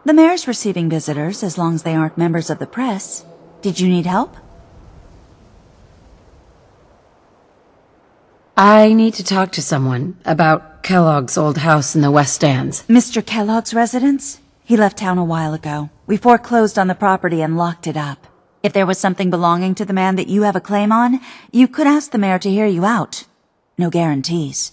The mayor's receiving visitors as long as they aren't members of the press. Did you need help? I need to talk to someone about Kellogg's old house in the West Stands. Mr. Kellogg's residence? He left town a while ago. We foreclosed on the property and locked it up. If there was something belonging to the man that you have a claim on, you could ask the mayor to hear you out. No guarantees.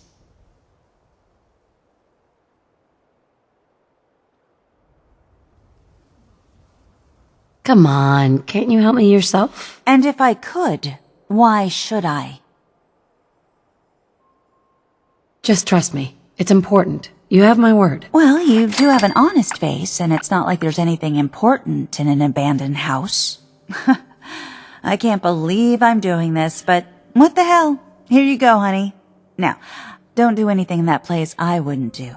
Come on, can't you help me yourself? And if I could, why should I? Just trust me. It's important. You have my word. Well, you do have an honest face, and it's not like there's anything important in an abandoned house. I can't believe I'm doing this, but what the hell? Here you go, honey. Now, don't do anything in that place I wouldn't do.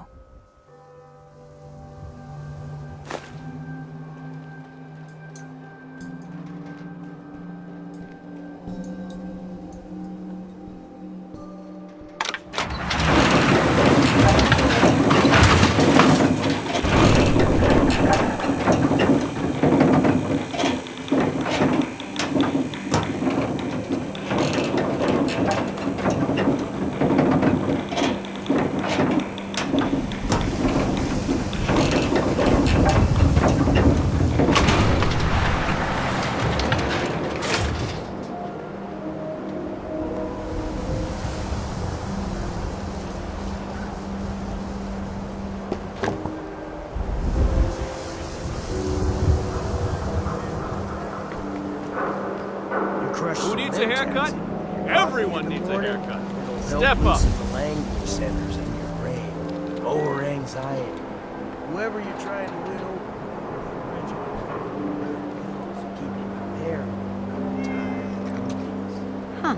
Who needs a haircut? Everyone needs a haircut. Step up. The language centers in your brain. Lower anxiety. Whoever you're trying to win over. Keep you prepared. Huh.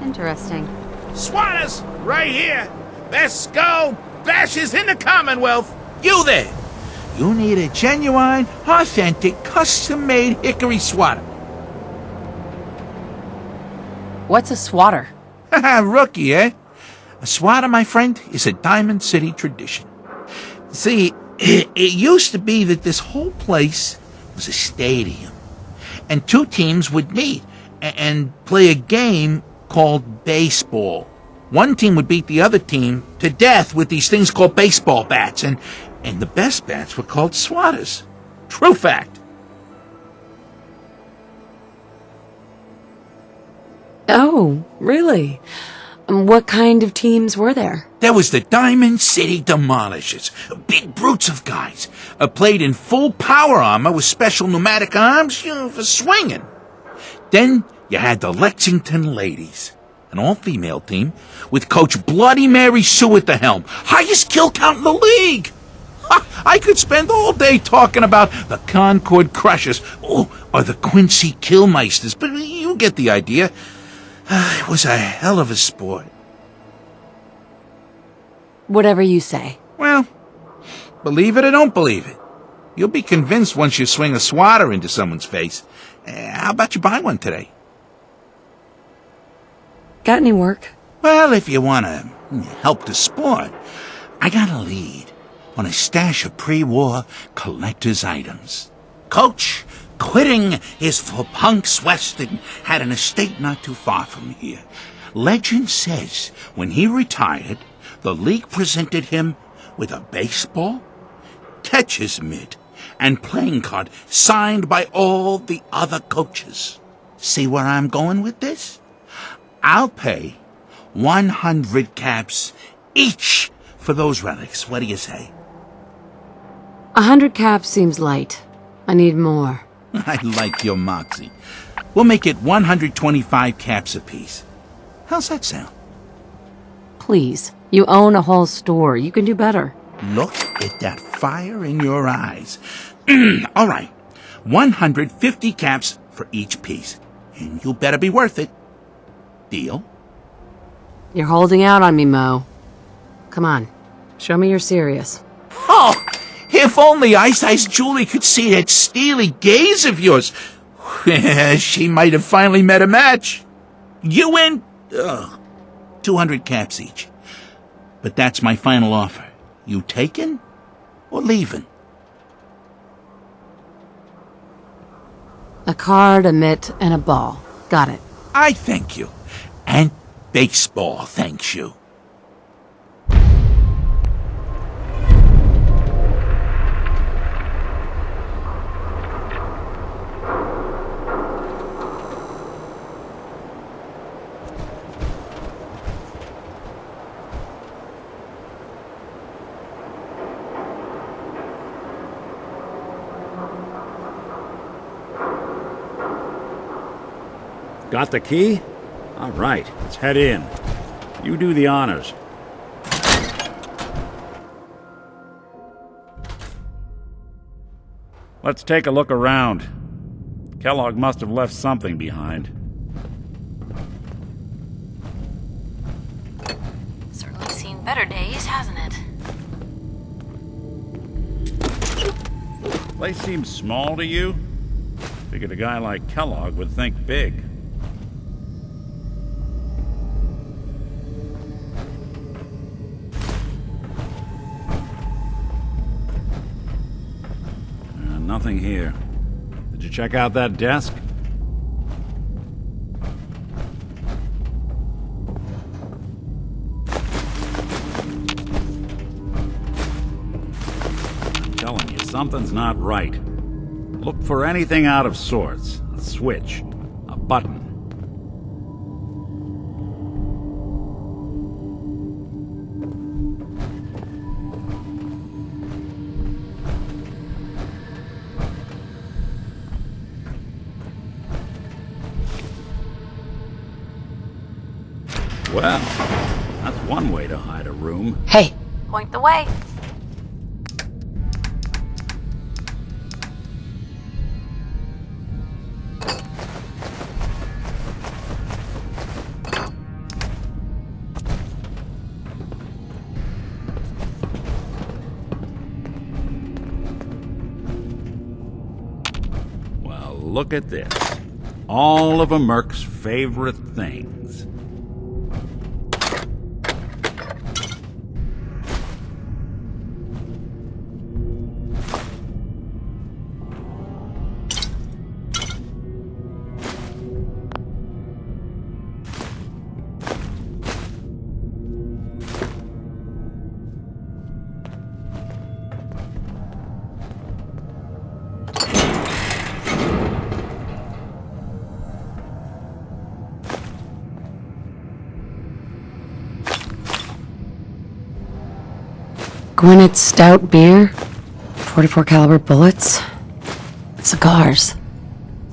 Interesting. Swatters, right here. Best skull bashes in the Commonwealth. You there. You need a genuine, authentic, custom-made hickory swatter. What's a swatter? Rookie, eh? A swatter, my friend, is a Diamond City tradition. See, it used to be that this whole place was a stadium, and two teams would meet and play a game called baseball. One team would beat the other team to death with these things called baseball bats, and the best bats were called swatters. True fact. Oh, really? What kind of teams were there? There was the Diamond City Demolishers, big brutes of guys, played in full power armor with special pneumatic arms, for swinging. Then you had the Lexington Ladies, an all-female team with Coach Bloody Mary Sue at the helm, highest kill count in the league. I could spend all day talking about the Concord Crushers or the Quincy Killmeisters, but you get the idea. It was a hell of a sport. Whatever you say. Well, believe it or don't believe it, you'll be convinced once you swing a swatter into someone's face. How about you buy one today? Got any work? Well, if you want to help the sport, I got a lead on a stash of pre-war collector's items. Coach, quitting his for punks western, had an estate not too far from here. Legend says when he retired, the league presented him with a baseball, catcher's mitt, and playing card signed by all the other coaches. See where I'm going with this? I'll pay 100 caps each for those relics. What do you say? 100 caps seems light. I need more. I like your moxie. We'll make it 125 caps apiece. How's that sound? Please. You own a whole store. You can do better. Look at that fire in your eyes. All right. 150 caps for each piece. And you better be worth it. Deal? You're holding out on me, Mo. Come on. Show me you're serious. Oh, if only Ice Julie could see that steely gaze of yours. She might have finally met a match. You win 200 caps each. But that's my final offer. You taking or leaving? A card, a mitt, and a ball. Got it. I thank you. And baseball thanks you. Got the key? All right, let's head in. You do the honors. Let's take a look around. Kellogg must have left something behind. Certainly seen better days, hasn't it? Place seems small to you? Figured a guy like Kellogg would think big. Nothing here. Did you check out that desk? I'm telling you, something's not right. Look for anything out of sorts. A switch. A button. Well, that's one way to hide a room. Hey, Point the way. Well, look at this. All of a merc's favorite things. Gwinnett's stout beer, 44 caliber bullets, cigars,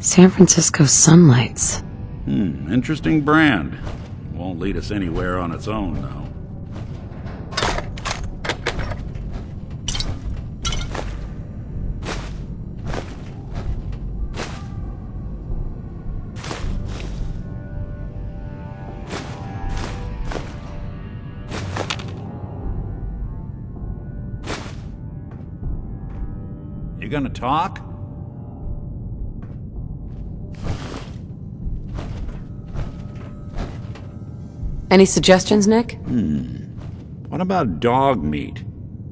San Francisco sunlights. Interesting brand. Won't lead us anywhere on its own, though. You gonna talk? Any suggestions, Nick? What about dog meat?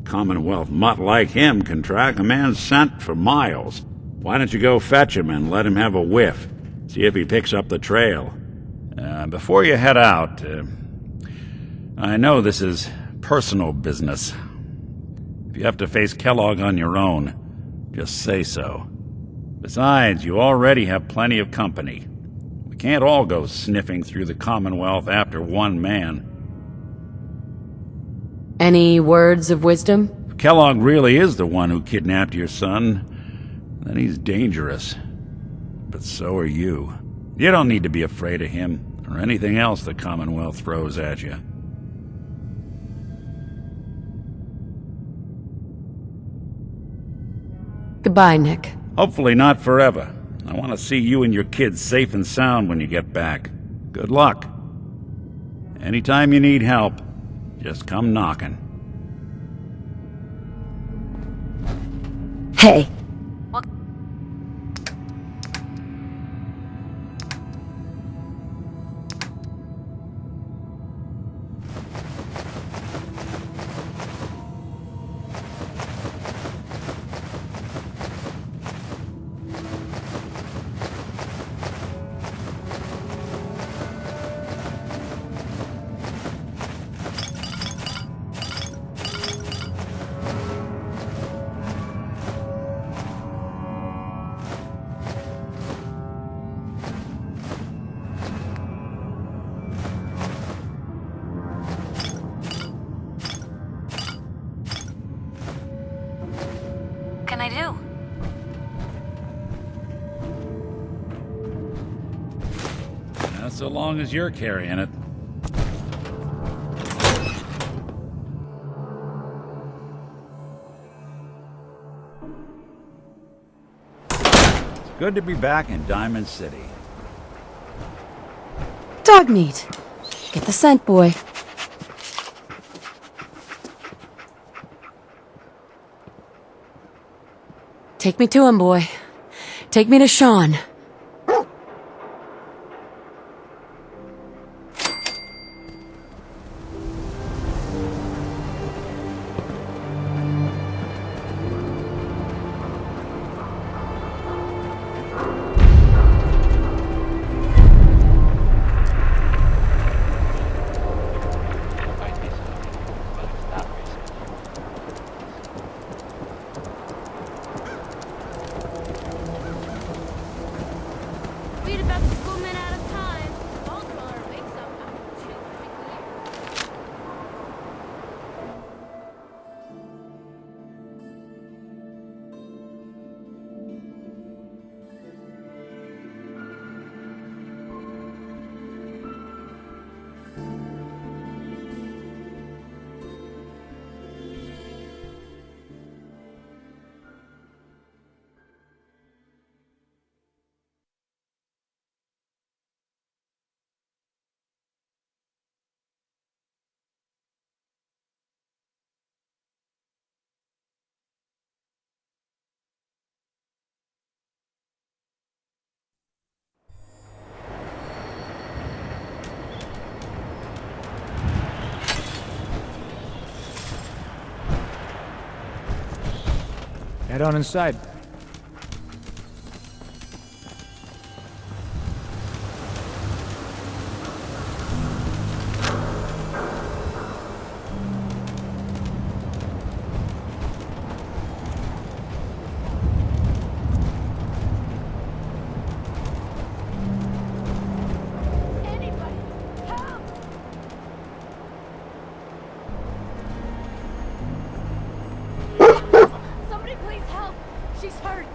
Commonwealth mutt like him can track a man's scent for miles. Why don't you go fetch him and let him have a whiff? See if he picks up the trail. Before you head out, I know this is personal business. If you have to face Kellogg on your own, just say so. Besides, you already have plenty of company. We can't all go sniffing through the Commonwealth after one man. Any words of wisdom? If Kellogg really is the one who kidnapped your son, then he's dangerous. But so are you. You don't need to be afraid of him or anything else the Commonwealth throws at you. Goodbye, Nick. Hopefully not forever. I want to see you and your kids safe and sound when you get back. Good luck. Anytime you need help, just come knocking. Hey. What? can I do? Not so long as you're carrying it. It's good to be back in Diamond City. Dog meat. Get the scent, boy. Take me to him, boy. Take me to Sean. Read about the woman out of time. I'll draw her wigs up after 2 quick years. Head on inside. Anybody, help! Somebody please help! She's hurt!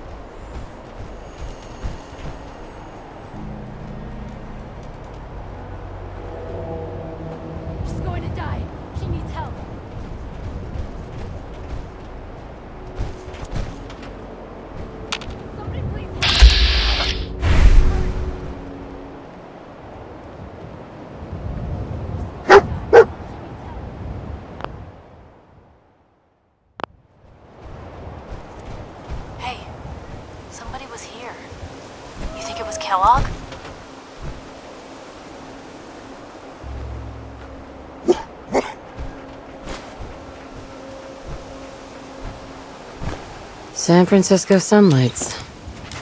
She's going to die. She needs help. Somebody please help! She's hurt. She's going to die. She needs help. Hey, somebody was here. You think it was Kellogg? San Francisco Sunlights.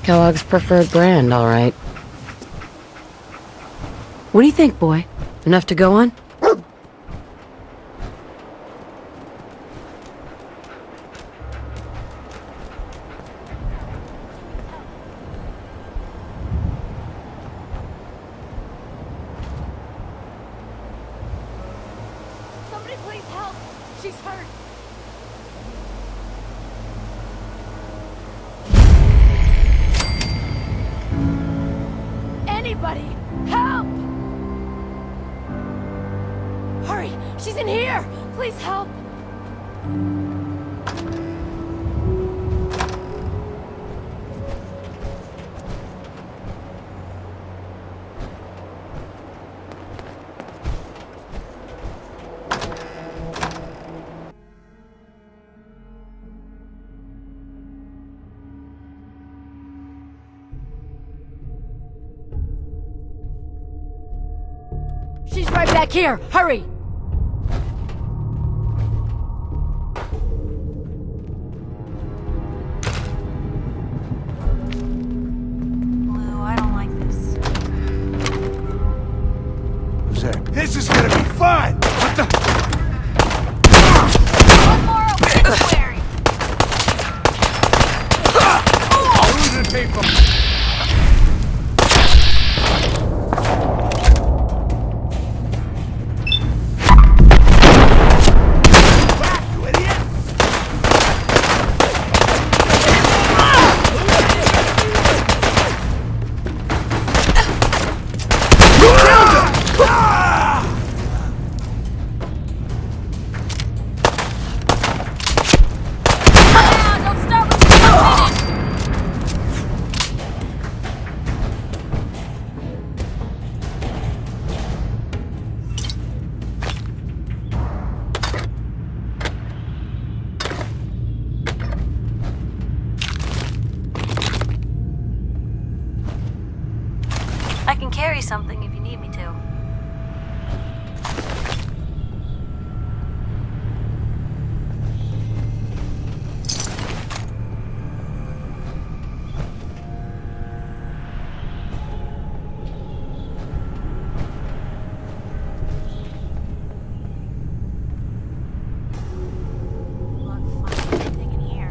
Kellogg's preferred brand, all right. What do you think, boy? Enough to go on? Somebody please help! She's hurt! Anybody, help! Hurry! She's in here! Please help! She's right back here! Hurry! Blue, I don't like this. Who's there? This is gonna be fun! What the? One more obituary! Losing people! Back, you idiot! I can carry something if you need me to. Luck finding anything in here.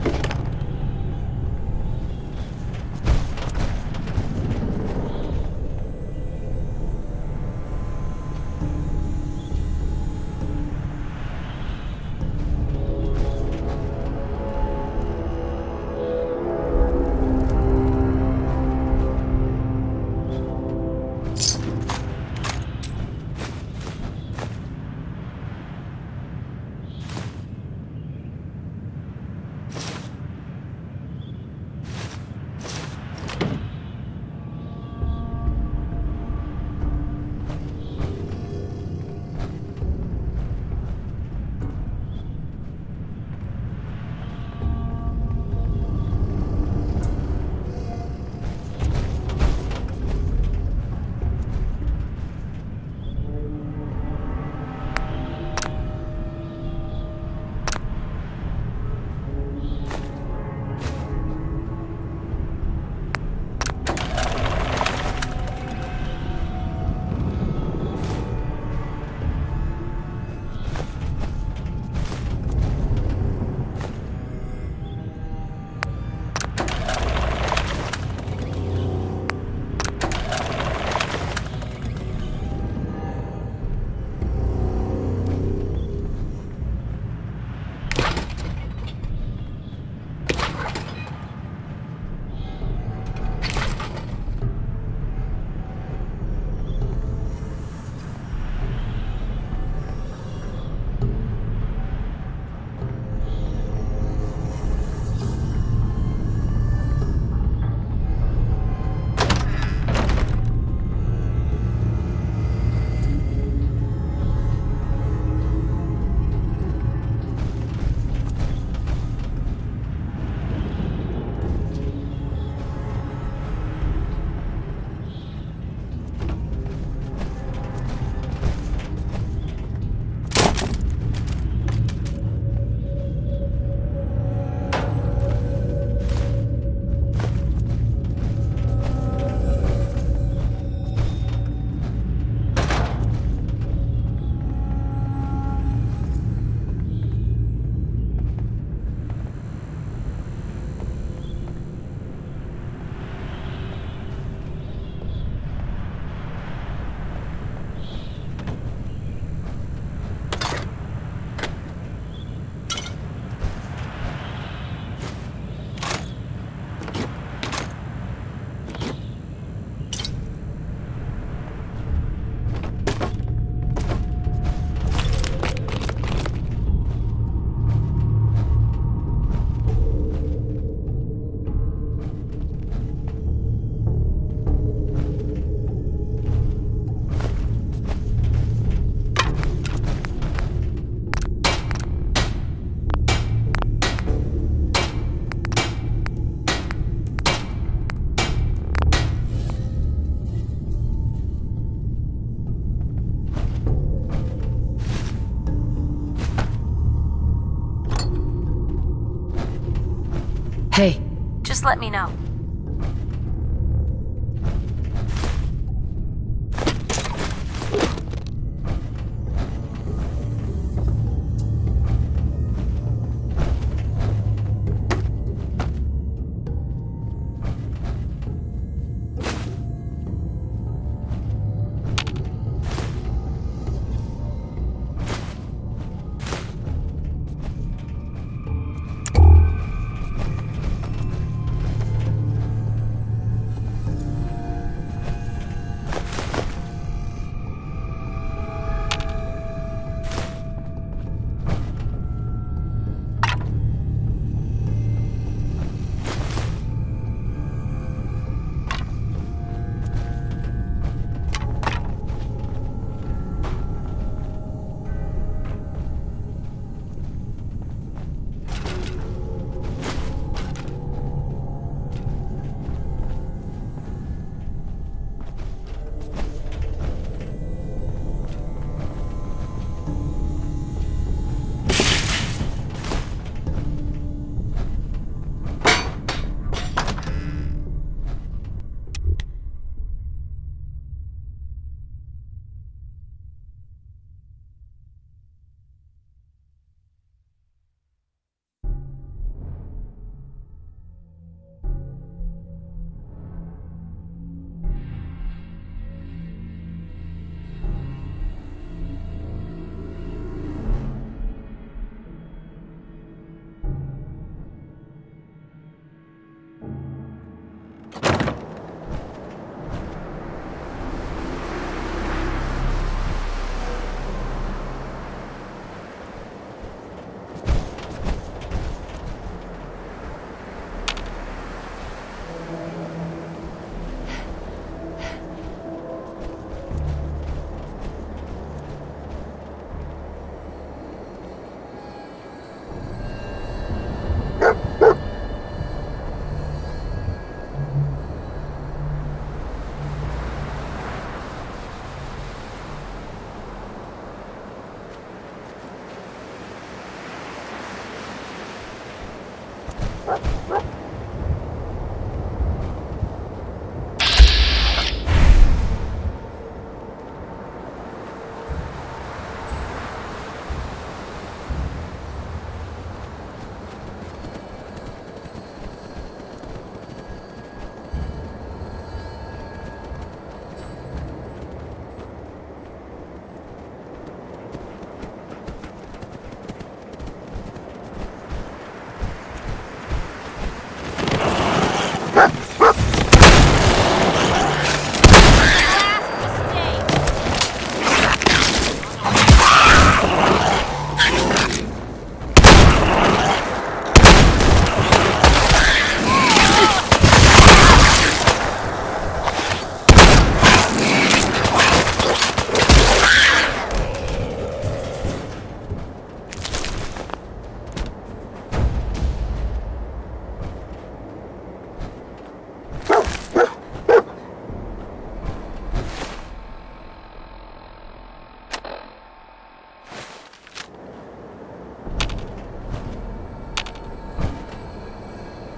Hey, Just let me know.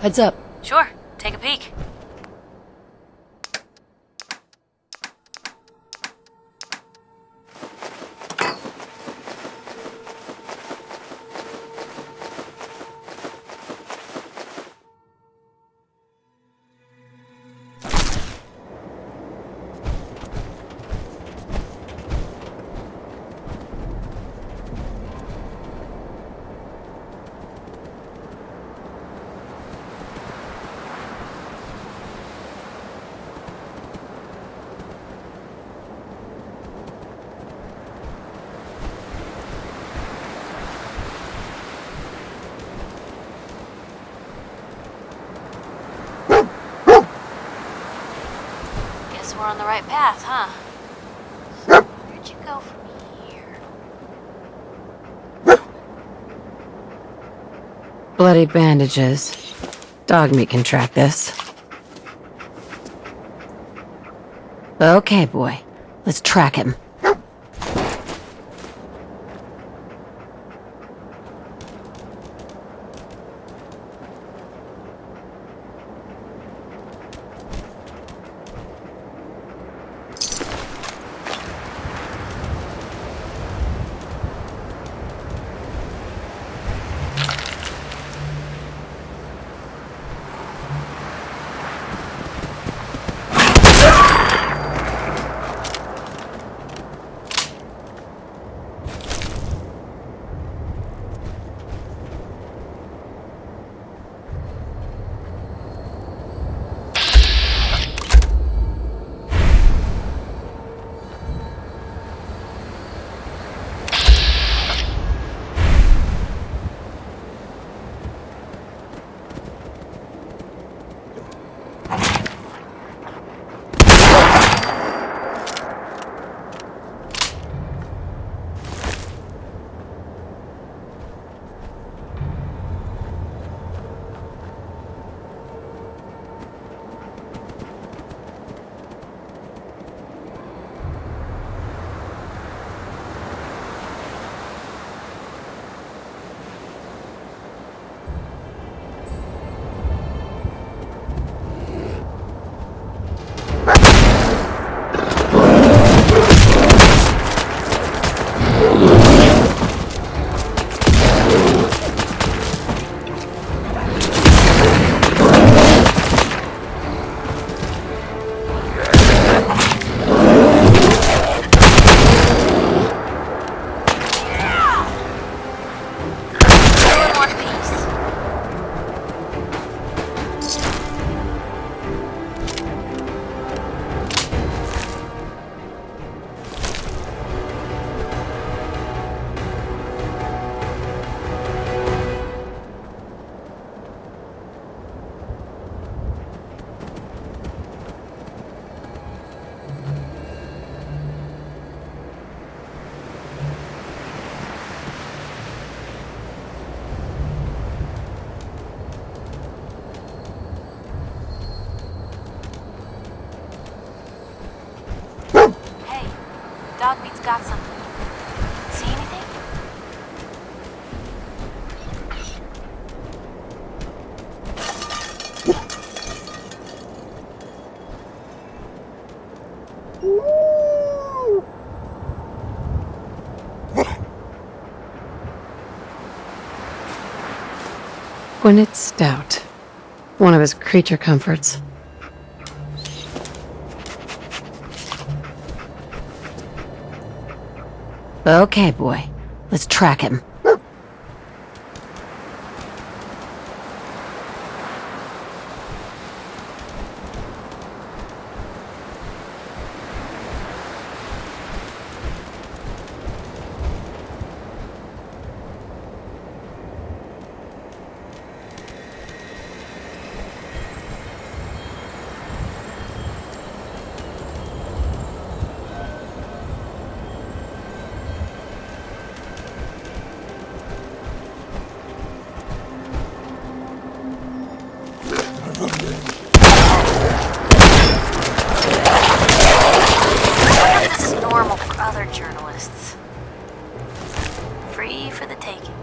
Heads up. Sure, take a peek. Guess we're on the right path, huh? So where'd you go from here? Bloody bandages. Dog meat can track this. Okay, boy. Let's track him. Dog meat's got something. See anything? Gwyneth Stout. One of his creature comforts. Okay, boy. Let's track him. This is normal for other journalists. Free for the taking.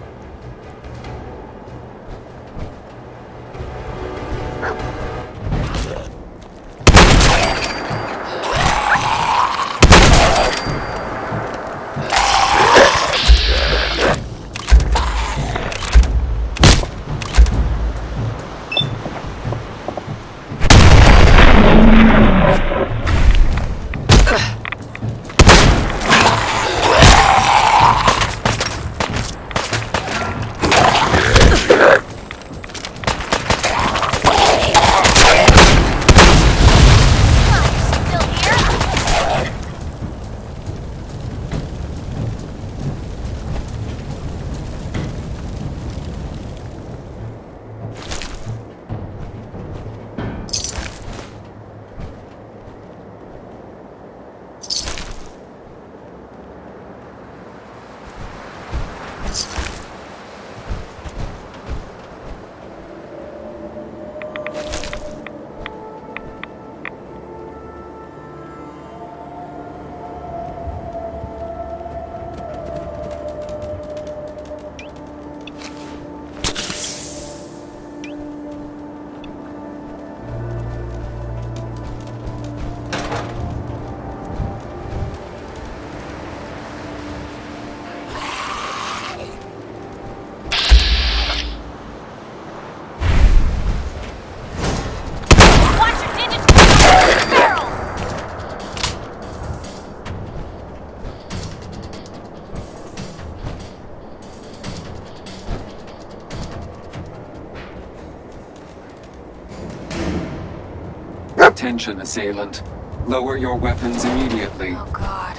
Attention, assailant. Lower your weapons immediately. Oh god.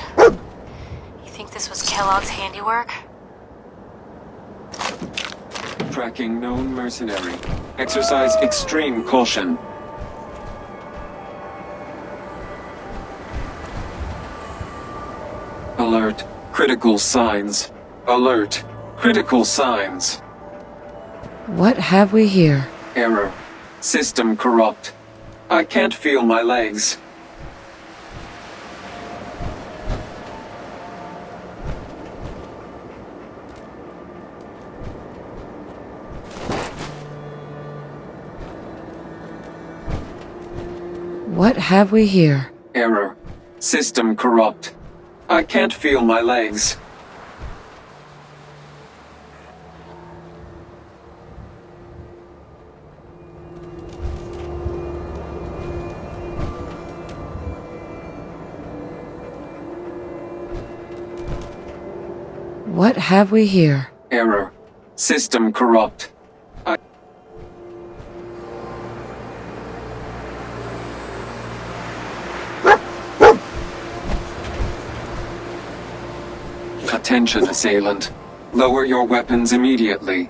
You think this was Kellogg's handiwork? Tracking known mercenary. Exercise extreme caution. Alert. Critical signs. Alert. Critical signs. What have we here? Error. System corrupt. I can't feel my legs. What have we here? Error. System corrupt. I can't feel my legs. What have we here? Error. System corrupt. Attention, assailant. Lower your weapons immediately.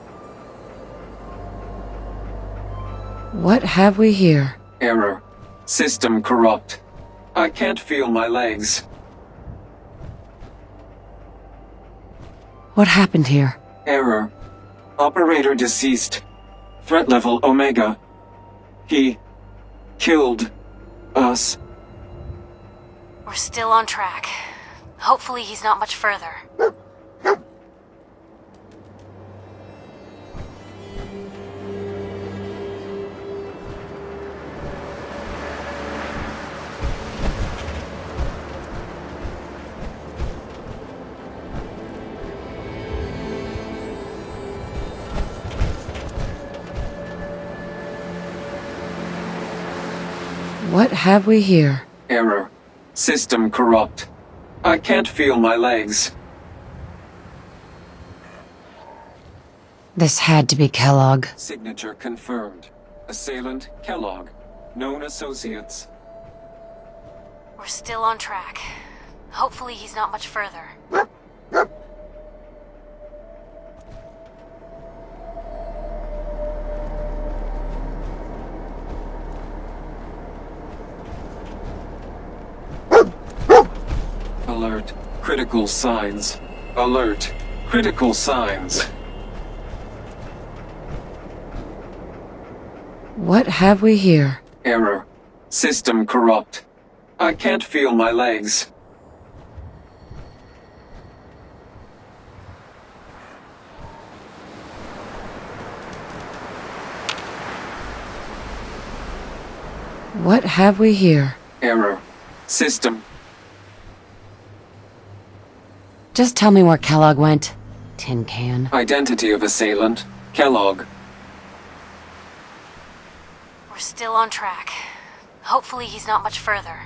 What have we here? Error. System corrupt. I can't feel my legs. What happened here? Error. Operator deceased. Threat level Omega. He killed us. We're still on track. Hopefully he's not much further. What have we here? Error. System corrupt. I can't feel my legs. This had to be Kellogg. Signature confirmed. Assailant Kellogg. Known associates. We're still on track. Hopefully he's not much further. Alert. Critical signs. Alert. Critical signs. What have we here? Error. System corrupt. I can't feel my legs. What have we here? Error. System. Just tell me where Kellogg went. Tin can. Identity of assailant. Kellogg. We're still on track. Hopefully he's not much further.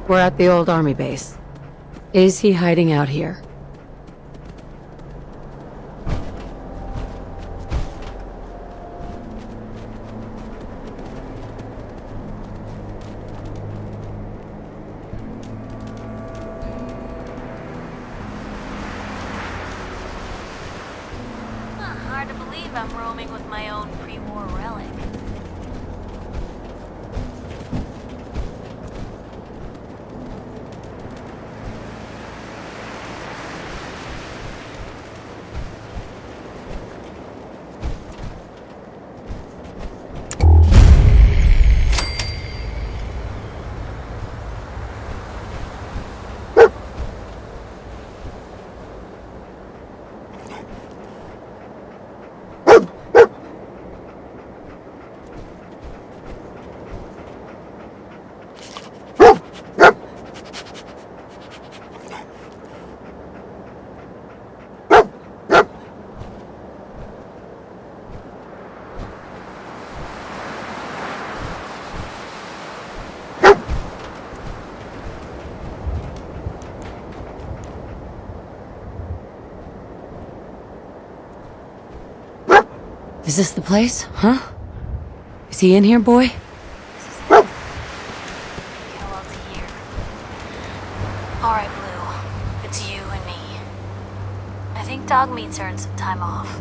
We're at the old army base. Is he hiding out here? Hard to believe I'm roaming with my own pre-war relic. Is this the place? Huh? Is he in here, boy? Get well to here. Alright, Blue. It's you and me. I think dog meat's earned some time off.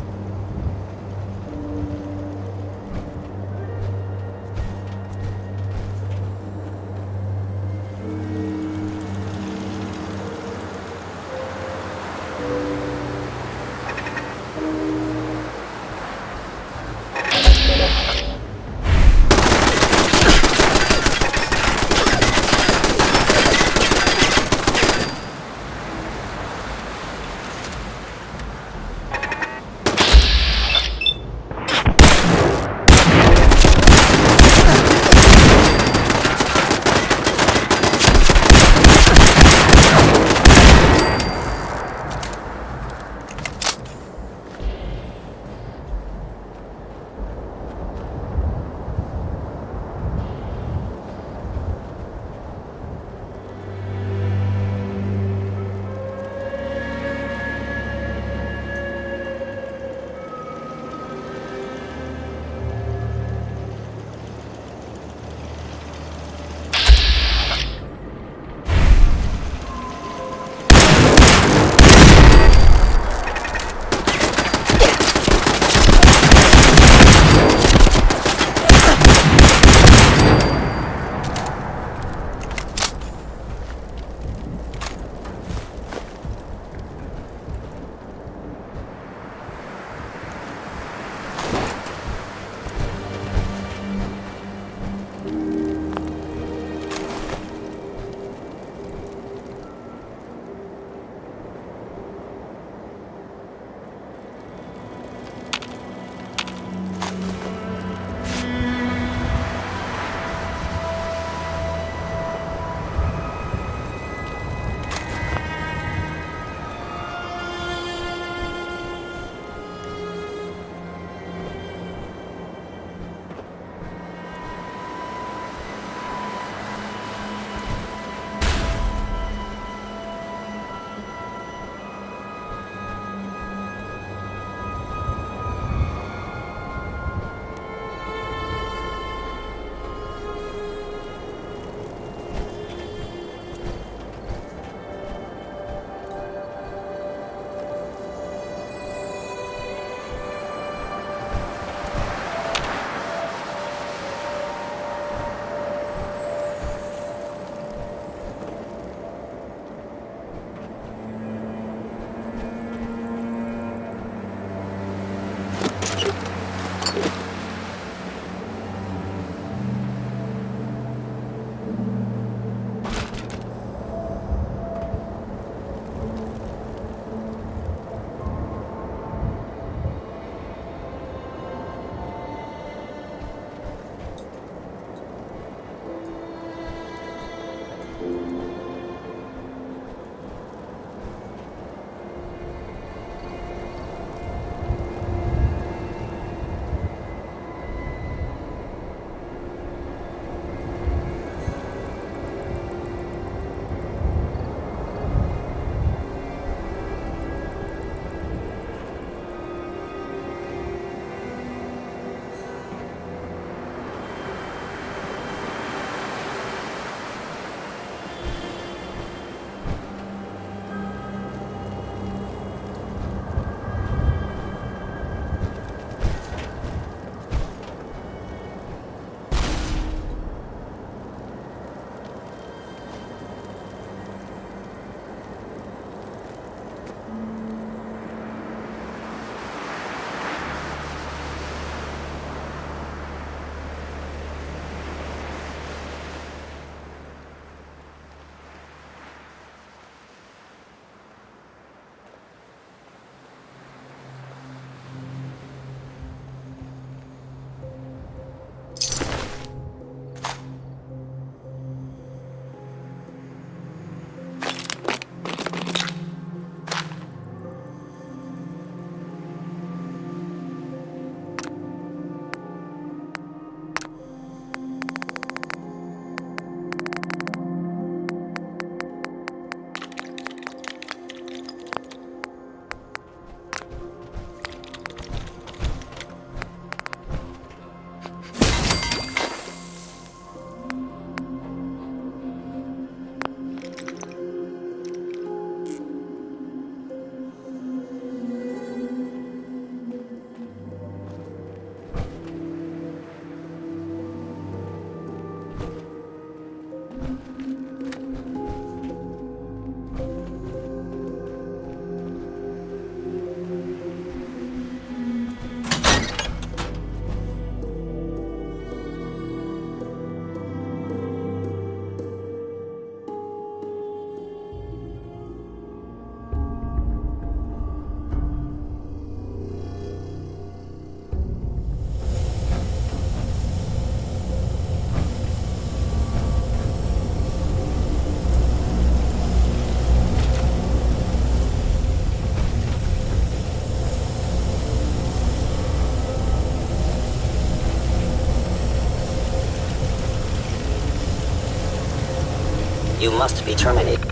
You must be terminated.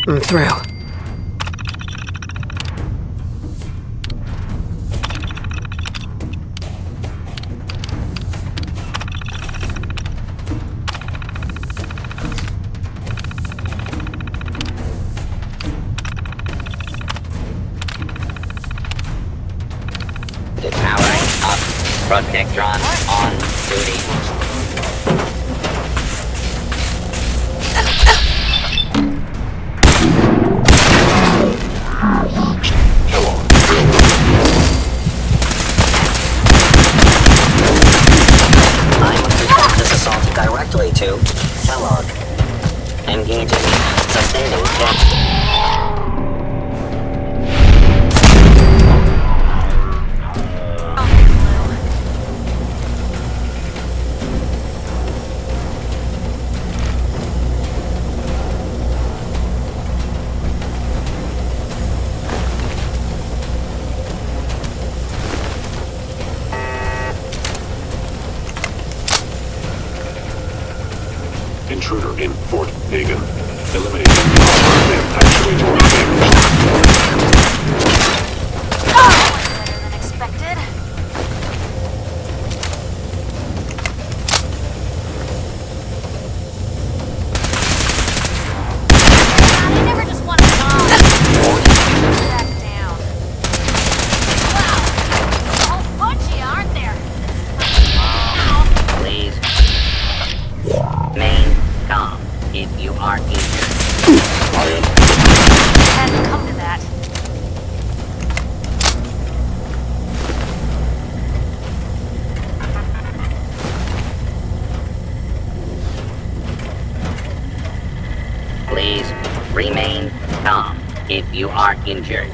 I'm through. Powering up. Protectron on duty. I must report this assault directly to Kellogg. Engaging. Sustaining damage. Intruder in Fort Hagen. Eliminating power and actuatory damage. Better than expected. I never just want to die. Back down. Wow, there's a whole bunch of you, aren't there? Please. Main com. If you are injured. Had to come to that. Please remain calm if you are injured.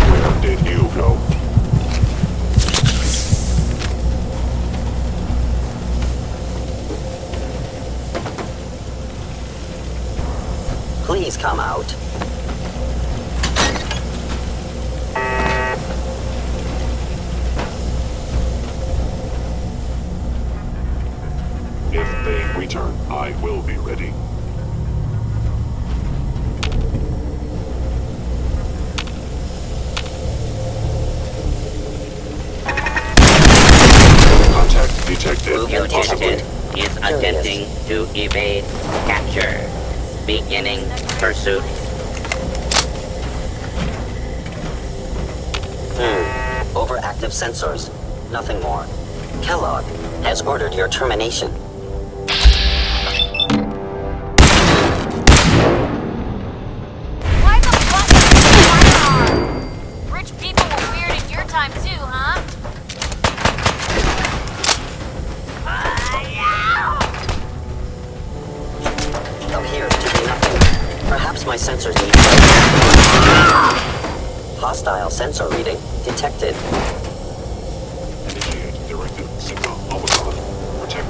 Where did you go? Please come out. If they return, I will be ready. Contact detected. Fugitive is attempting to evade capture. Beginning pursuit. Overactive sensors. Nothing more. Kellogg has ordered your termination. Why the fuck is this firearm? Rich people were weird in your time too, huh? Appears to be nothing. Perhaps my sensors need... Hostile sensor reading detected. Initiate directed signal overrun. Protect.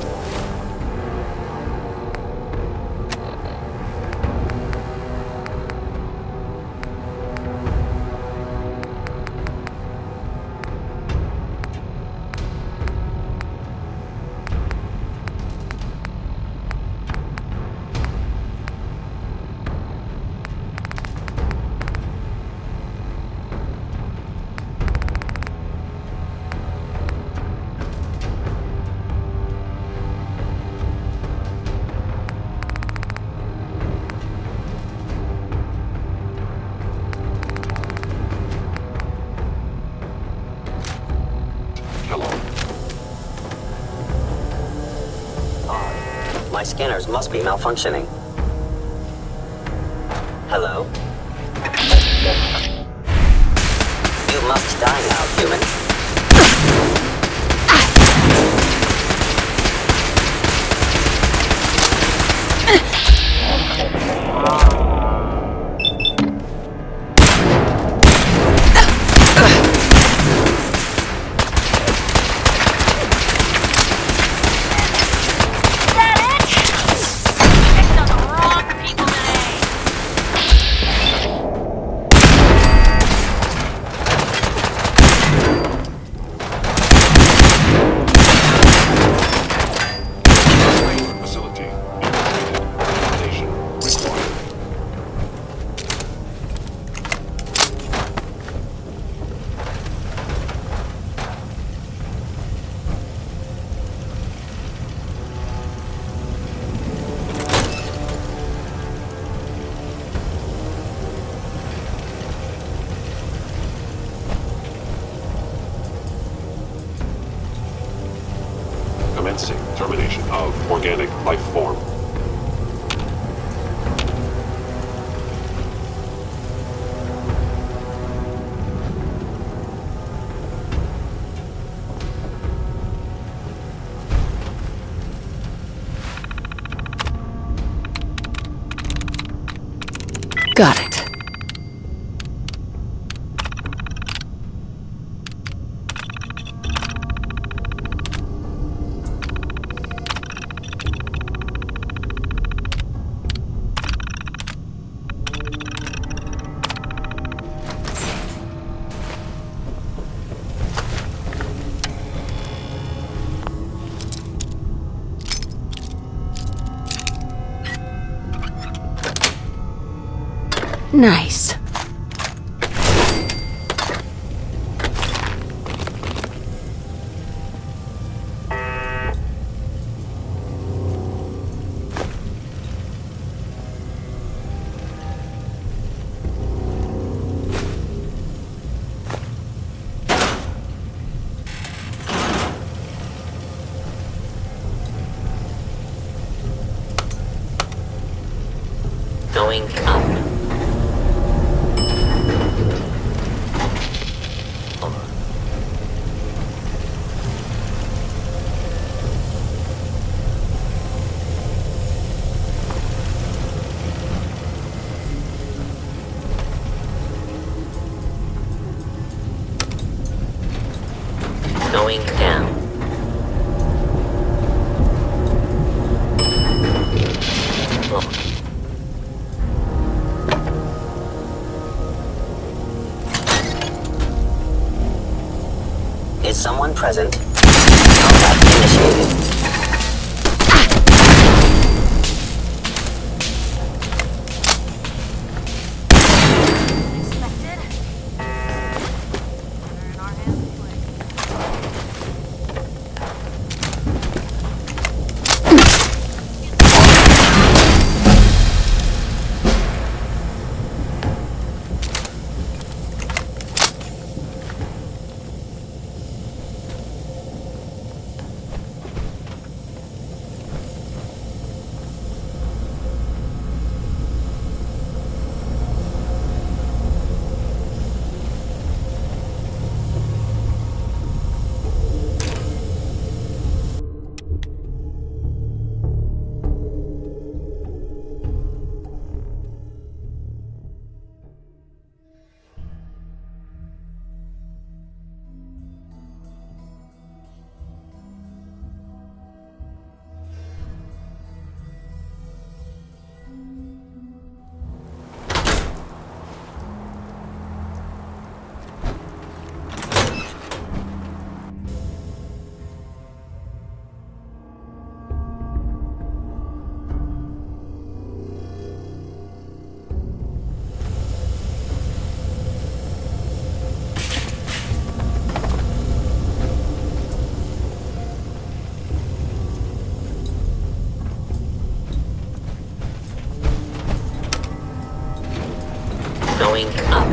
My scanners must be malfunctioning. Hello? You must die now, human. extermination of organic life form. Got it. Nice. Going up. Going down. Is someone present? Contact initiated. Expected? They're in our hands quick. Going up.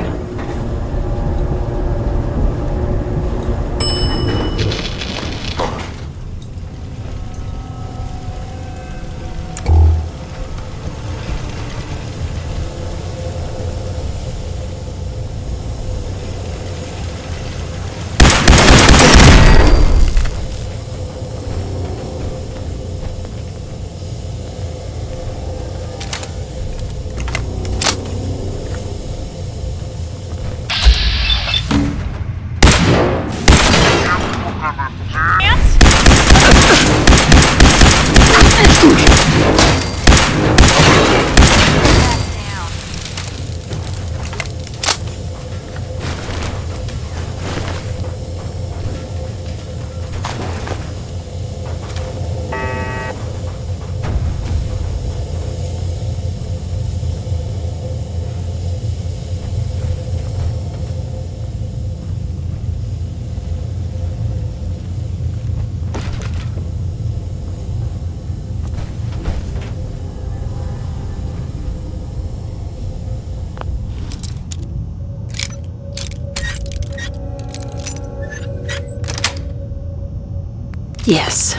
Yes.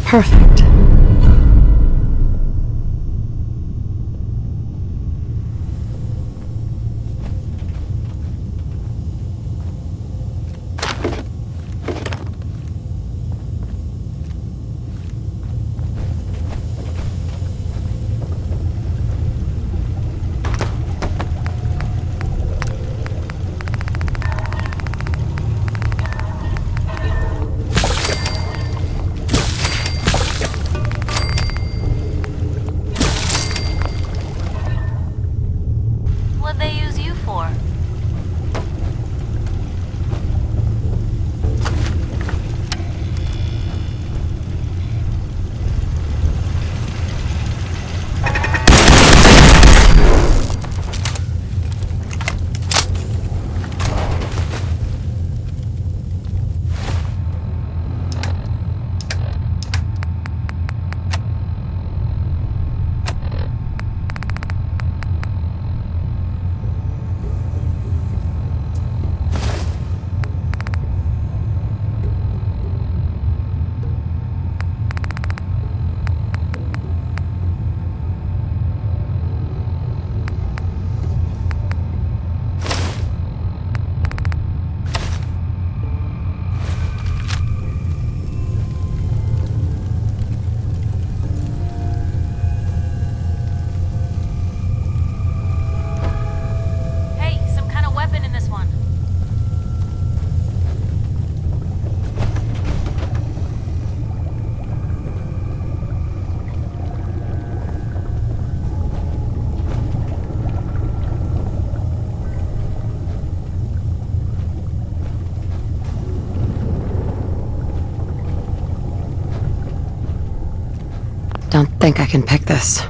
Perfect. What'd they use you for? Hey, some kind of weapon in this one. Don't think I can pick this.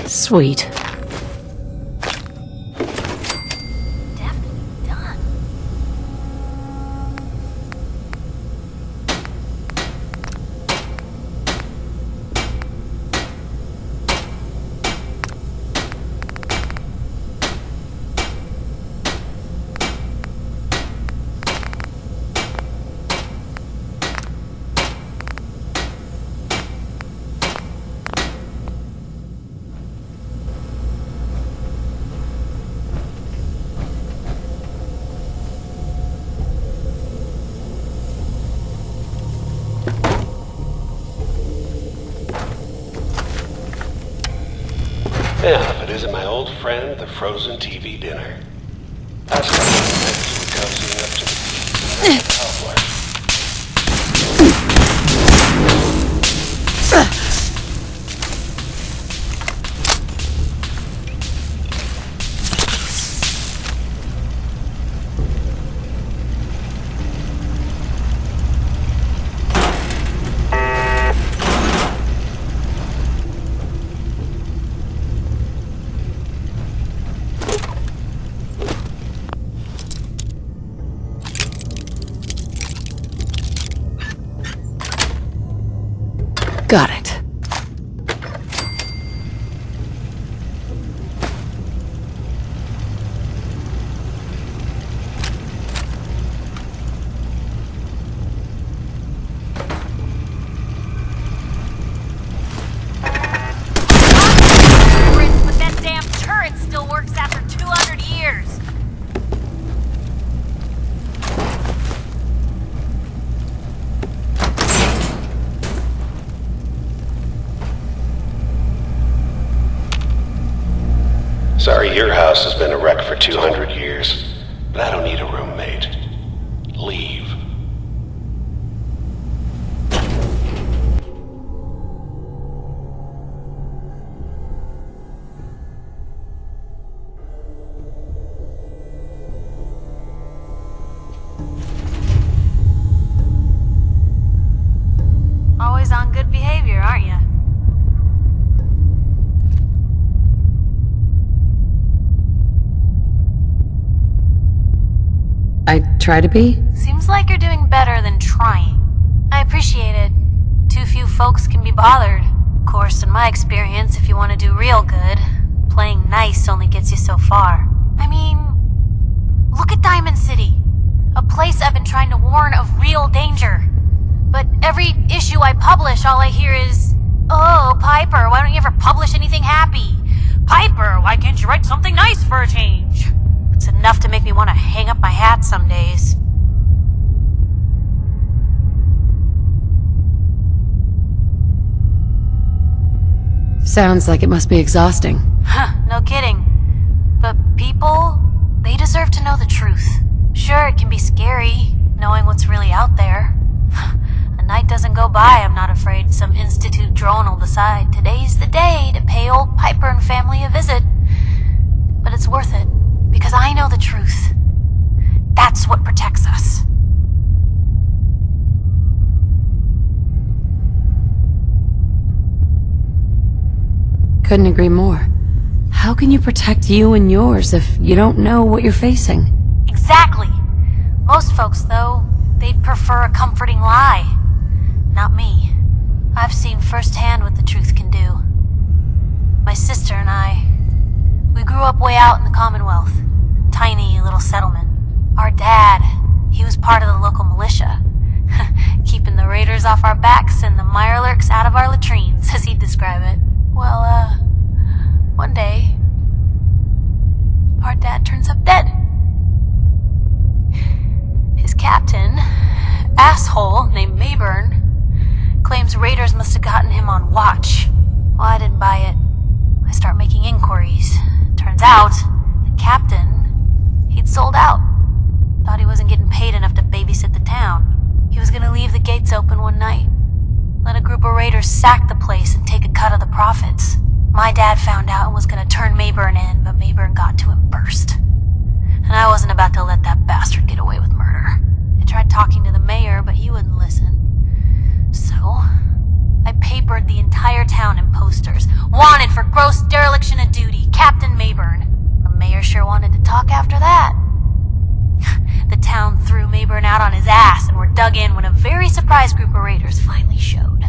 Sweet. Definitely done. Yeah, if it isn't my old friend, the frozen TV dinner. I've spent cozying up to the cobbler. Got it. But that damn turret still works after 200 years. Sorry your house has been a wreck for 200 years, but I don't need a roommate. Leave. Always on good behavior, aren't you? I try to be? Seems like you're doing better than trying. I appreciate it. Too few folks can be bothered. Of course, in my experience, if you want to do real good, playing nice only gets you so far. I mean, look at Diamond City. A place I've been trying to warn of real danger. But every issue I publish, all I hear is, "Oh, Piper, why don't you ever publish anything happy? Piper, why can't you write something nice for a change?" It's enough to make me want to hang up my hat some days. Sounds like it must be exhausting. Huh, no kidding. But people, they deserve to know the truth. Sure, it can be scary, knowing what's really out there. A night doesn't go by I'm not afraid some Institute drone will decide today's the day to pay old Piper and family a visit. But it's worth it, because I know the truth. That's what protects us. Couldn't agree more. How can you protect you and yours if you don't know what you're facing? Exactly. Most folks, though, they'd prefer a comforting lie. Not me. I've seen firsthand what the truth can do. My sister and I, we grew up way out in the Commonwealth. Tiny little settlement. Our dad, he was part of the local militia. Keeping the raiders off our backs and the mirelurks out of our latrines, as he'd describe it. Well, one day, our dad turns up dead. His captain, asshole named Mayburn, claims raiders must have gotten him on watch. Well, I didn't buy it. I start making inquiries. Turns out, the captain, he'd sold out. Thought he wasn't getting paid enough to babysit the town. He was gonna leave the gates open one night. Let a group of raiders sack the place and take a cut of the profits. My dad found out and was gonna turn Mayburn in, but Mayburn got to him first. And I wasn't about to let that bastard get away with murder. I tried talking to the mayor, but he wouldn't listen. So, I papered the entire town in posters. Wanted for gross dereliction of duty, Captain Mayburn. The mayor sure wanted to talk after that. The town threw Mayburn out on his ass and were dug in when a very surprised group of raiders finally showed.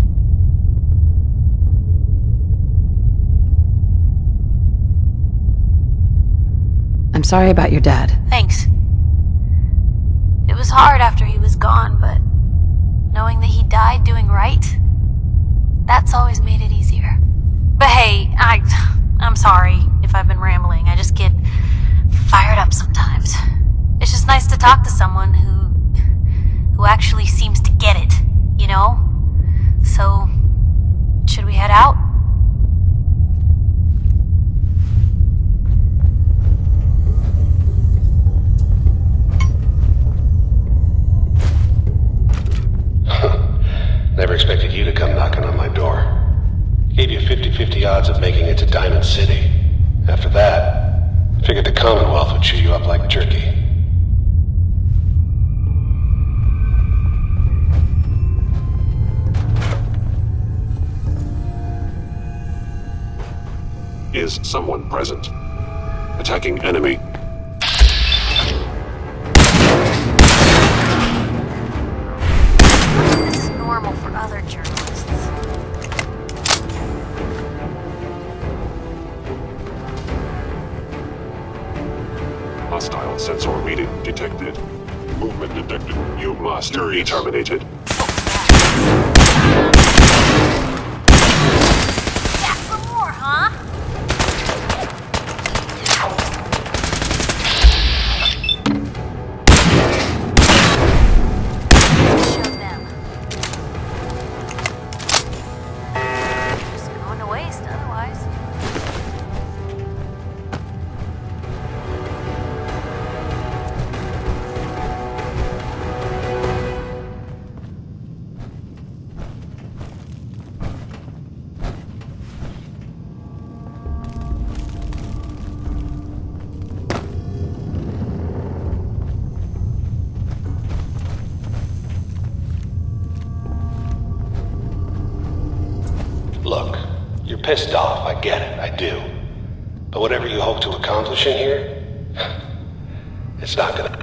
I'm sorry about your dad. Thanks. It was hard after he was gone, but knowing that he died doing right, that's always made it easier. But hey, I'm sorry if I've been rambling. I just get fired up sometimes. It's just nice to talk to someone who actually seems to get it, you know? So, should we head out? Never expected you to come knocking on my door. Gave you 50-50 odds of making it to Diamond City. After that, figured the Commonwealth would chew you up like jerky. Is someone present? Attacking enemy. This is normal for other journalists. Hostile sensor reading detected. Movement detected. You must be terminated. Back for more, huh? Show them. Just going to waste otherwise. Look, you're pissed off, I get it, I do. But whatever you hope to accomplish in here, it's not gonna...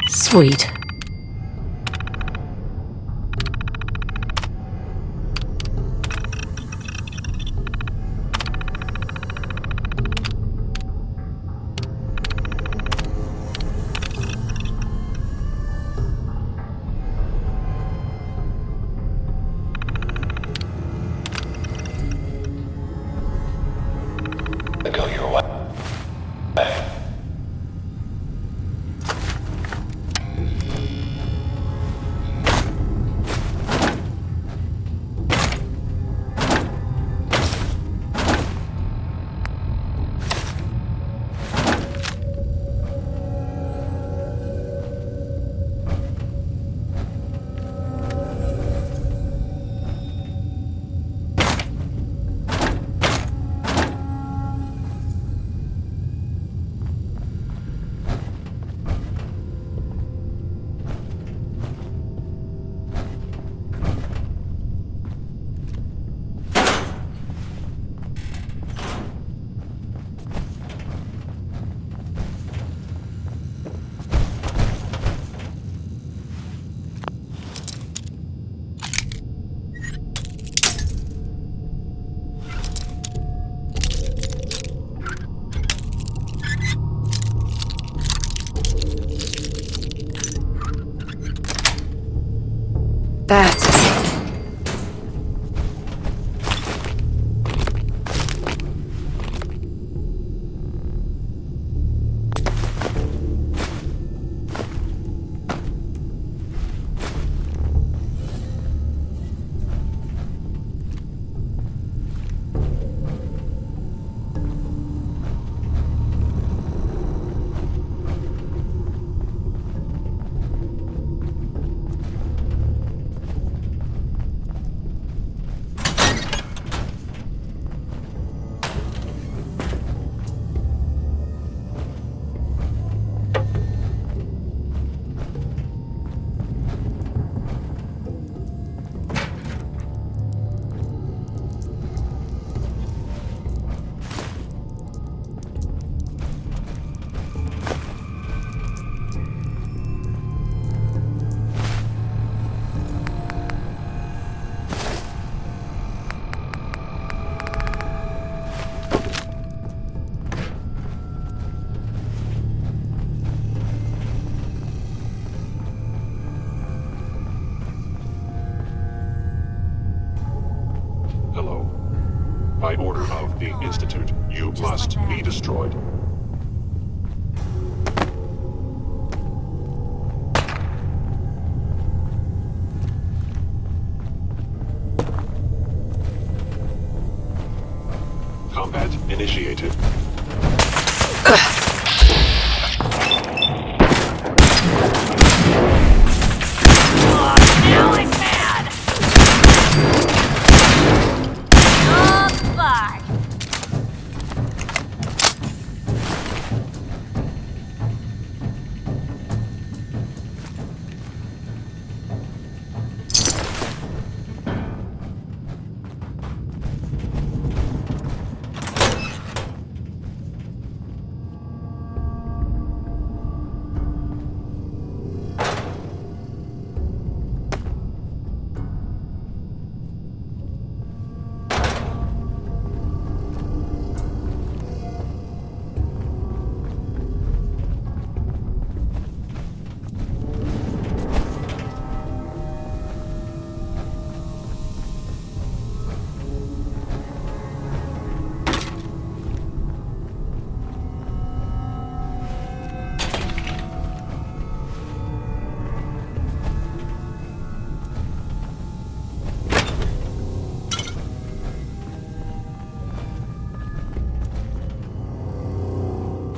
Sweet. go your way. That's it. must be destroyed. Combat initiated. Now I'm mad! Goodbye!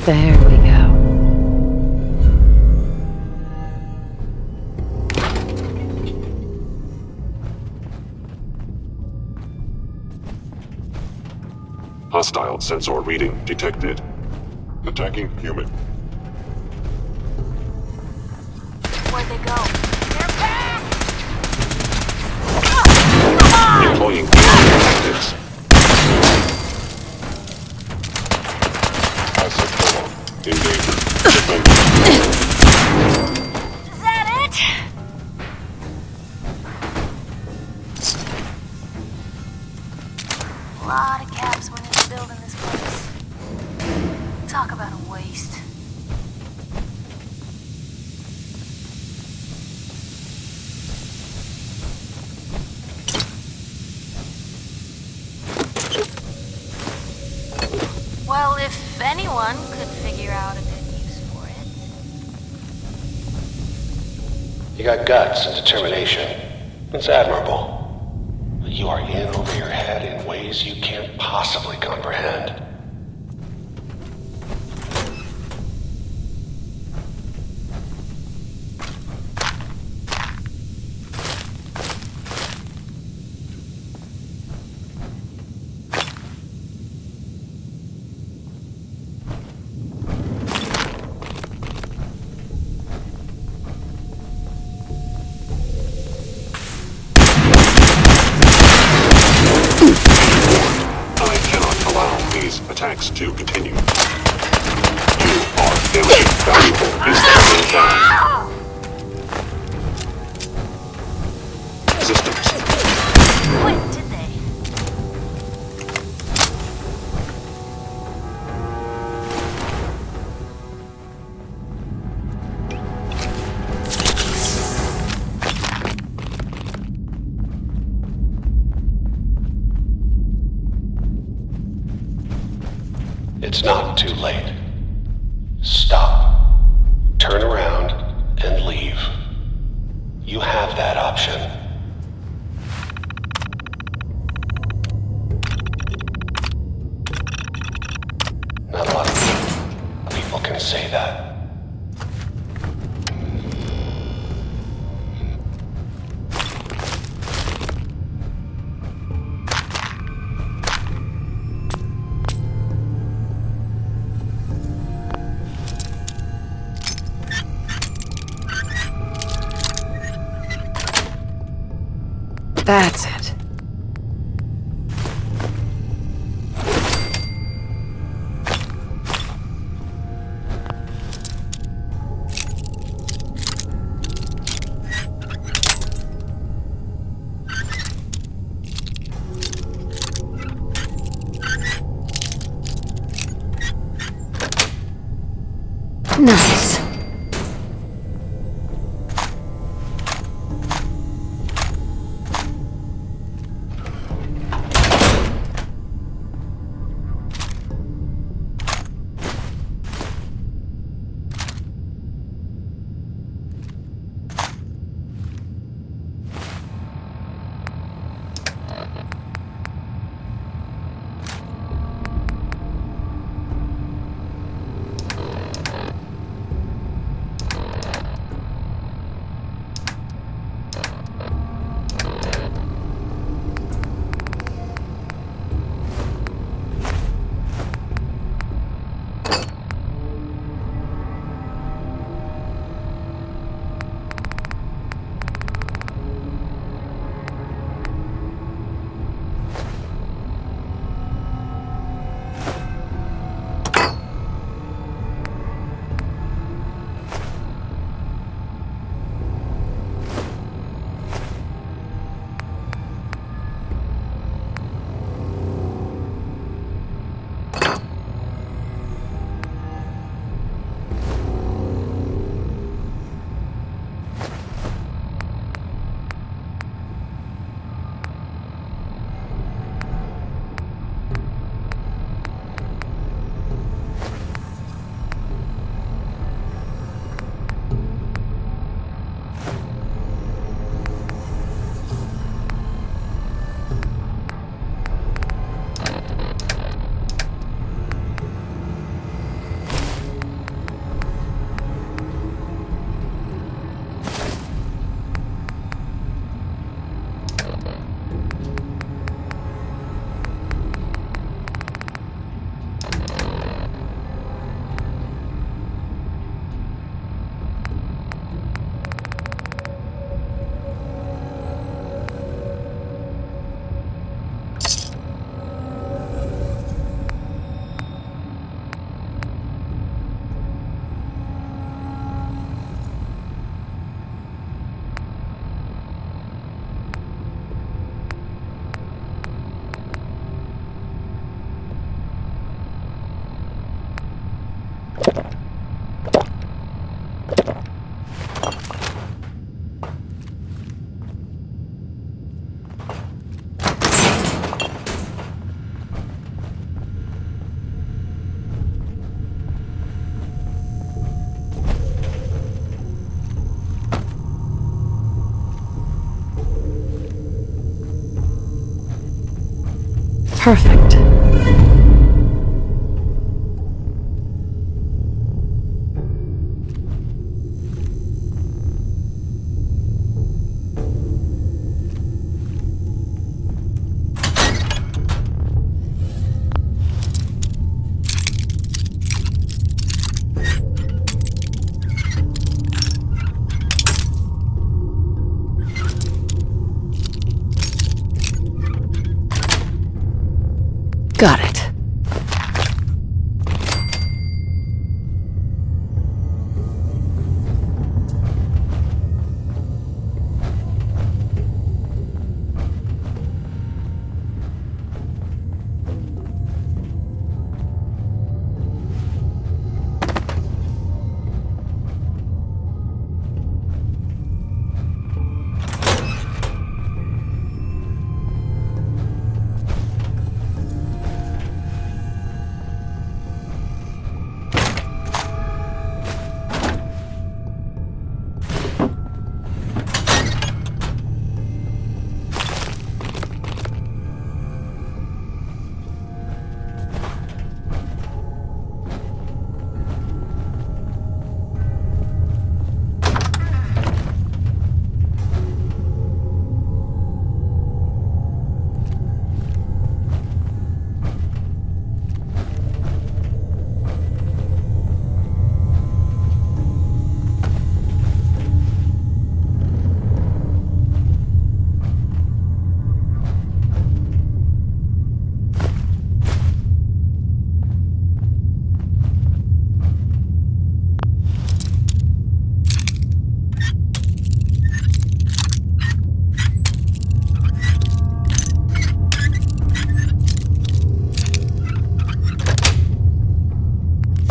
There we go. Hostile sensor reading detected. Attacking human. Where'd they go? They're back! Employing tactics. Asset Kellogg. In danger. Defend. Is that it? A lot of caps went into building this place. Talk about a waste. Well, if anyone could figure out a good use for it. You got guts and determination. It's admirable. But you are in over your head in ways you can't possibly comprehend. Attacks to continue. You are very valuable. Is standing down. Systems. Quit, did they? It's not too late. Stop. Turn around and leave. You have that option. Not a lot of people can say that. That's it. Nice. Perfect. Got it.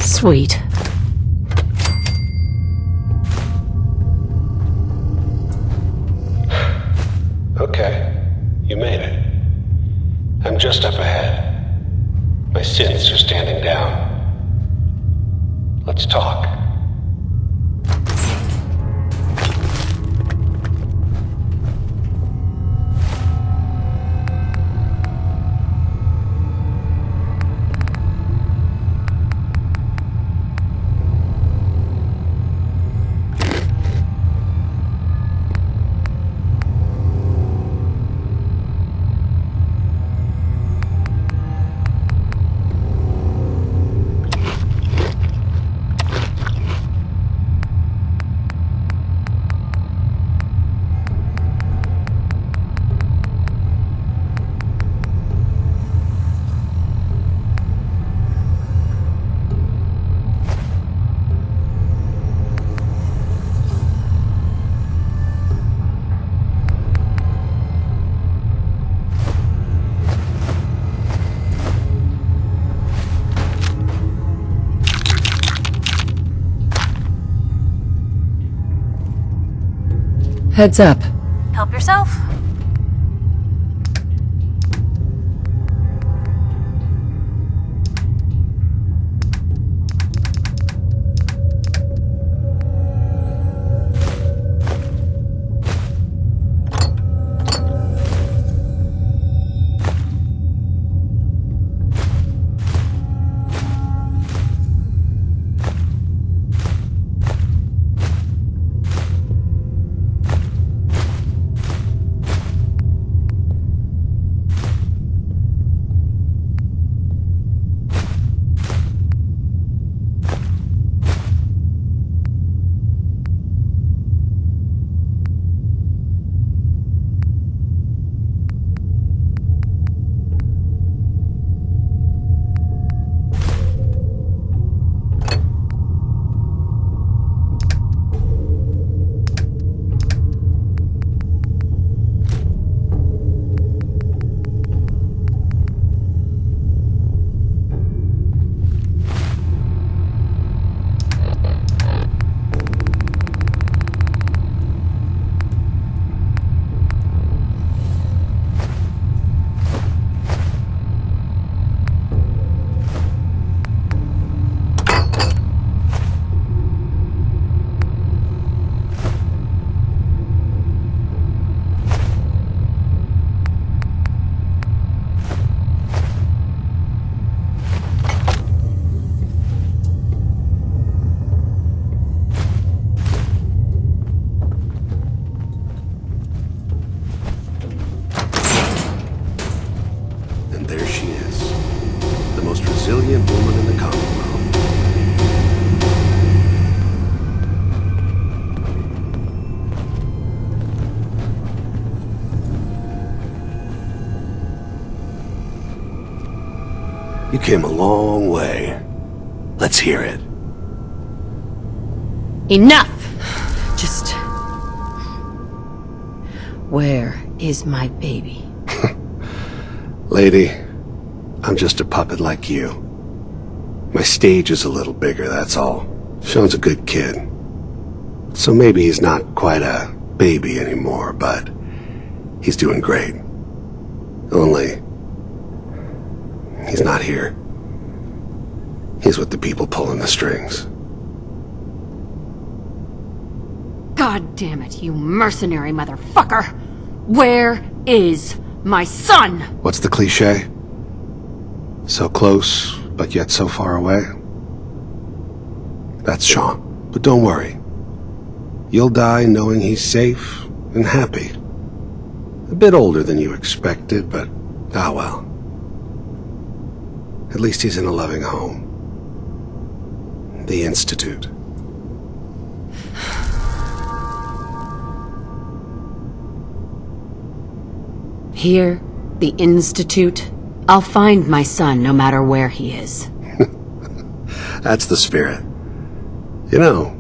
Sweet. Okay, you made it. I'm just up ahead. My synths are standing down. Let's talk. Heads up. Help yourself. You came a long way. Let's hear it. Enough! Just... Where is my baby? Lady, I'm just a puppet like you. My stage is a little bigger, that's all. Sean's a good kid. So maybe he's not quite a baby anymore, but he's doing great. Only, he's not here. He's with the people pulling the strings. God damn it, you mercenary motherfucker! Where is my son? What's the cliche? So close, but yet so far away? That's Sean. But don't worry. You'll die knowing he's safe and happy. A bit older than you expected, but ah well. At least he's in a loving home. The Institute. Here, the Institute. I'll find my son no matter where he is. That's the spirit. You know,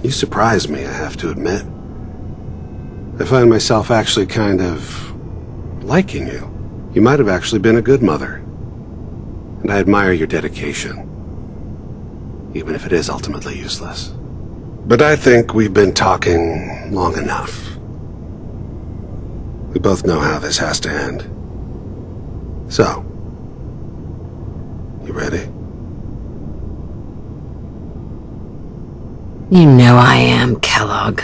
you surprise me, I have to admit. I find myself actually kind of liking you. You might have actually been a good mother. And I admire your dedication, even if it is ultimately useless. But I think we've been talking long enough. We both know how this has to end. So, you ready? You know I am, Kellogg.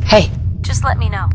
Hey. Just let me know.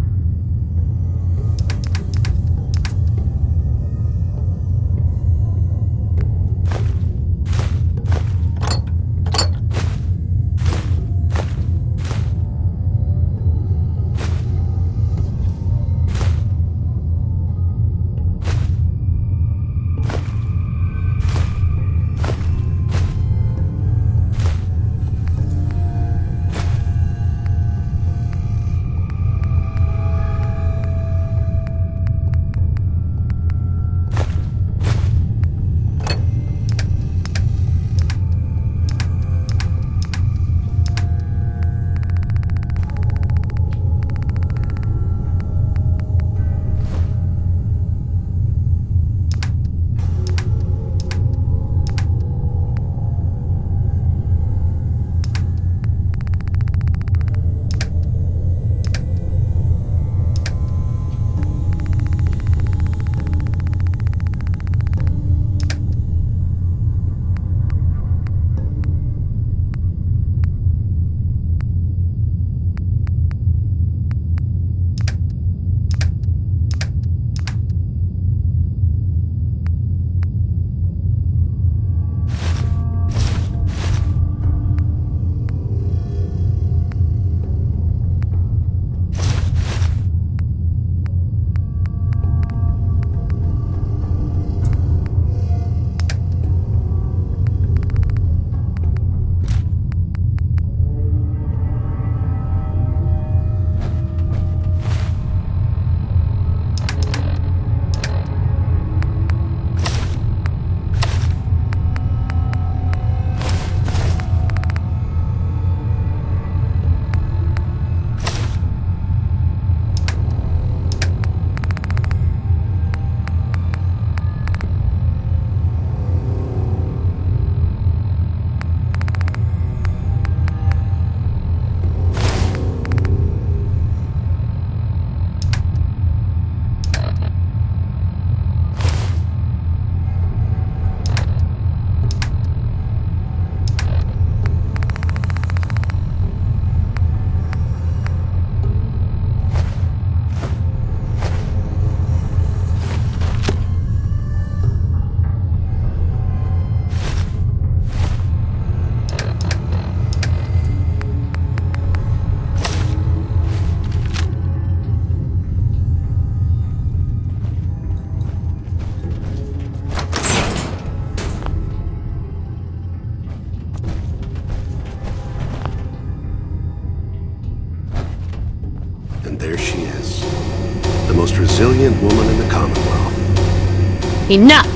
resilient woman in the Commonwealth. Enough!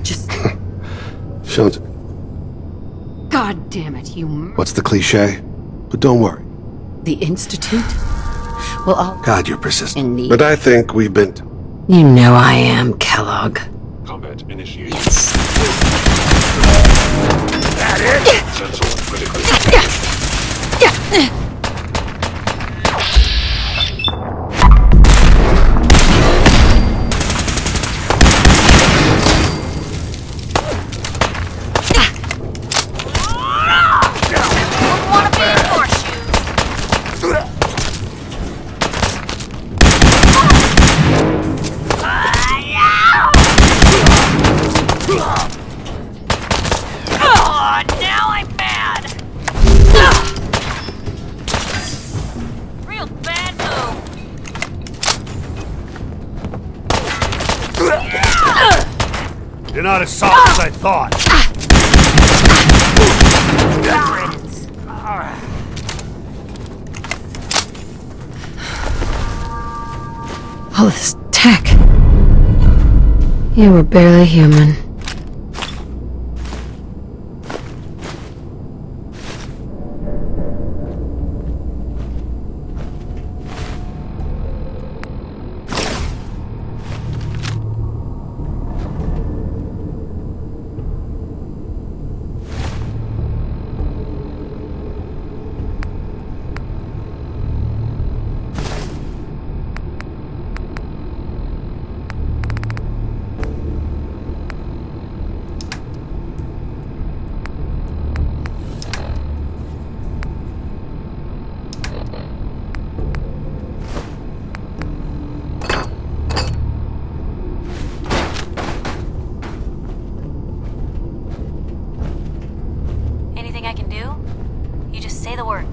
Just... Sean's... God damn it, you... What's the cliche? But don't worry. The Institute? Well, I'll... God, you're persistent. Indeed. But I think we've been... You know I am, Kellogg. Combat initiated. Yes. Sensor critically. You're not as soft as I thought. All this tech. You were barely human. Anything I can do? You just say the word.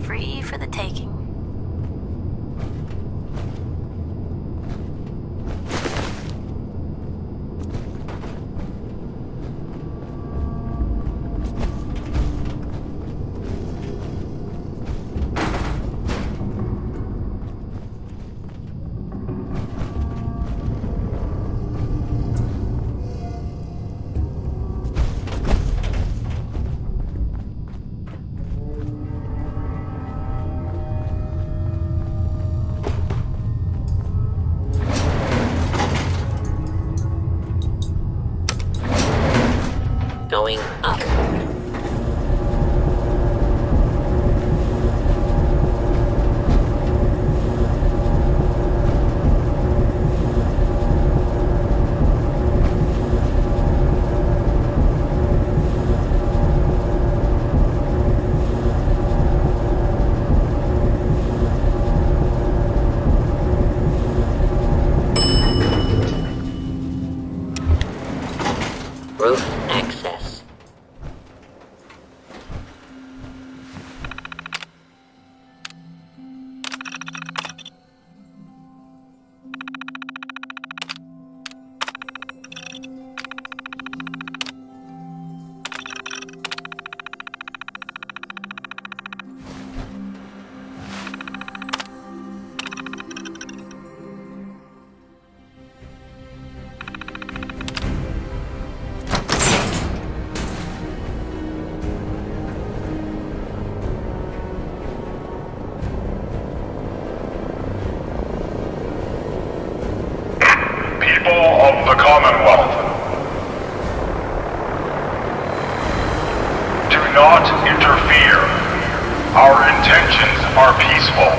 Free for the taking. Going up. Roof access. not interfere. Our intentions are peaceful.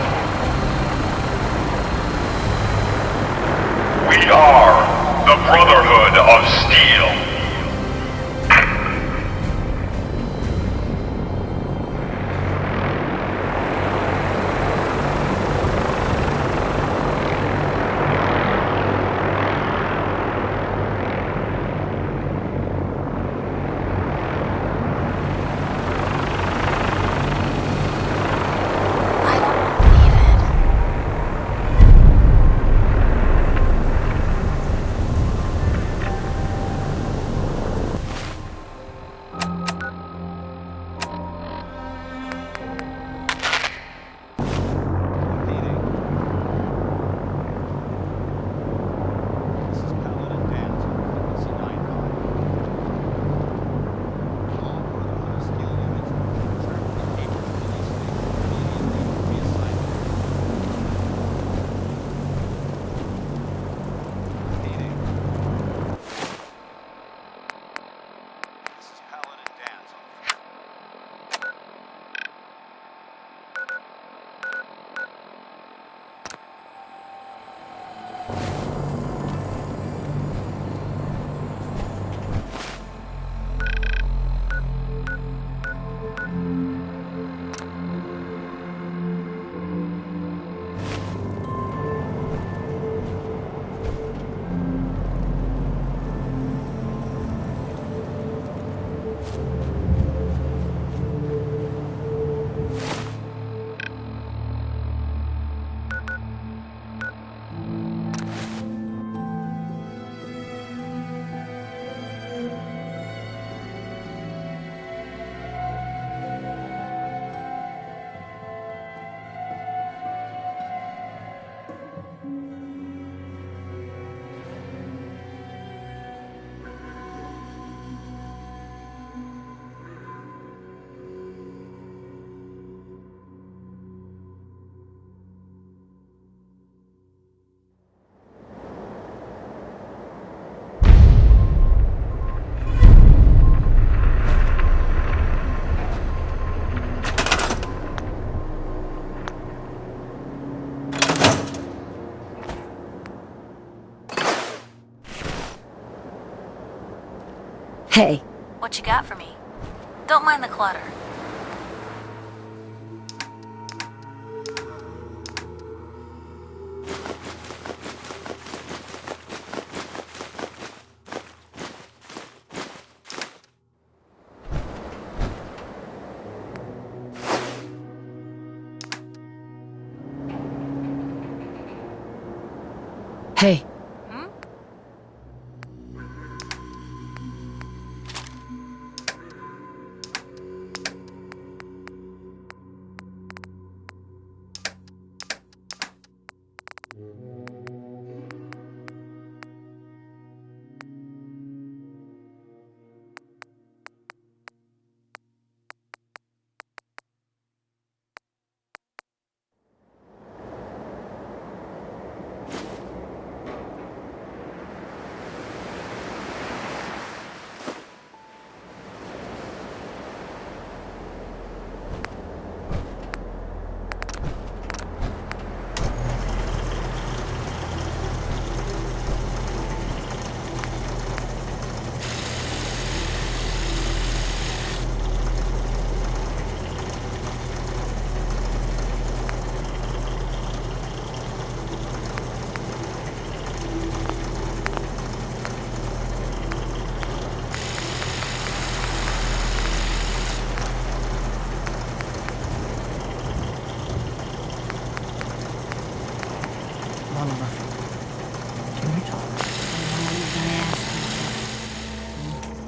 We are the Brotherhood of Steel. I don't believe it. Hey, What you got for me? Don't mind the clutter. hey.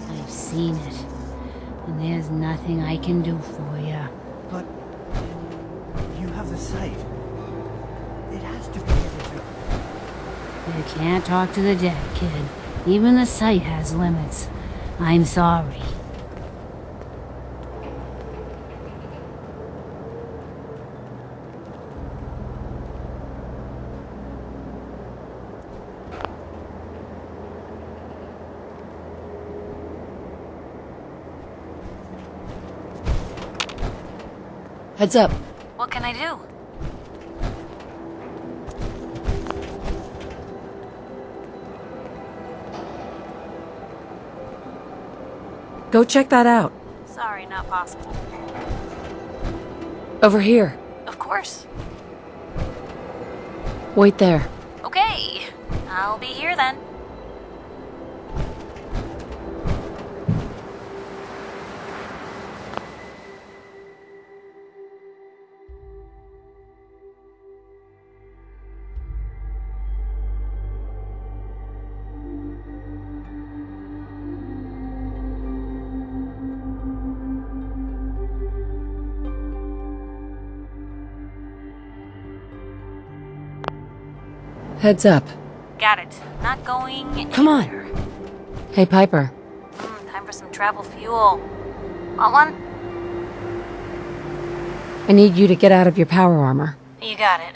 I've seen it, and there's nothing I can do for you. But you have the sight. It has to be able to. You can't talk to the dead, kid. Even the sight has limits. I'm sorry. Heads up. What can I do? Go check that out. Sorry, not possible. Over here. Of course. Wait there. Okay. I'll be here then. Heads up. Got it. Not going Come on. Hey, Piper. Time for some travel fuel. Want one? I need you to get out of your power armor. You got it.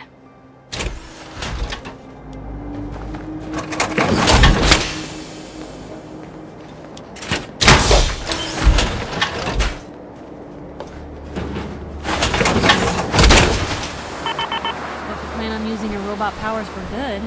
Hope you plan on using your robot powers for good.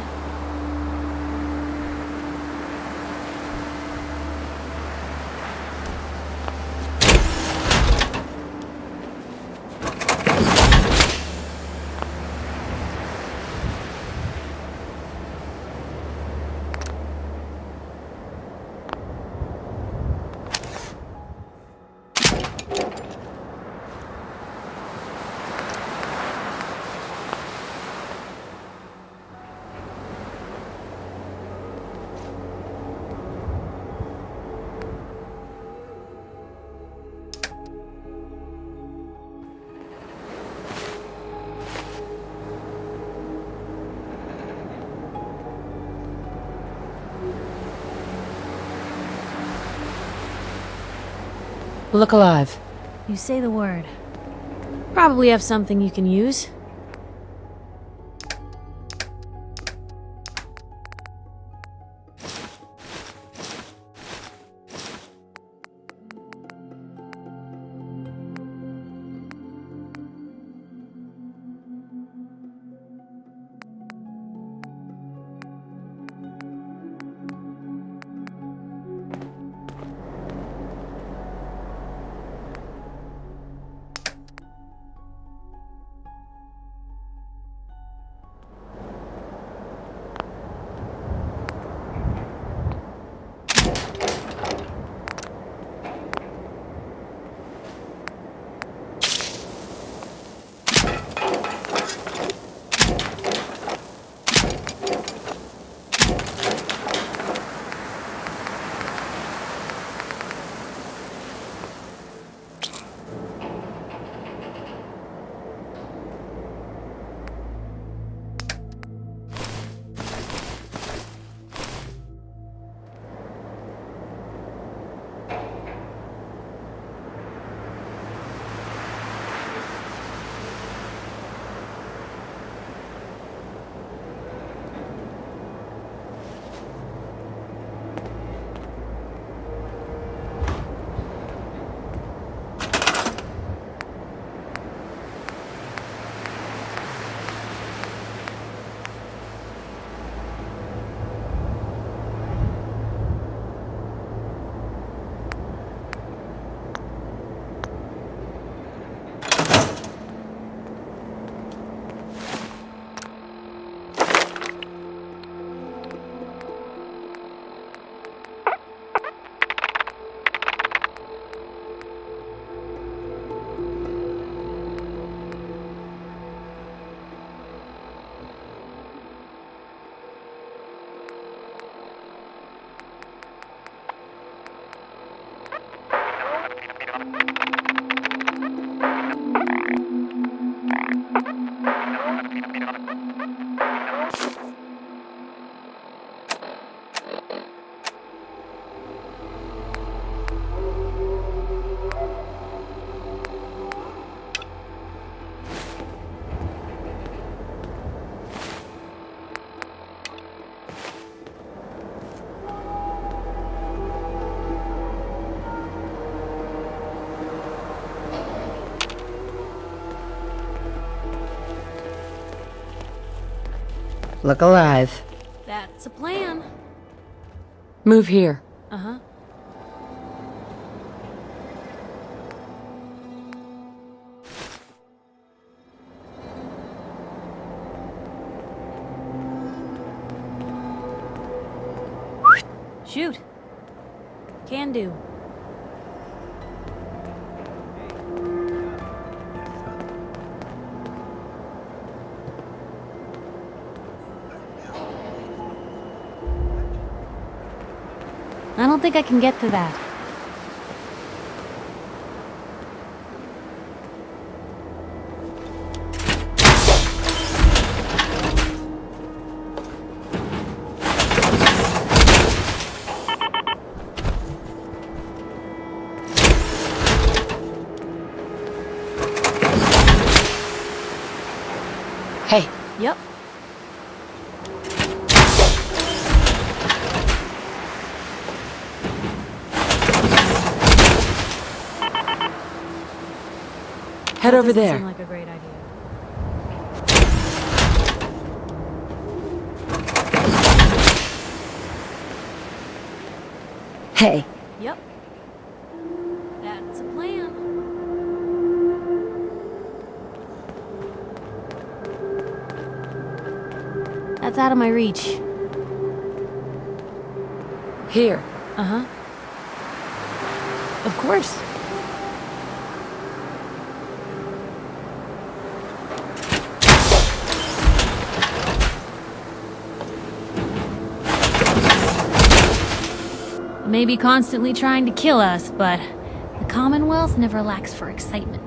Look alive. You say the word. Probably have something you can use. Look alive. That's a plan. Move here. Uh-huh. Shoot. Can do. I don't think I can get to that. Hey. Yep. Head over Doesn't there. seem like a great idea. Hey. Yep. That's a plan. That's out of my reach. Here. Uh-huh. Of course. May be constantly trying to kill us, but the Commonwealth never lacks for excitement.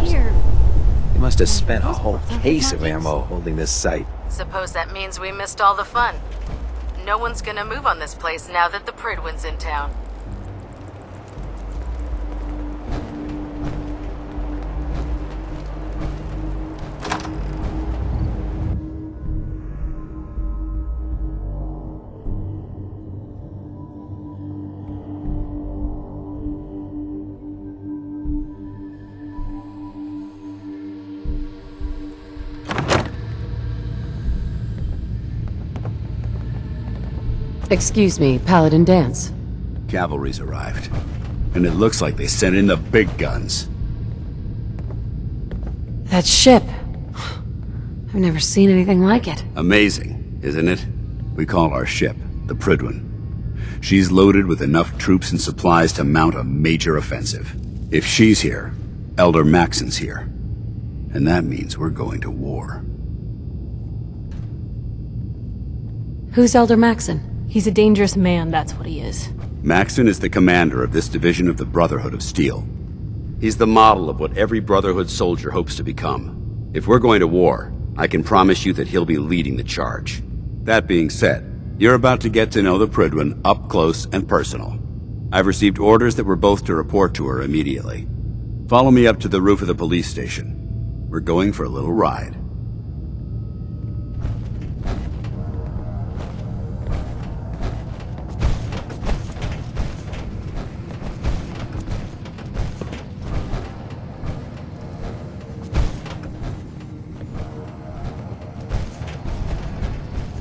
Here. They must have spent a whole case of ammo holding this site. Suppose that means we missed all the fun. No one's gonna move on this place now that the Pridwin's in town. Excuse me, Paladin Dance. Cavalry's arrived. And it looks like they sent in the big guns. That ship. I've never seen anything like it. Amazing, isn't it? We call our ship the Prydwen. She's loaded with enough troops and supplies to mount a major offensive. If she's here, Elder Maxon's here. And that means we're going to war. Who's Elder Maxon? He's a dangerous man, that's what he is. Maxon is the commander of this division of the Brotherhood of Steel. He's the model of what every Brotherhood soldier hopes to become. If we're going to war, I can promise you that he'll be leading the charge. That being said, you're about to get to know the Prydwen up close and personal. I've received orders that we're both to report to her immediately. Follow me up to the roof of the police station. We're going for a little ride.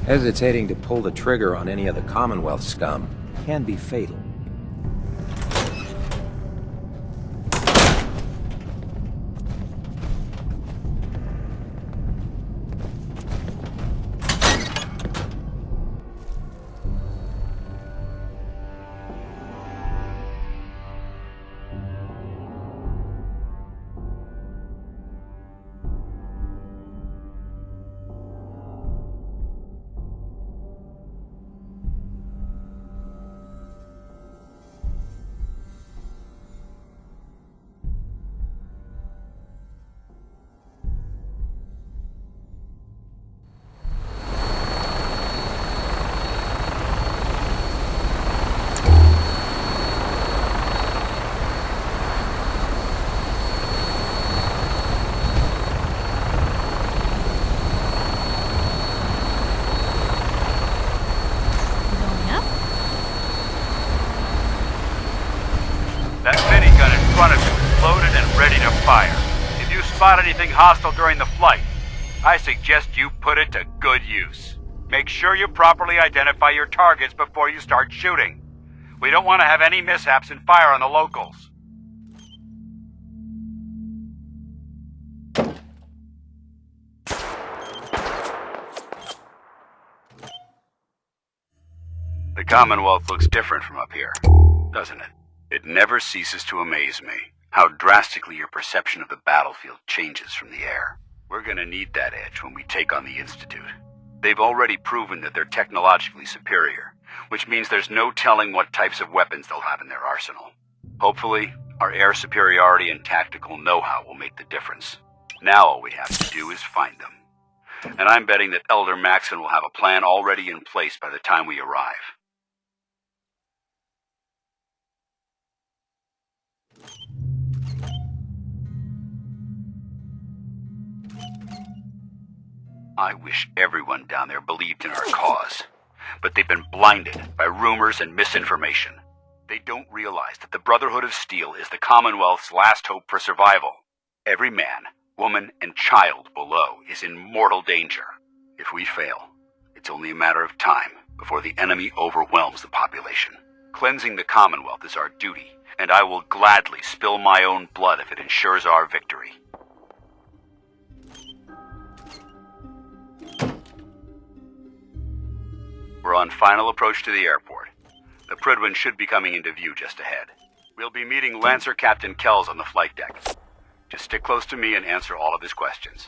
Hesitating to pull the trigger on any of the Commonwealth scum can be fatal. Spot anything hostile during the flight, I suggest you put it to good use. Make sure you properly identify your targets before you start shooting. We don't want to have any mishaps and fire on the locals. The Commonwealth looks different from up here, doesn't it? It never ceases to amaze me how drastically your perception of the battlefield changes from the air. We're gonna need that edge when we take on the Institute. They've already proven that they're technologically superior, which means there's no telling what types of weapons they'll have in their arsenal. Hopefully, our air superiority and tactical know-how will make the difference. Now all we have to do is find them. And I'm betting that Elder Maxon will have a plan already in place by the time we arrive. I wish everyone down there believed in our cause, but they've been blinded by rumors and misinformation. They don't realize that the Brotherhood of Steel is the Commonwealth's last hope for survival. Every man, woman, and child below is in mortal danger. If we fail, it's only a matter of time before the enemy overwhelms the population. Cleansing the Commonwealth is our duty, and I will gladly spill my own blood if it ensures our victory. We're on final approach to the airport. The Prydwen should be coming into view just ahead. We'll be meeting Lancer Captain Kells on the flight deck. Just stick close to me and answer all of his questions.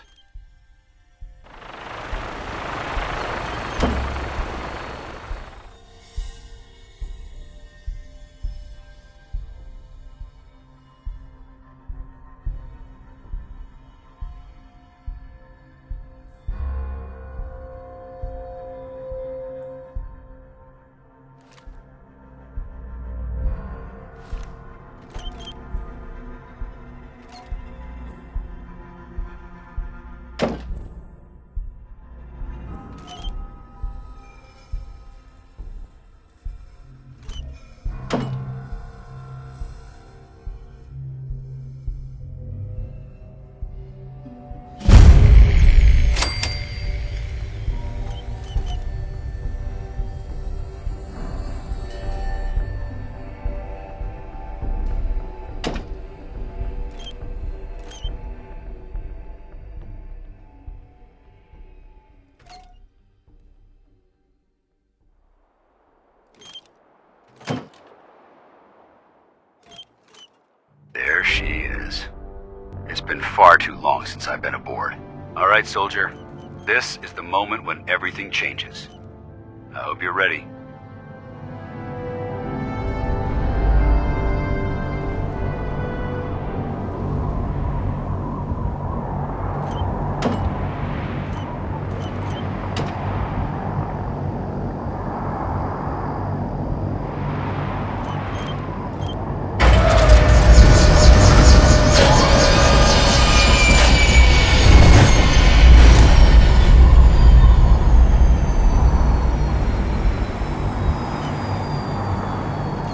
been far too long since I've been aboard. All right, soldier. This is the moment when everything changes. I hope you're ready.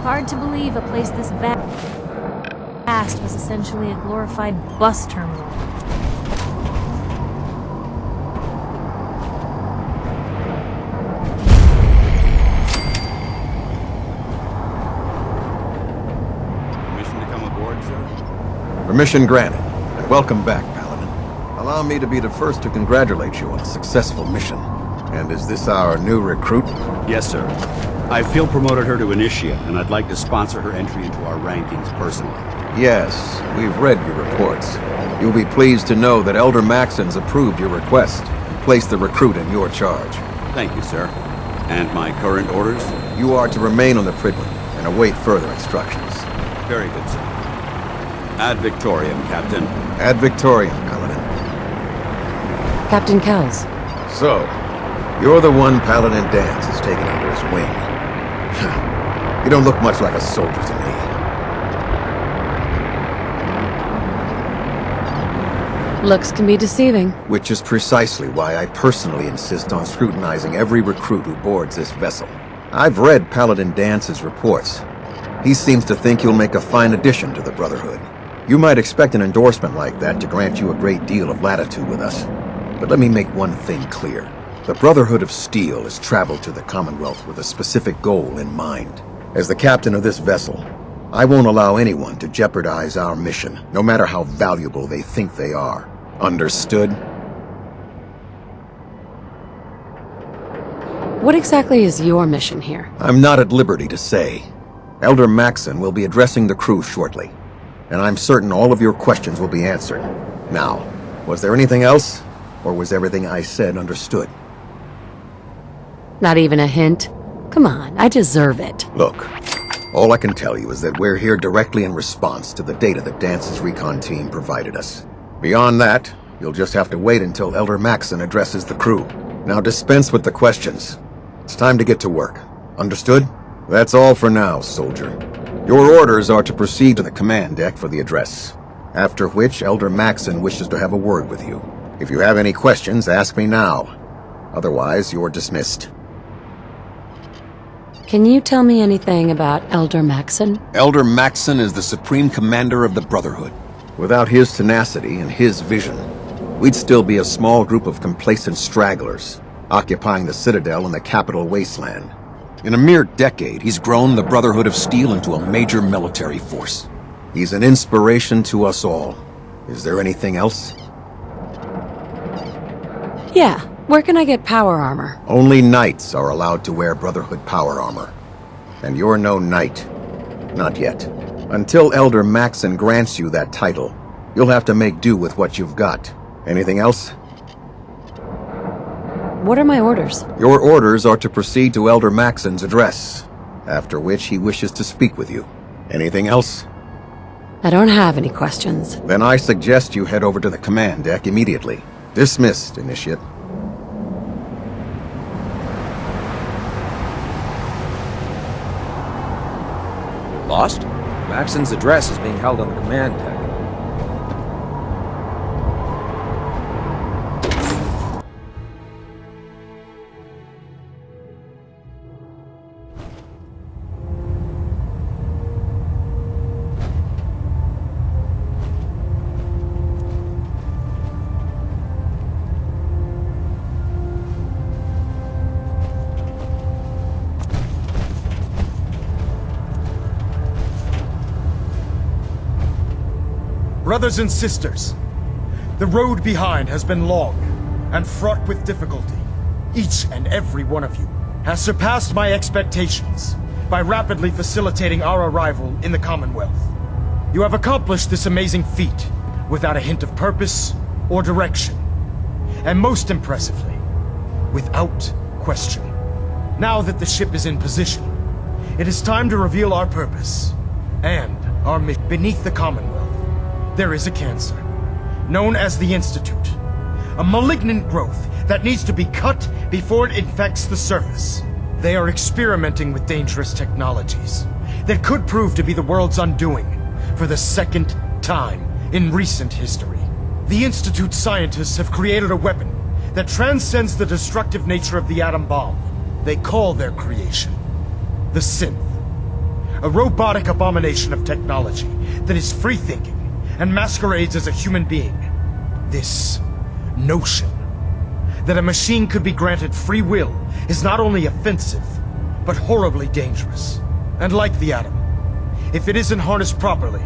Hard to believe a place this vast was essentially a glorified bus terminal. Permission to come aboard, sir? Permission granted, and welcome back, Paladin. Allow me to be the first to congratulate you on a successful mission. And is this our new recruit? Yes, sir. I feel promoted her to Initiate, and I'd like to sponsor her entry into our rankings personally. Yes, we've read your reports. You'll be pleased to know that Elder Maxon's approved your request and placed the recruit in your charge. Thank you, sir. And my current orders? You are to remain on the Pridwood and await further instructions. Very good, sir. Ad Victoriam, Captain. Ad Victoriam, Paladin. Captain Kells. So, you're the one Paladin Danse has taken under his wing. You don't look much like a soldier to me. Looks can be deceiving. Which is precisely why I personally insist on scrutinizing every recruit who boards this vessel. I've read Paladin Dance's reports. He seems to think you'll make a fine addition to the Brotherhood. You might expect an endorsement like that to grant you a great deal of latitude with us. But let me make one thing clear. The Brotherhood of Steel has traveled to the Commonwealth with a specific goal in mind. As the captain of this vessel, I won't allow anyone to jeopardize our mission, no matter how valuable they think they are. Understood? What exactly is your mission here? I'm not at liberty to say. Elder Maxon will be addressing the crew shortly, and I'm certain all of your questions will be answered. Now, was there anything else, or was everything I said understood? Not even a hint? Come on, I deserve it. Look, all I can tell you is that we're here directly in response to the data that Dance's recon team provided us. Beyond that, you'll just have to wait until Elder Maxon addresses the crew. Now dispense with the questions. It's time to get to work. Understood? That's all for now, soldier. Your orders are to proceed to the command deck for the address, after which Elder Maxon wishes to have a word with you. If you have any questions, ask me now. Otherwise, you're dismissed. Can you tell me anything about Elder Maxon? Elder Maxon is the supreme commander of the Brotherhood. Without his tenacity and his vision, we'd still be a small group of complacent stragglers, occupying the Citadel and the capital wasteland. In a mere decade, he's grown the Brotherhood of Steel into a major military force. He's an inspiration to us all. Is there anything else? Yeah, where can I get power armor? Only knights are allowed to wear Brotherhood power armor. And you're no knight. Not yet. Until Elder Maxon grants you that title, you'll have to make do with what you've got. Anything else? What are my orders? Your orders are to proceed to Elder Maxon's address, after which he wishes to speak with you. Anything else? I don't have any questions. Then I suggest you head over to the command deck immediately. Dismissed, Initiate. Lost? Maxon's address is being held on the command deck. Brothers and sisters, the road behind has been long and fraught with difficulty. Each and every one of you has surpassed my expectations by rapidly facilitating our arrival in the Commonwealth. You have accomplished this amazing feat without a hint of purpose or direction. And most impressively, without question. Now that the ship is in position, it is time to reveal our purpose and our mission. Beneath the Commonwealth, there is a cancer, known as the Institute. A malignant growth that needs to be cut before it infects the surface. They are experimenting with dangerous technologies that could prove to be the world's undoing for the second time in recent history. The Institute's scientists have created a weapon that transcends the destructive nature of the atom bomb. They call their creation the Synth. A robotic abomination of technology that is free-thinking and masquerades as a human being. This notion that a machine could be granted free will is not only offensive, but horribly dangerous. And like the atom, if it isn't harnessed properly,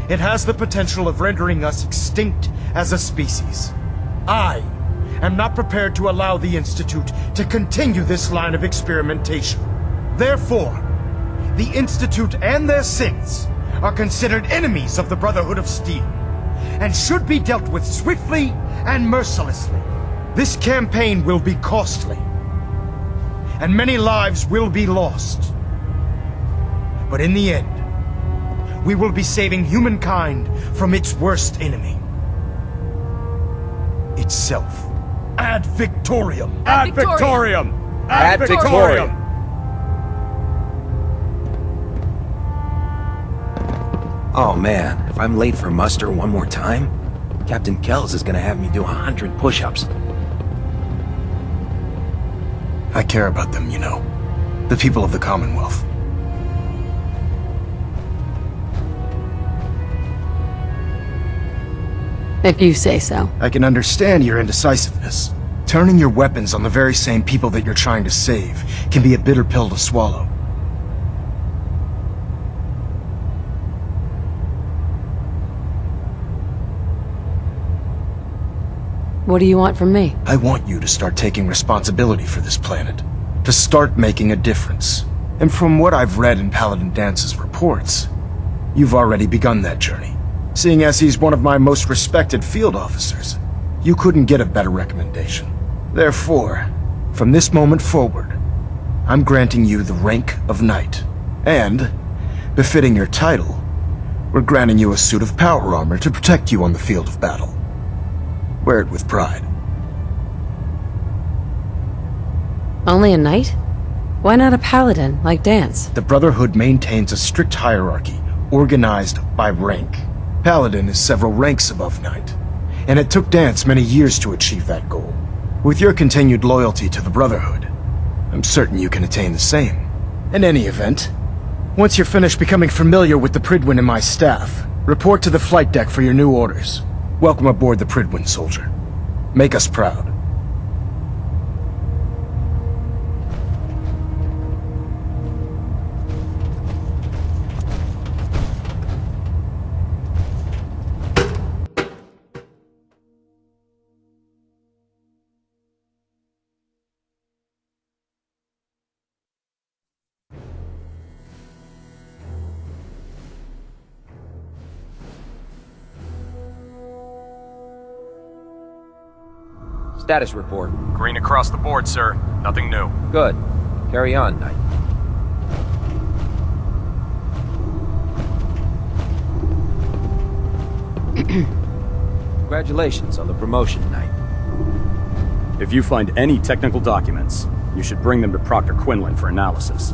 it has the potential of rendering us extinct as a species. I am not prepared to allow the Institute to continue this line of experimentation. Therefore, the Institute and their synths are considered enemies of the Brotherhood of Steel, and should be dealt with swiftly and mercilessly. This campaign will be costly, and many lives will be lost. But in the end, we will be saving humankind from its worst enemy. Itself. Ad Victoriam! Ad Victoriam! Ad Victoriam! Oh man, if I'm late for muster one more time, Captain Kells is gonna have me do 100 push-ups. I care about them, you know. The people of the Commonwealth. If you say so. I can understand your indecisiveness. Turning your weapons on the very same people that you're trying to save can be a bitter pill to swallow. What do you want from me? I want you to start taking responsibility for this planet. To start making a difference. And from what I've read in Paladin Dance's reports, you've already begun that journey. Seeing as he's one of my most respected field officers, you couldn't get a better recommendation. Therefore, from this moment forward, I'm granting you the rank of Knight. And, befitting your title, we're granting you a suit of power armor to protect you on the field of battle. Wear it with pride. Only a knight? Why not a paladin, like Dance? The Brotherhood maintains a strict hierarchy, organized by rank. Paladin is several ranks above Knight, and it took Dance many years to achieve that goal. With your continued loyalty to the Brotherhood, I'm certain you can attain the same. In any event, once you're finished becoming familiar with the Pridwin and my staff, report to the flight deck for your new orders. Welcome aboard the Pridwin, soldier. Make us proud. Status report. Green across the board, sir. Nothing new. Good. Carry on, Knight. Congratulations on the promotion, Knight. If you find any technical documents, you should bring them to Proctor Quinlan for analysis.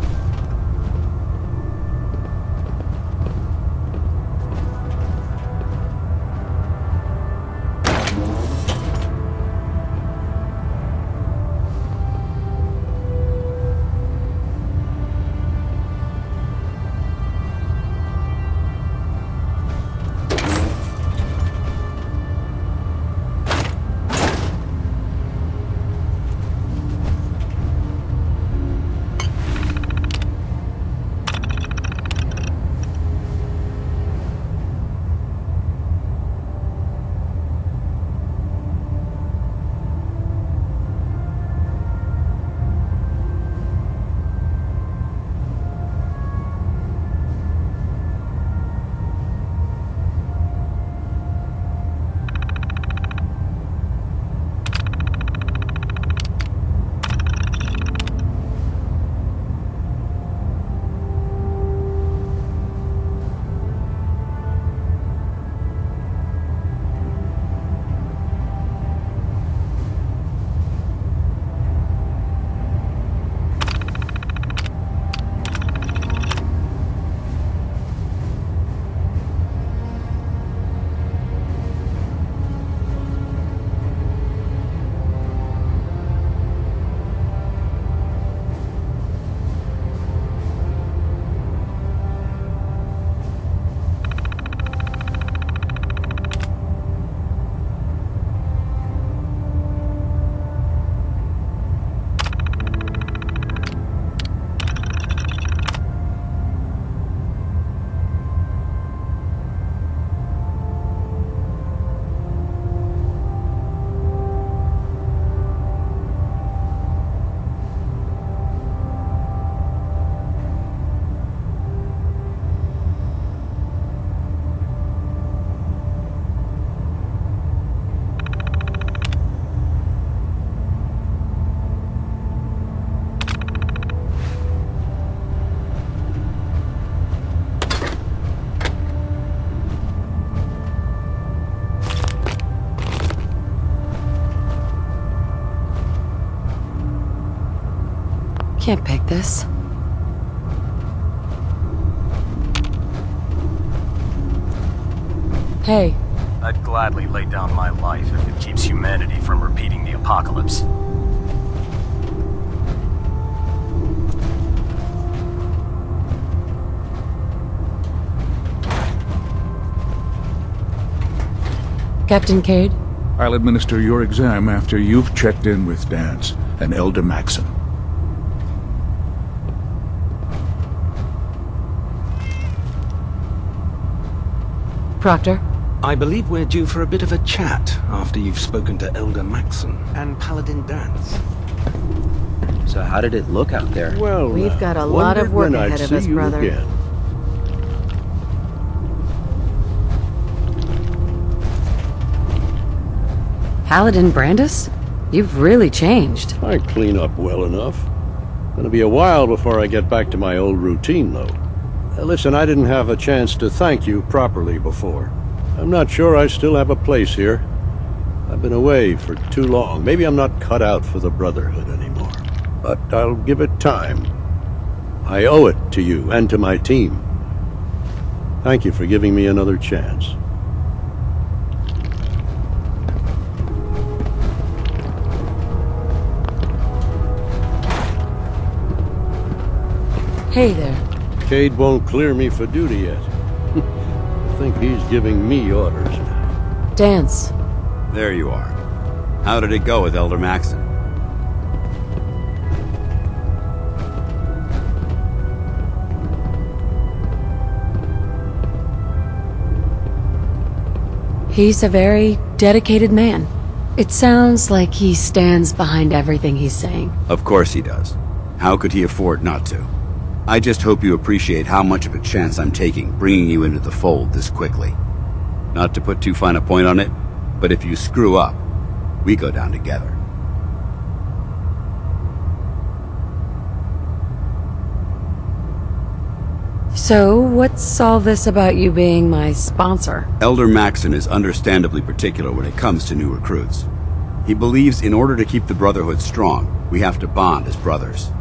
Hey. I'd gladly lay down my life if it keeps humanity from repeating the apocalypse. Captain Cade? I'll administer your exam after you've checked in with Dance and Elder Maxon. Proctor? I believe we're due for a bit of a chat after you've spoken to Elder Maxon and Paladin Dance. So how did it look out there? Well, we've got a lot of work ahead of us, brother. Again. Paladin Brandis? You've really changed. I clean up well enough. Gonna be a while before I get back to my old routine, though. Listen, I didn't have a chance to thank you properly before. I'm not sure I still have a place here. I've been away for too long. Maybe I'm not cut out for the Brotherhood anymore. But I'll give it time. I owe it to you and to my team. Thank you for giving me another chance. Hey there. Cade won't clear me for duty yet. I think he's giving me orders now. Dance. There you are. How did it go with Elder Maxon? He's a very dedicated man. It sounds like he stands behind everything he's saying. Of course he does. How could he afford not to? I just hope you appreciate how much of a chance I'm taking bringing you into the fold this quickly. Not to put too fine a point on it, but if you screw up, we go down together. So, what's all this about you being my sponsor? Elder Maxon is understandably particular when it comes to new recruits. He believes in order to keep the Brotherhood strong, we have to bond as brothers.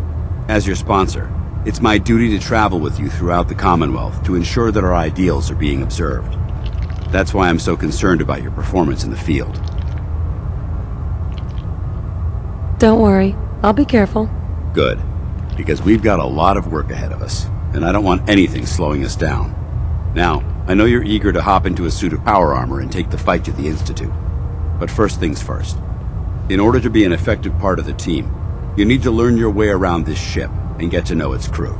As your sponsor, it's my duty to travel with you throughout the Commonwealth to ensure that our ideals are being observed. That's why I'm so concerned about your performance in the field. Don't worry, I'll be careful. Good, because we've got a lot of work ahead of us, and I don't want anything slowing us down. Now, I know you're eager to hop into a suit of power armor and take the fight to the Institute. But first things first. In order to be an effective part of the team, you need to learn your way around this ship and get to know its crew.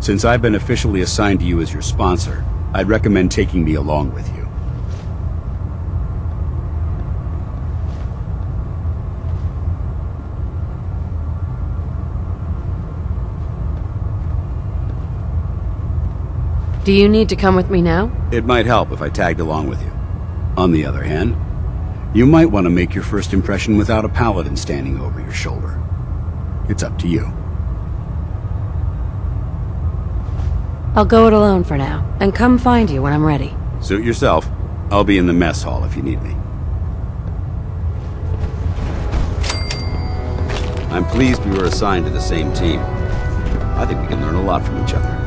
Since I've been officially assigned to you as your sponsor, I'd recommend taking me along with you. Do you need to come with me now? It might help if I tagged along with you. On the other hand, you might want to make your first impression without a paladin standing over your shoulder. It's up to you. I'll go it alone for now, and come find you when I'm ready. Suit yourself. I'll be in the mess hall if you need me. I'm pleased we were assigned to the same team. I think we can learn a lot from each other.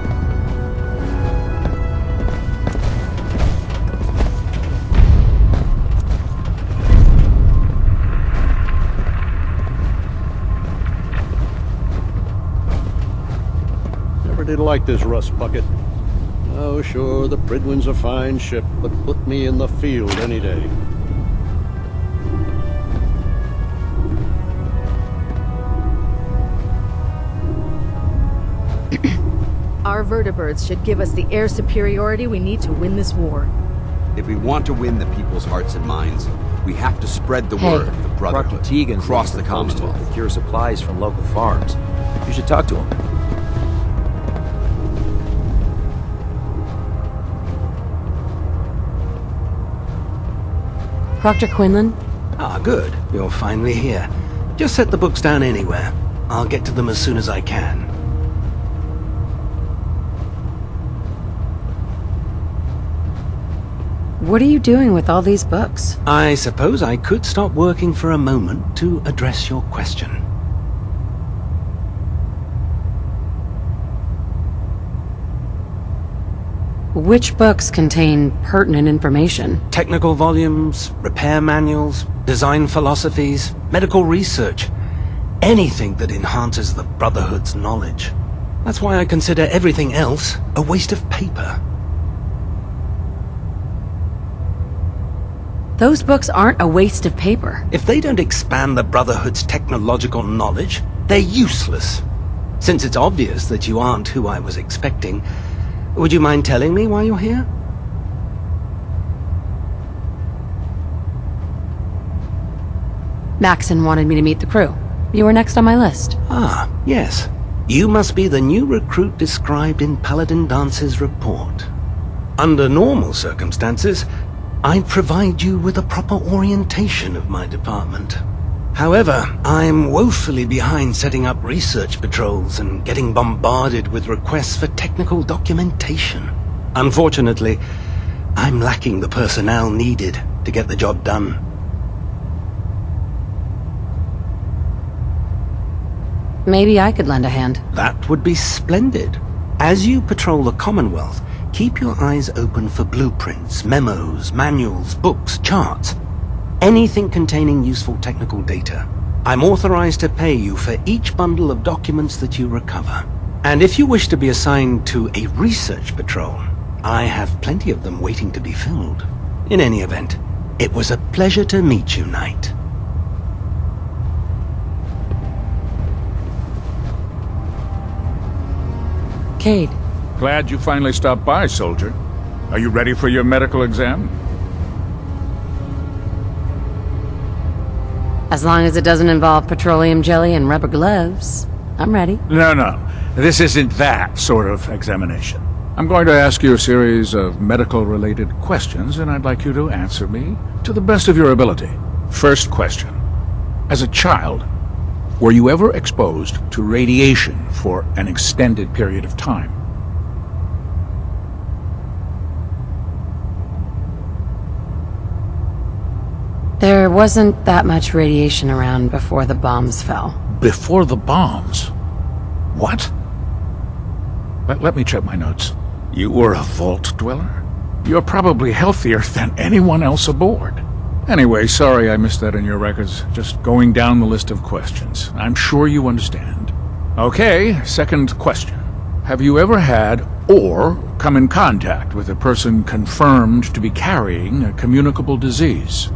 Did like this rust bucket. Oh, sure, the Pridwin's a fine ship, but put me in the field any day. Our vertibirds should give us the air superiority we need to win this war. If we want to win the people's hearts and minds, we have to spread the word of the Brotherhood across the Commonwealth. Procure supplies from local farms. You should talk to him. Dr. Quinlan? Ah, good. You're finally here. Just set the books down anywhere. I'll get to them as soon as I can. What are you doing with all these books? I suppose I could stop working for a moment to address your question. Which books contain pertinent information? Technical volumes, repair manuals, design philosophies, medical research. Anything that enhances the Brotherhood's knowledge. That's why I consider everything else a waste of paper. Those books aren't a waste of paper. If they don't expand the Brotherhood's technological knowledge, they're useless. Since it's obvious that you aren't who I was expecting, would you mind telling me why you're here? Maxon wanted me to meet the crew. You were next on my list. Ah, yes. You must be the new recruit described in Paladin Dance's report. Under normal circumstances, I'd provide you with a proper orientation of my department. However, I'm woefully behind setting up research patrols and getting bombarded with requests for technical documentation. Unfortunately, I'm lacking the personnel needed to get the job done. Maybe I could lend a hand. That would be splendid. As you patrol the Commonwealth, keep your eyes open for blueprints, memos, manuals, books, charts. Anything containing useful technical data. I'm authorized to pay you for each bundle of documents that you recover. And if you wish to be assigned to a research patrol, I have plenty of them waiting to be filled. In any event, it was a pleasure to meet you, Knight. Cade. Glad you finally stopped by, soldier. Are you ready for your medical exam? As long as it doesn't involve petroleum jelly and rubber gloves, I'm ready. No. This isn't that sort of examination. I'm going to ask you a series of medical-related questions, and I'd like you to answer me to the best of your ability. First question. As a child, were you ever exposed to radiation for an extended period of time? There wasn't that much radiation around before the bombs fell. Before the bombs? What? Let me check my notes. You were a vault dweller? You're probably healthier than anyone else aboard. Anyway, sorry I missed that in your records. Just going down the list of questions. I'm sure you understand. Okay, second question. Have you ever had or come in contact with a person confirmed to be carrying a communicable disease?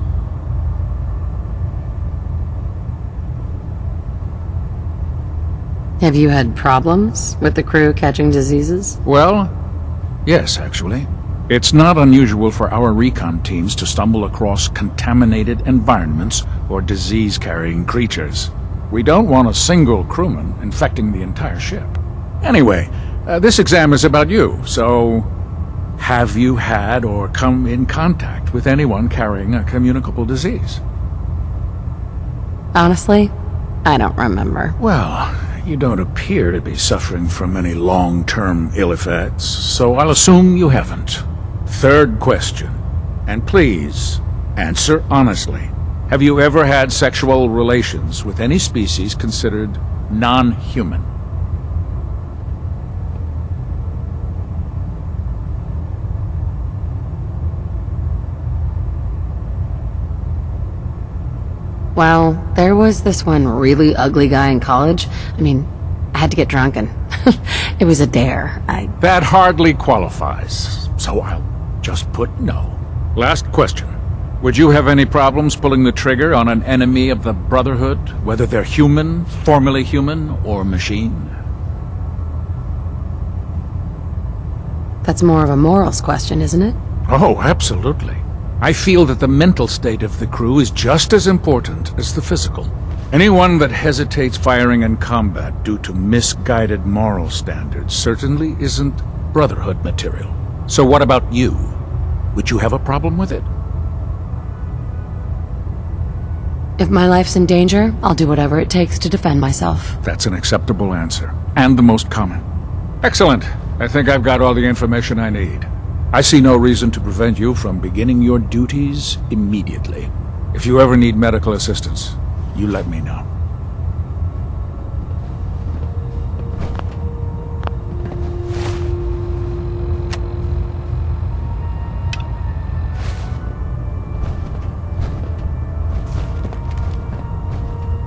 Have you had problems with the crew catching diseases? Well, yes, actually. It's not unusual for our recon teams to stumble across contaminated environments or disease-carrying creatures. We don't want a single crewman infecting the entire ship. Anyway, this exam is about you, so have you had or come in contact with anyone carrying a communicable disease? Honestly, I don't remember. Well, you don't appear to be suffering from any long-term ill effects, so I'll assume you haven't. Third question, and please, answer honestly. Have you ever had sexual relations with any species considered non-human? Well, there was this one really ugly guy in college. I mean, I had to get drunk and it was a dare. That hardly qualifies, so I'll just put no. Last question. Would you have any problems pulling the trigger on an enemy of the Brotherhood, whether they're human, formerly human, or machine? That's more of a morals question, isn't it? Oh, absolutely. I feel that the mental state of the crew is just as important as the physical. Anyone that hesitates firing in combat due to misguided moral standards certainly isn't Brotherhood material. So what about you? Would you have a problem with it? If my life's in danger, I'll do whatever it takes to defend myself. That's an acceptable answer, and the most common. Excellent. I think I've got all the information I need. I see no reason to prevent you from beginning your duties immediately. If you ever need medical assistance, you let me know.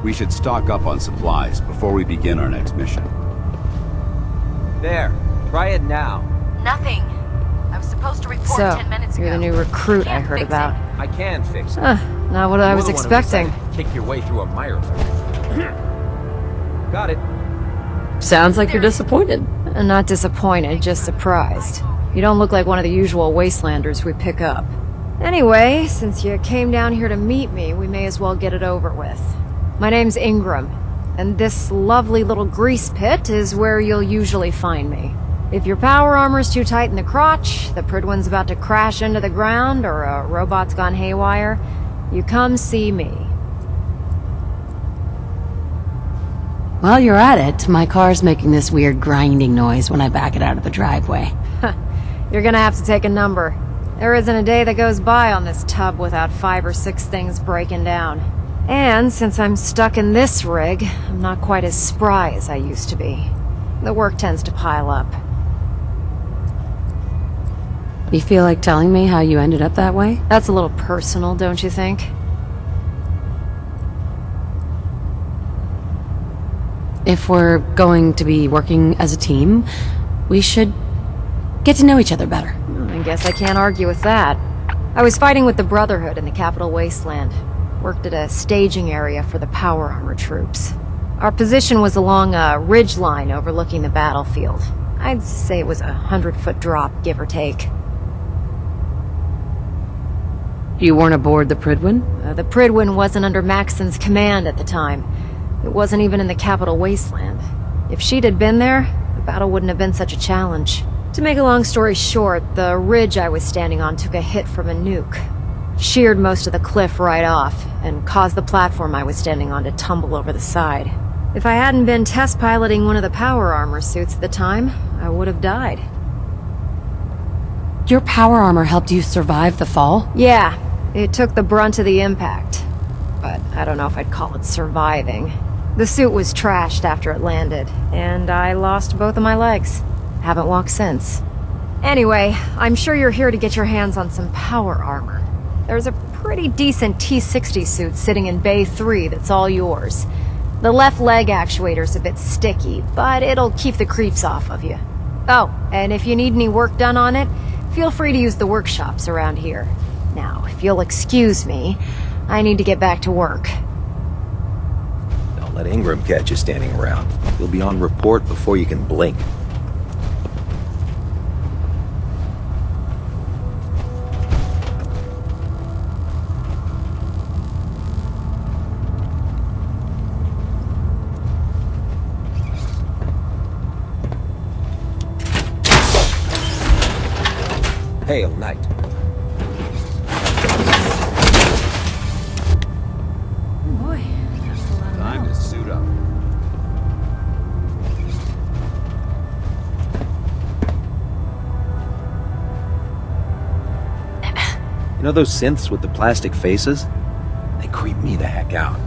We should stock up on supplies before we begin our next mission. There. Try it now. Nothing. I was supposed to report So, 10 minutes ago. you're the new recruit I heard about. I can fix it. Not what I was You're the one who expecting. decided to kick your way through a mire fire. Got it. Sounds like you're disappointed. Not disappointed, just surprised. You don't look like one of the usual wastelanders we pick up. Anyway, since you came down here to meet me, we may as well get it over with. My name's Ingram, and this lovely little grease pit is where you'll usually find me. If your power armor's too tight in the crotch, the Pridwin's about to crash into the ground, or a robot's gone haywire, you come see me. While you're at it, my car's making this weird grinding noise when I back it out of the driveway. You're gonna have to take a number. There isn't a day that goes by on this tub without 5 or 6 things breaking down. And since I'm stuck in this rig, I'm not quite as spry as I used to be. The work tends to pile up. You feel like telling me how you ended up that way? That's a little personal, don't you think? If we're going to be working as a team, we should get to know each other better. I guess I can't argue with that. I was fighting with the Brotherhood in the Capital Wasteland. Worked at a staging area for the power armor troops. Our position was along a ridge line overlooking the battlefield. I'd say it was a 100-foot drop, give or take. You weren't aboard the Pridwin? The Pridwin wasn't under Maxon's command at the time. It wasn't even in the Capital Wasteland. If she'd had been there, the battle wouldn't have been such a challenge. To make a long story short, the ridge I was standing on took a hit from a nuke. Sheared most of the cliff right off, and caused the platform I was standing on to tumble over the side. If I hadn't been test piloting one of the power armor suits at the time, I would have died. Your power armor helped you survive the fall? Yeah, it took the brunt of the impact. But I don't know if I'd call it surviving. The suit was trashed after it landed, and I lost both of my legs. Haven't walked since. Anyway, I'm sure you're here to get your hands on some power armor. There's a pretty decent T-60 suit sitting in Bay 3 that's all yours. The left leg actuator's a bit sticky, but it'll keep the creeps off of you. Oh, and if you need any work done on it, feel free to use the workshops around here. Now, if you'll excuse me, I need to get back to work. Don't let Ingram catch you standing around. You'll be on report before you can blink. Hail, Knight. Boy, that's a lot of Time to suit up. You know those synths with the plastic faces? They creep me the heck out.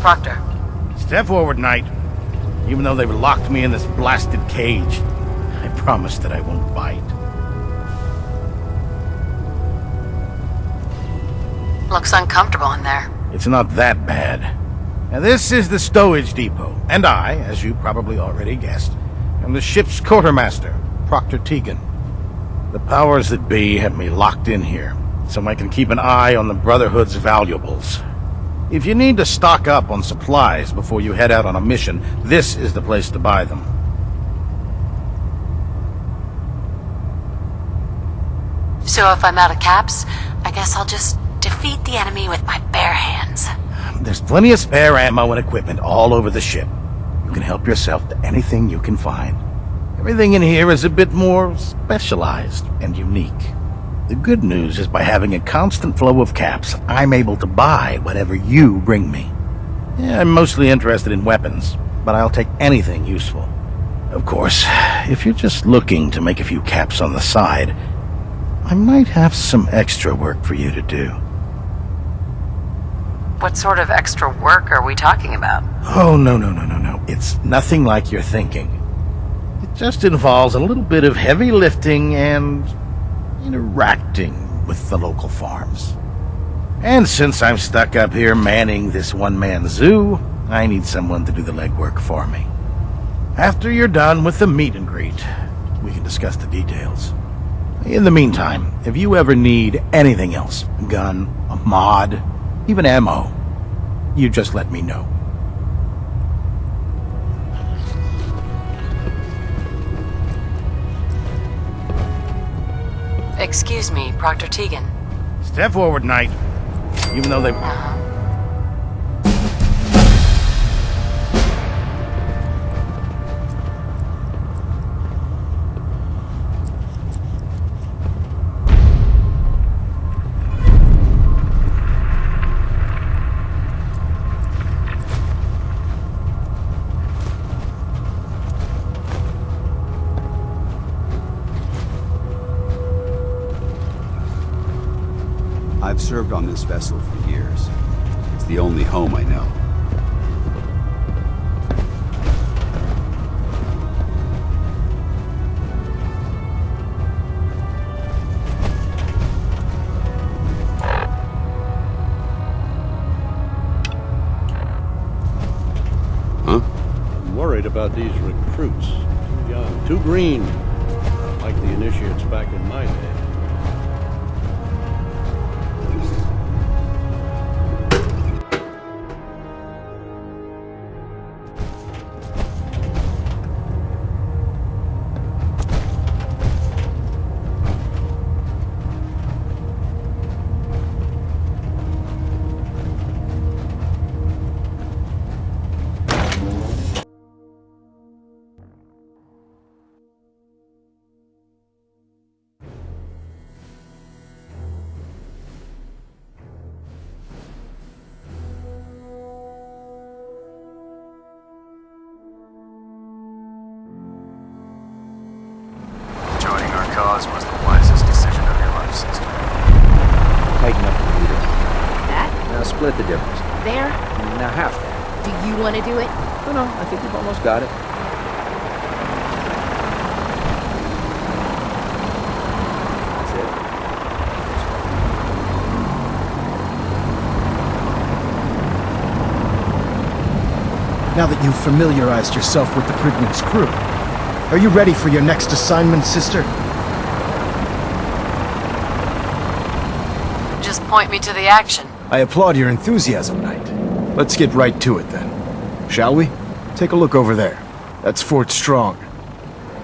Proctor. Step forward, Knight. Even though they've locked me in this blasted cage, I promise that I won't bite. Looks uncomfortable in there. It's not that bad. Now, this is the Stowage Depot, and I, as you probably already guessed, am the ship's quartermaster, Proctor Tegan. The powers that be have me locked in here, so I can keep an eye on the Brotherhood's valuables. If you need to stock up on supplies before you head out on a mission, this is the place to buy them. So if I'm out of caps, I guess I'll just defeat the enemy with my bare hands. There's plenty of spare ammo and equipment all over the ship. You can help yourself to anything you can find. Everything in here is a bit more specialized and unique. The good news is by having a constant flow of caps, I'm able to buy whatever you bring me. Yeah, I'm mostly interested in weapons, but I'll take anything useful. Of course, if you're just looking to make a few caps on the side, I might have some extra work for you to do. What sort of extra work are we talking about? Oh, no. It's nothing like you're thinking. It just involves a little bit of heavy lifting and interacting with the local farms. And since I'm stuck up here manning this one-man zoo, I need someone to do the legwork for me. After you're done with the meet and greet, we can discuss the details. In the meantime, if you ever need anything else, a gun, a mod, even ammo, you just let me know. Excuse me, Proctor Tegan. Step forward, Knight. Even though they... I've served on this vessel for years. It's the only home I know. Huh? I'm worried about these recruits. Too young, too green. Not like the initiates back in my day. Joining our cause was the wisest decision of your life, sister. Tighten up the leader. That? Now split the difference. There? Now half that. Do you want to do it? No, I think we've almost got it. That's it. Now that you've familiarized yourself with the Prigman's crew, are you ready for your next assignment, sister? Just point me to the action. I applaud your enthusiasm, Knight. Let's get right to it then. Shall we? Take a look over there. That's Fort Strong.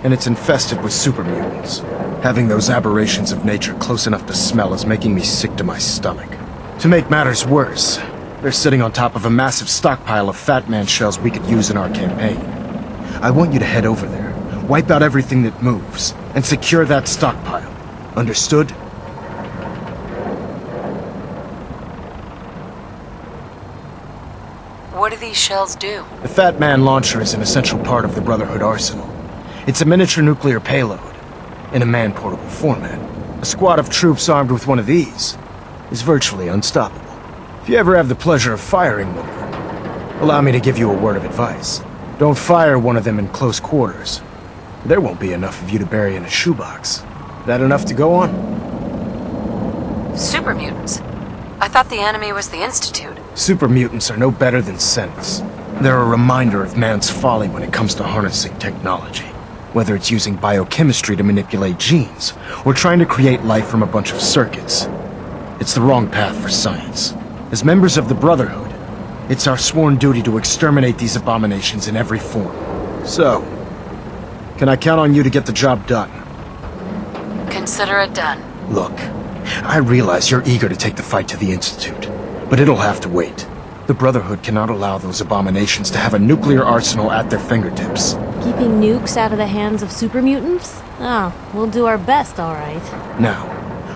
And it's infested with super mutants. Having those aberrations of nature close enough to smell is making me sick to my stomach. To make matters worse, they're sitting on top of a massive stockpile of Fat Man shells we could use in our campaign. I want you to head over there, wipe out everything that moves, and secure that stockpile. Understood? What do these shells do? The Fat Man launcher is an essential part of the Brotherhood arsenal. It's a miniature nuclear payload, in a man-portable format. A squad of troops armed with one of these is virtually unstoppable. If you ever have the pleasure of firing one of them, Allow me to give you a word of advice. Don't fire one of them in close quarters. There won't be enough of you to bury in a shoebox. That enough to go on? Super mutants? I thought the enemy was the Institute. Super mutants are no better than synths. They're a reminder of man's folly when it comes to harnessing technology. Whether it's using biochemistry to manipulate genes, or trying to create life from a bunch of circuits. It's the wrong path for science. As members of the Brotherhood, it's our sworn duty to exterminate these abominations in every form. So, can I count on you to get the job done? Consider it done. Look, I realize you're eager to take the fight to the Institute, but it'll have to wait. The Brotherhood cannot allow those abominations to have a nuclear arsenal at their fingertips. Keeping nukes out of the hands of super mutants? Oh, we'll do our best, all right. Now,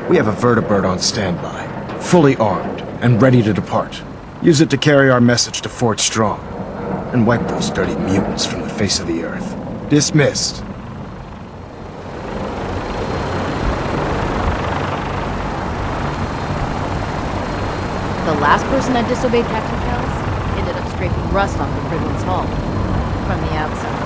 we have a vertibird on standby, fully armed and ready to depart. Use it to carry our message to Fort Strong, and wipe those dirty mutants from the face of the earth. Dismissed. The last person that disobeyed tacticals ended up scraping rust off the Brigand's hull from the outside.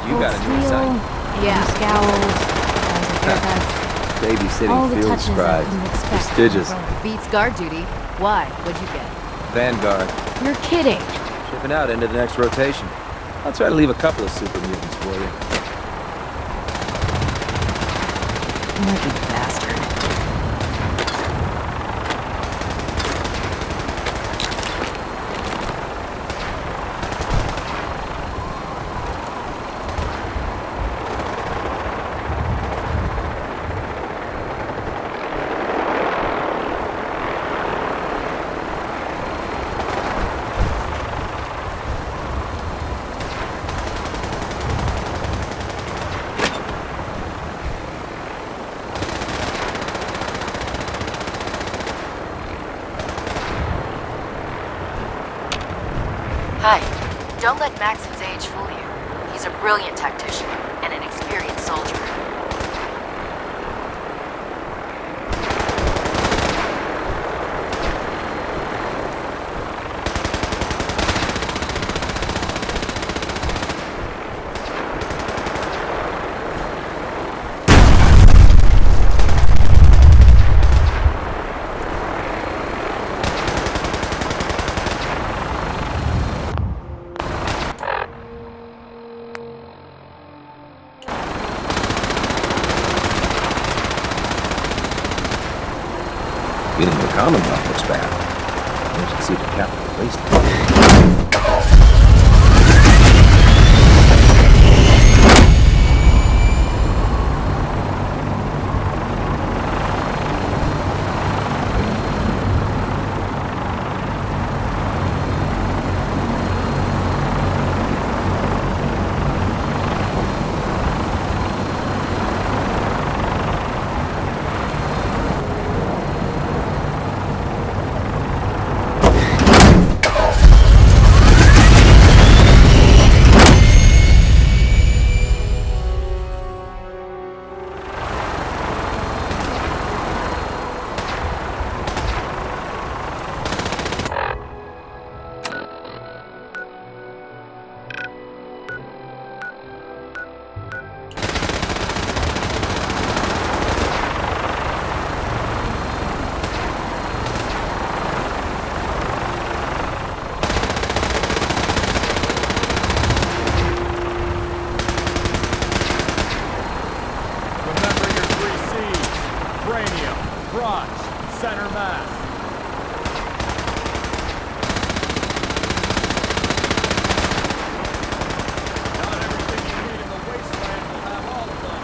You got a new assignment. Yeah, scowls, haircuts. Babysitting all the field touches scribe. I can expect. Prestigious. Beats guard duty. Why? What'd you get? Vanguard. You're kidding. Shipping out into the next rotation. I'll try to leave a couple of super mutants for you. Lucky bastard. Hi. Don't let Maxon's age fool you. He's a brilliant tactician and an experienced soldier. Getting the Commonwealth looks bad. I should see the capital wasted. Center mass. Not everything you need in the wasteland will have all of them.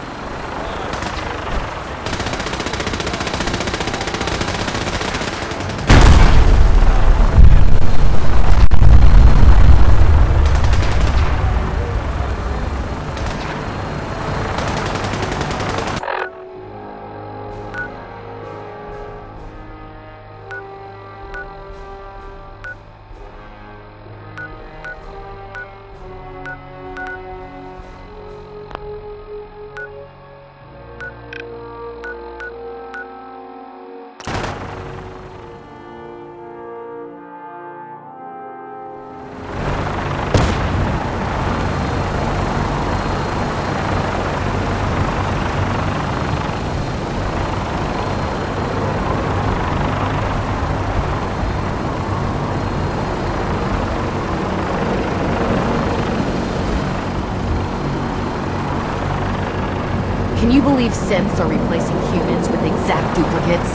you believe synths are replacing humans with exact duplicates?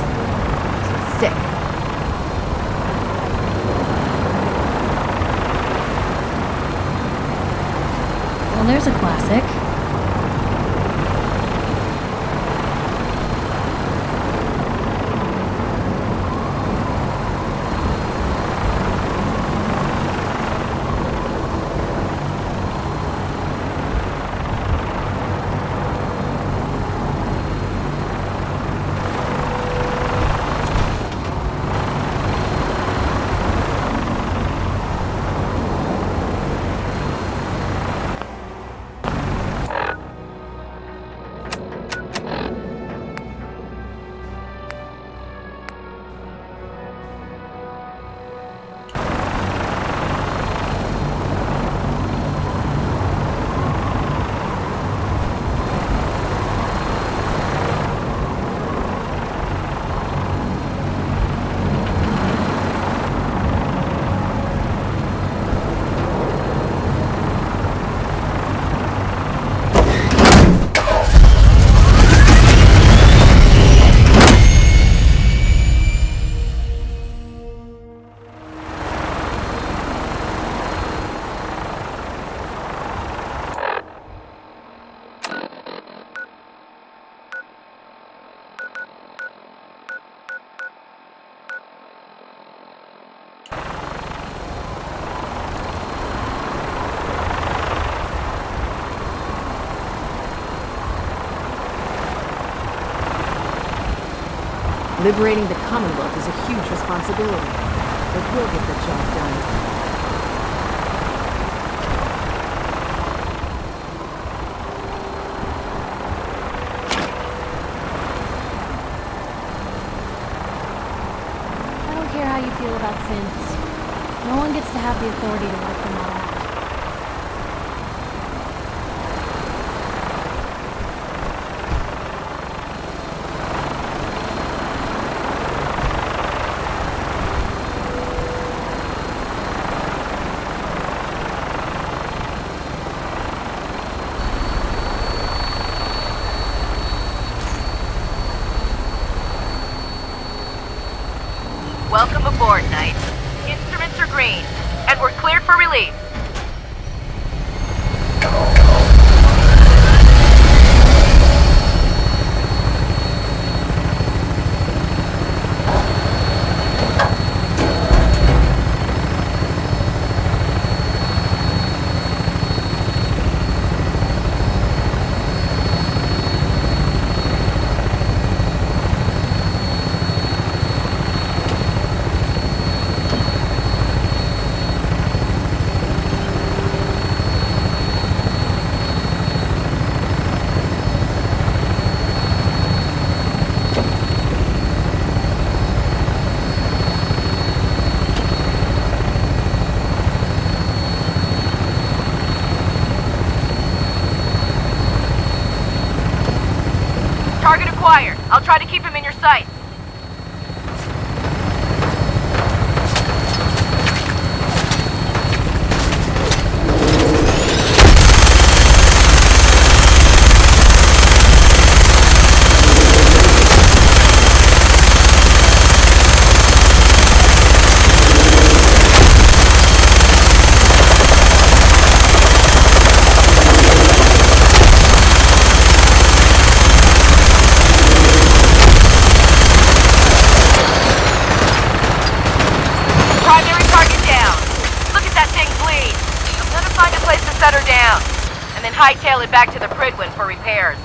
It's sick. Well, there's a classic. Liberating the Commonwealth is a huge responsibility, but we'll get the job done. I don't care how you feel about synths. No one gets to have the authority to wipe them all out. Welcome aboard, Knights. Instruments are green, and we're cleared for release. Target acquired. I'll try to keep him in your sight. Hightail it back to the Pridwin for repairs.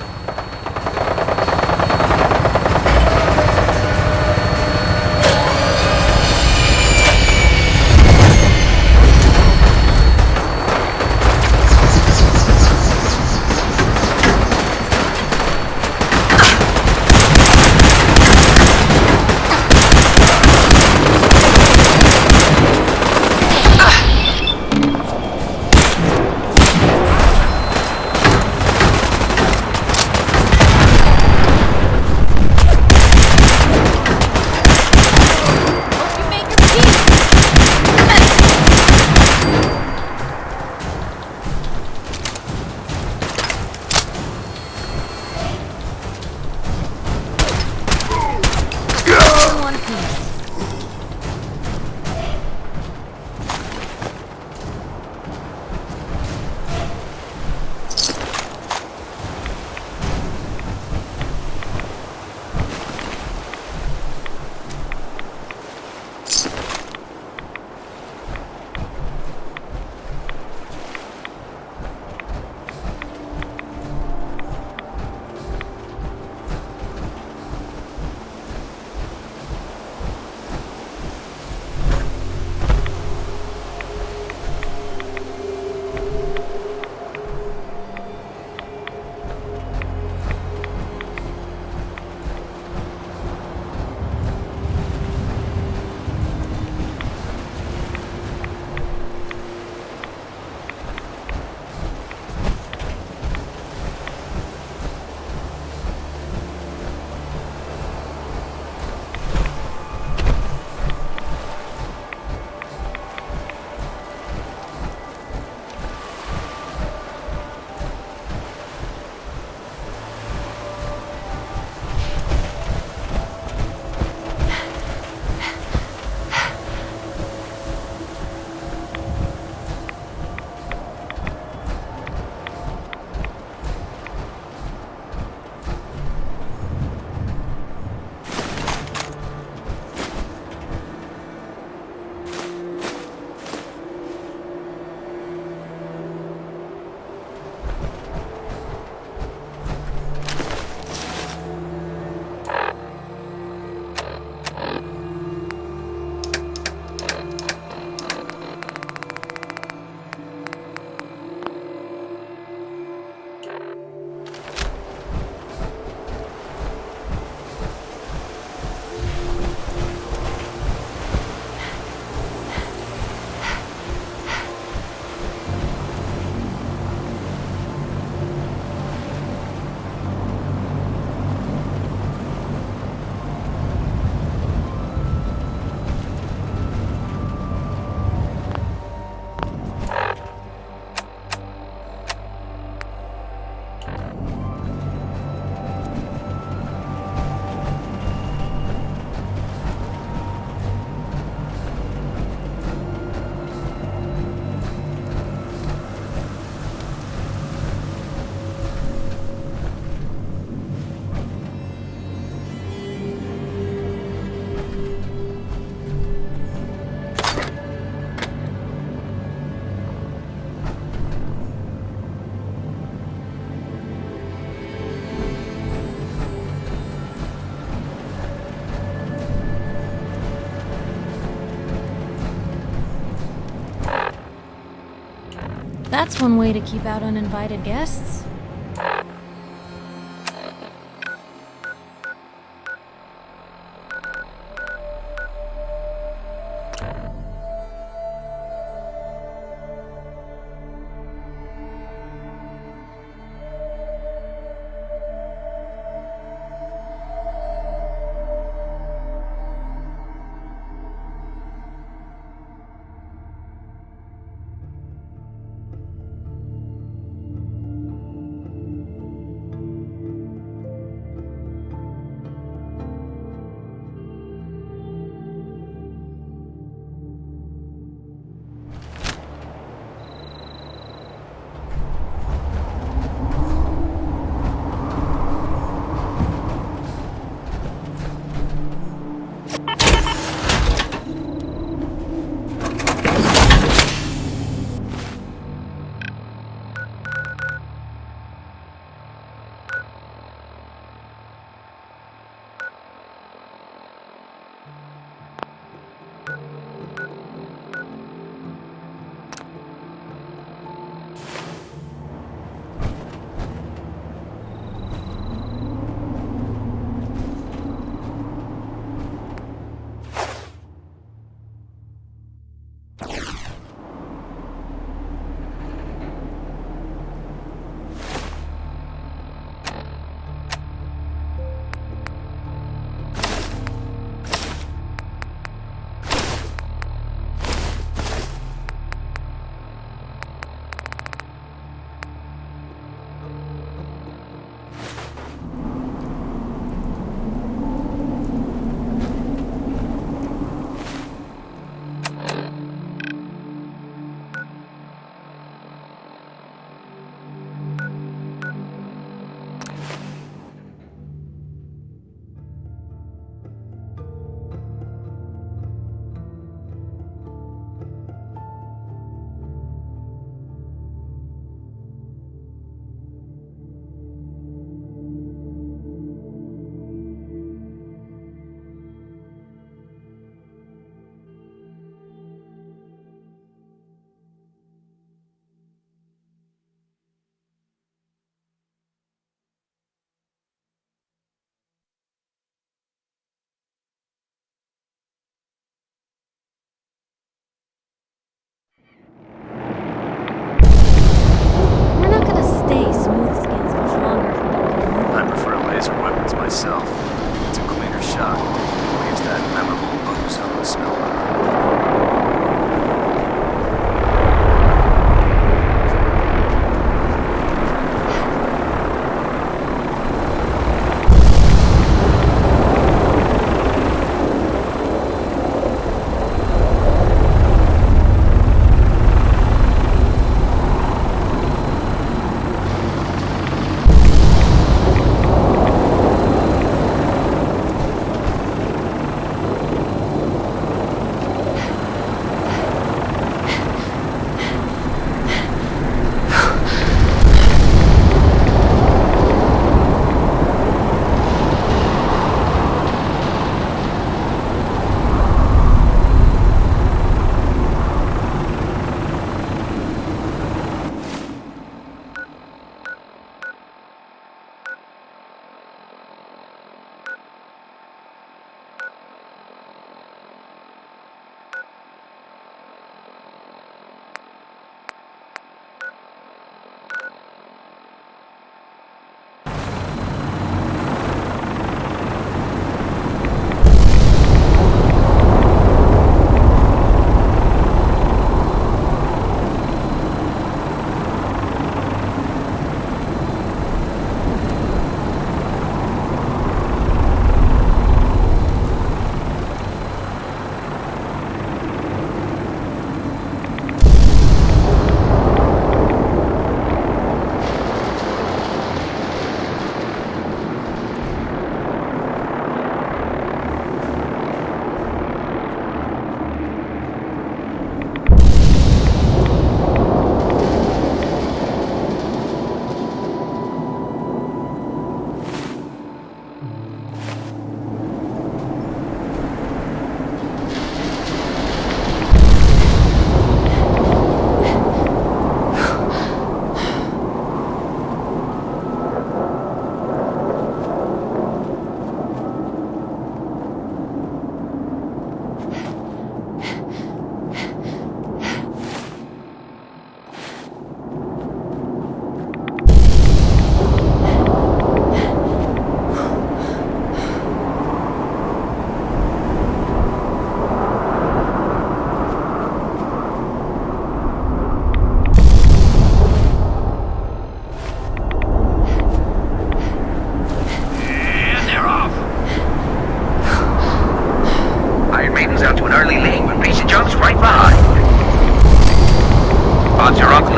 That's one way to keep out uninvited guests.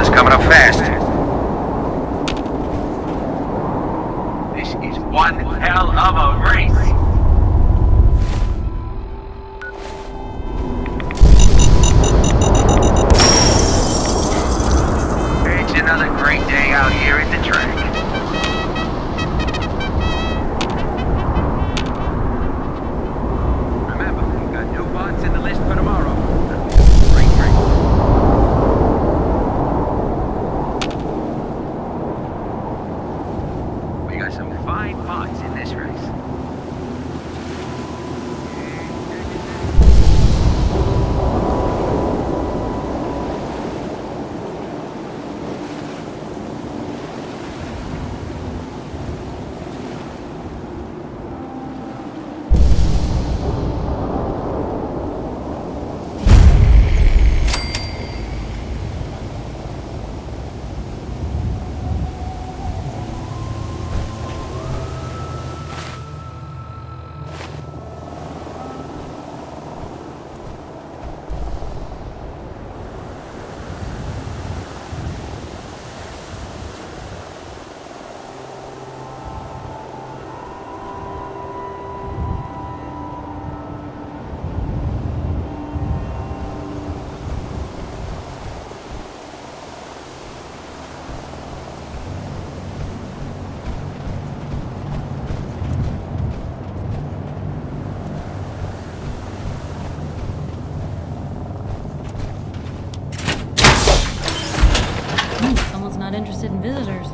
Weather's coming up fast. This is one hell of a race. It's another great day out here at the track. Remember, we've got new bots in the list for tomorrow. Great race. We got some fine bots in this race. Someone's not interested in visitors.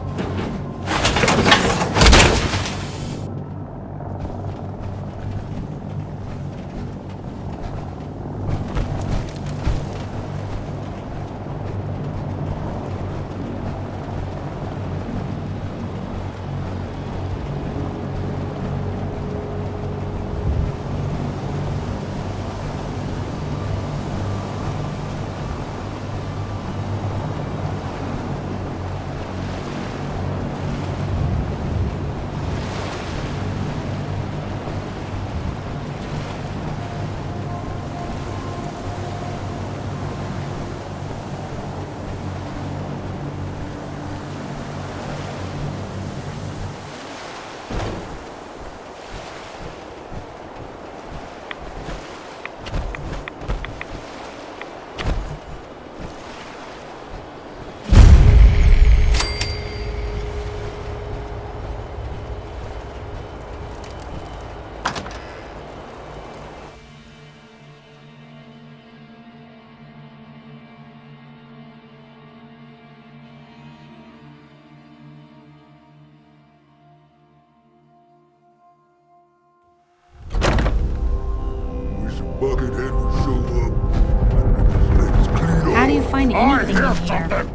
How do you find anything in here?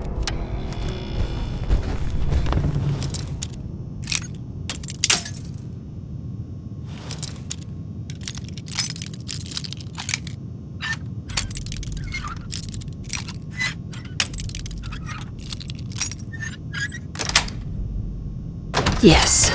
Yes.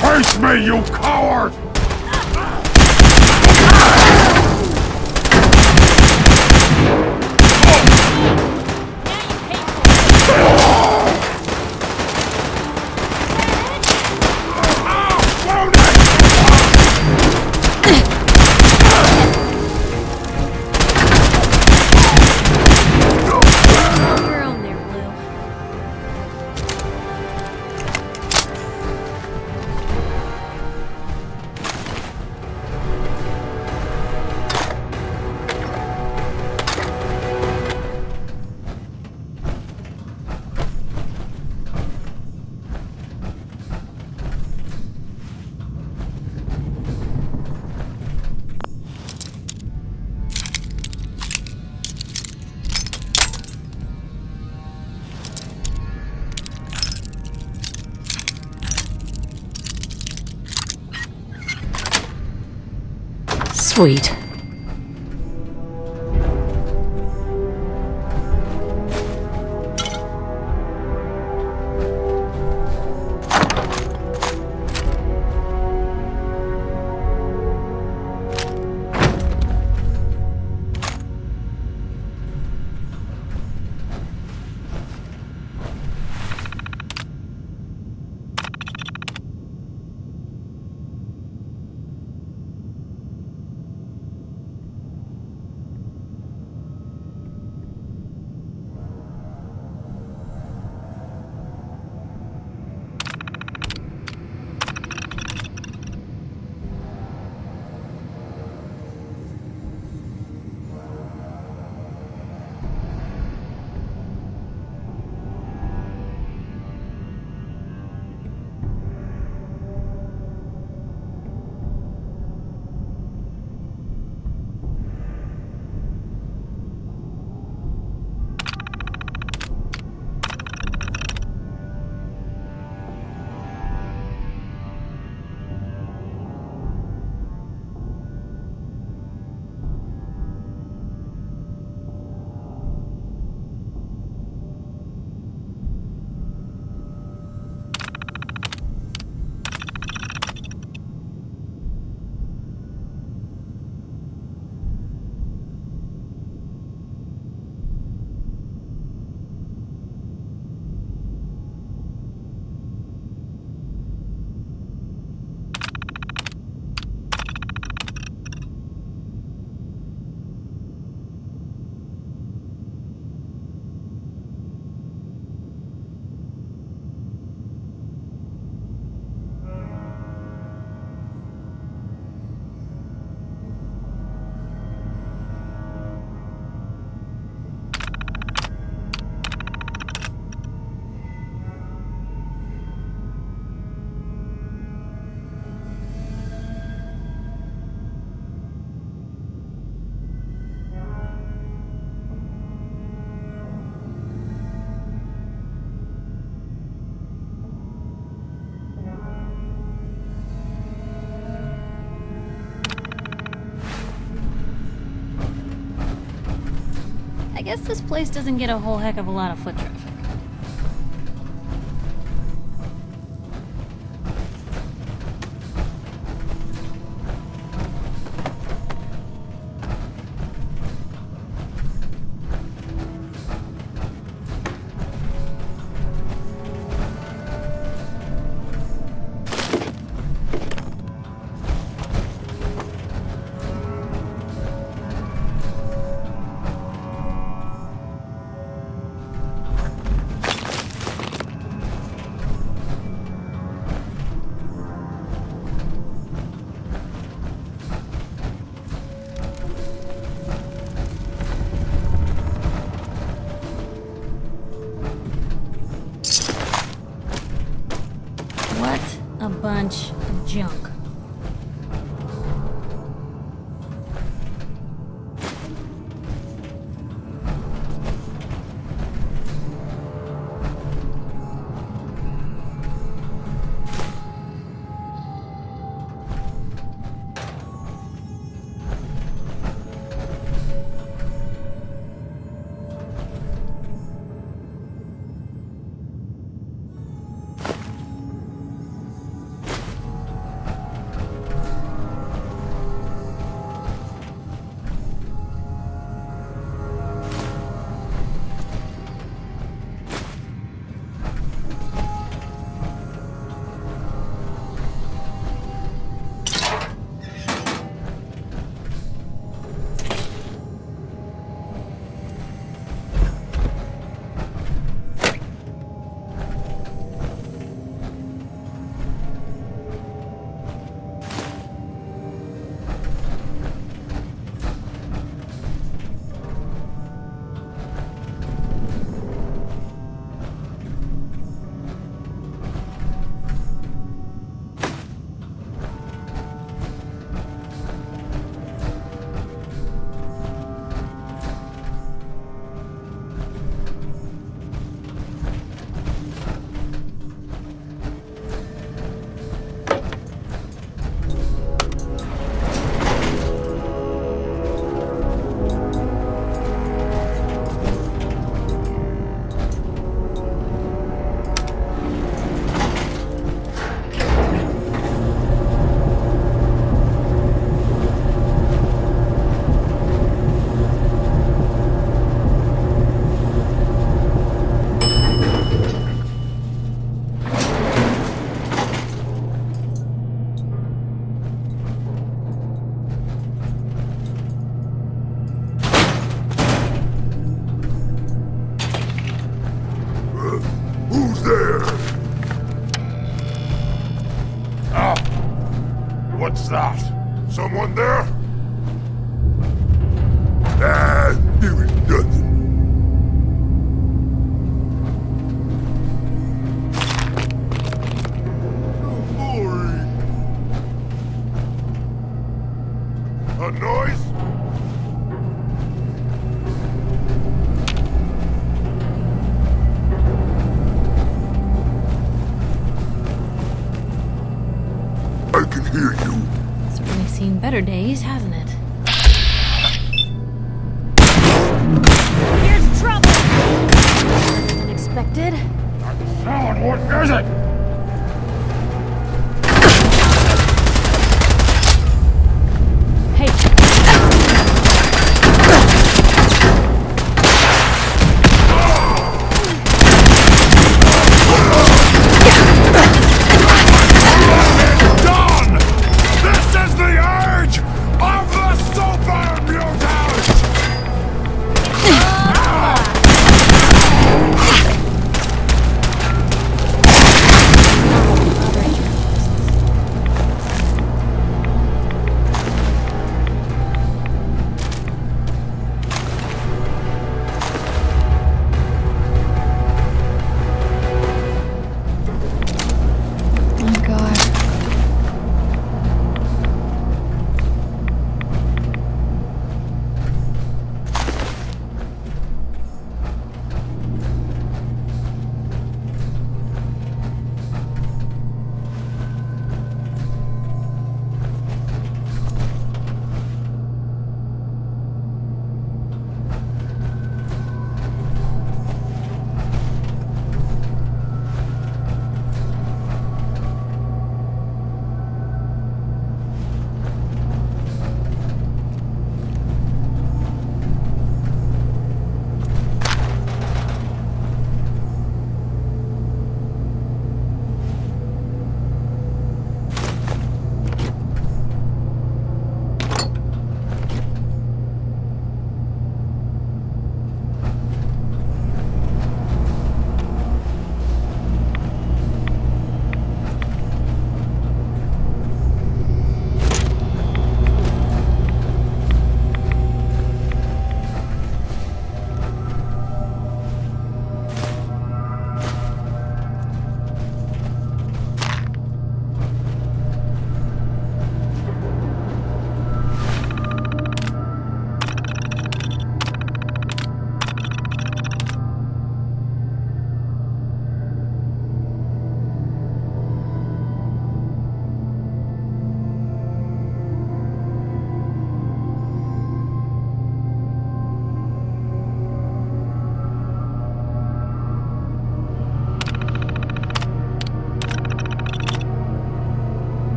Face me, you coward! You're on there, Blue. Sweet. I guess this place doesn't get a whole heck of a lot of foot traffic. A bunch of junk. Who's there? What's that? Someone there? There is nothing. A noise? I can hear you. Certainly seen better days, hasn't it? Here's trouble! Unexpected. Sound, what is it?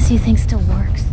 do you think still works?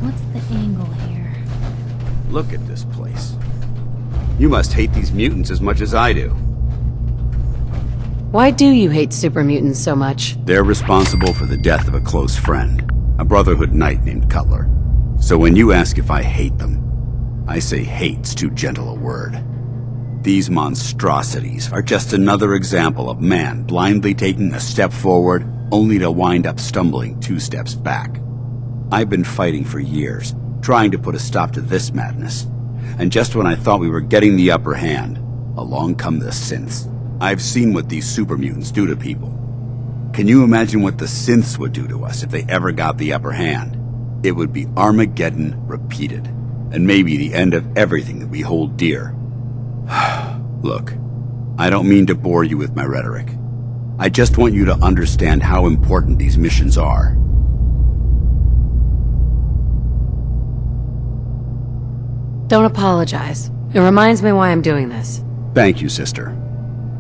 What's the angle here? Look at this place. You must hate these mutants as much as I do. Why do you hate super mutants so much? They're responsible for the death of a close friend, a Brotherhood knight named Cutler. So when you ask if I hate them, I say hate's too gentle a word. These monstrosities are just another example of man blindly taking a step forward only to wind up stumbling 2 steps back. I've been fighting for years, trying to put a stop to this madness. And just when I thought we were getting the upper hand, along come the synths. I've seen what these super mutants do to people. Can you imagine what the synths would do to us if they ever got the upper hand? It would be Armageddon repeated, and maybe the end of everything that we hold dear. Look, I don't mean to bore you with my rhetoric. I just want you to understand how important these missions are. Don't apologize. It reminds me why I'm doing this. Thank you, sister.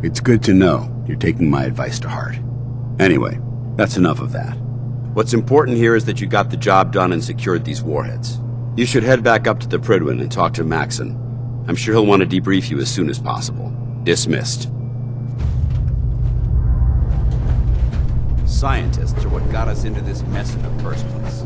It's good to know you're taking my advice to heart. Anyway, that's enough of that. What's important here is that you got the job done and secured these warheads. You should head back up to the Prydwen and talk to Maxon. I'm sure he'll want to debrief you as soon as possible. Dismissed. Scientists are what got us into this mess in the first place.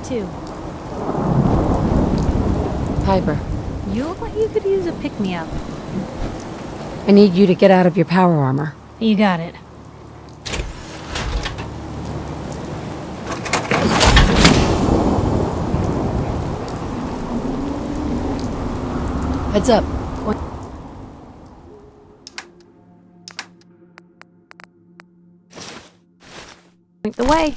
there too. Piper, You look like you could use a pick-me-up. I need you to get out of your power armor. You got it. Heads up. Point the way.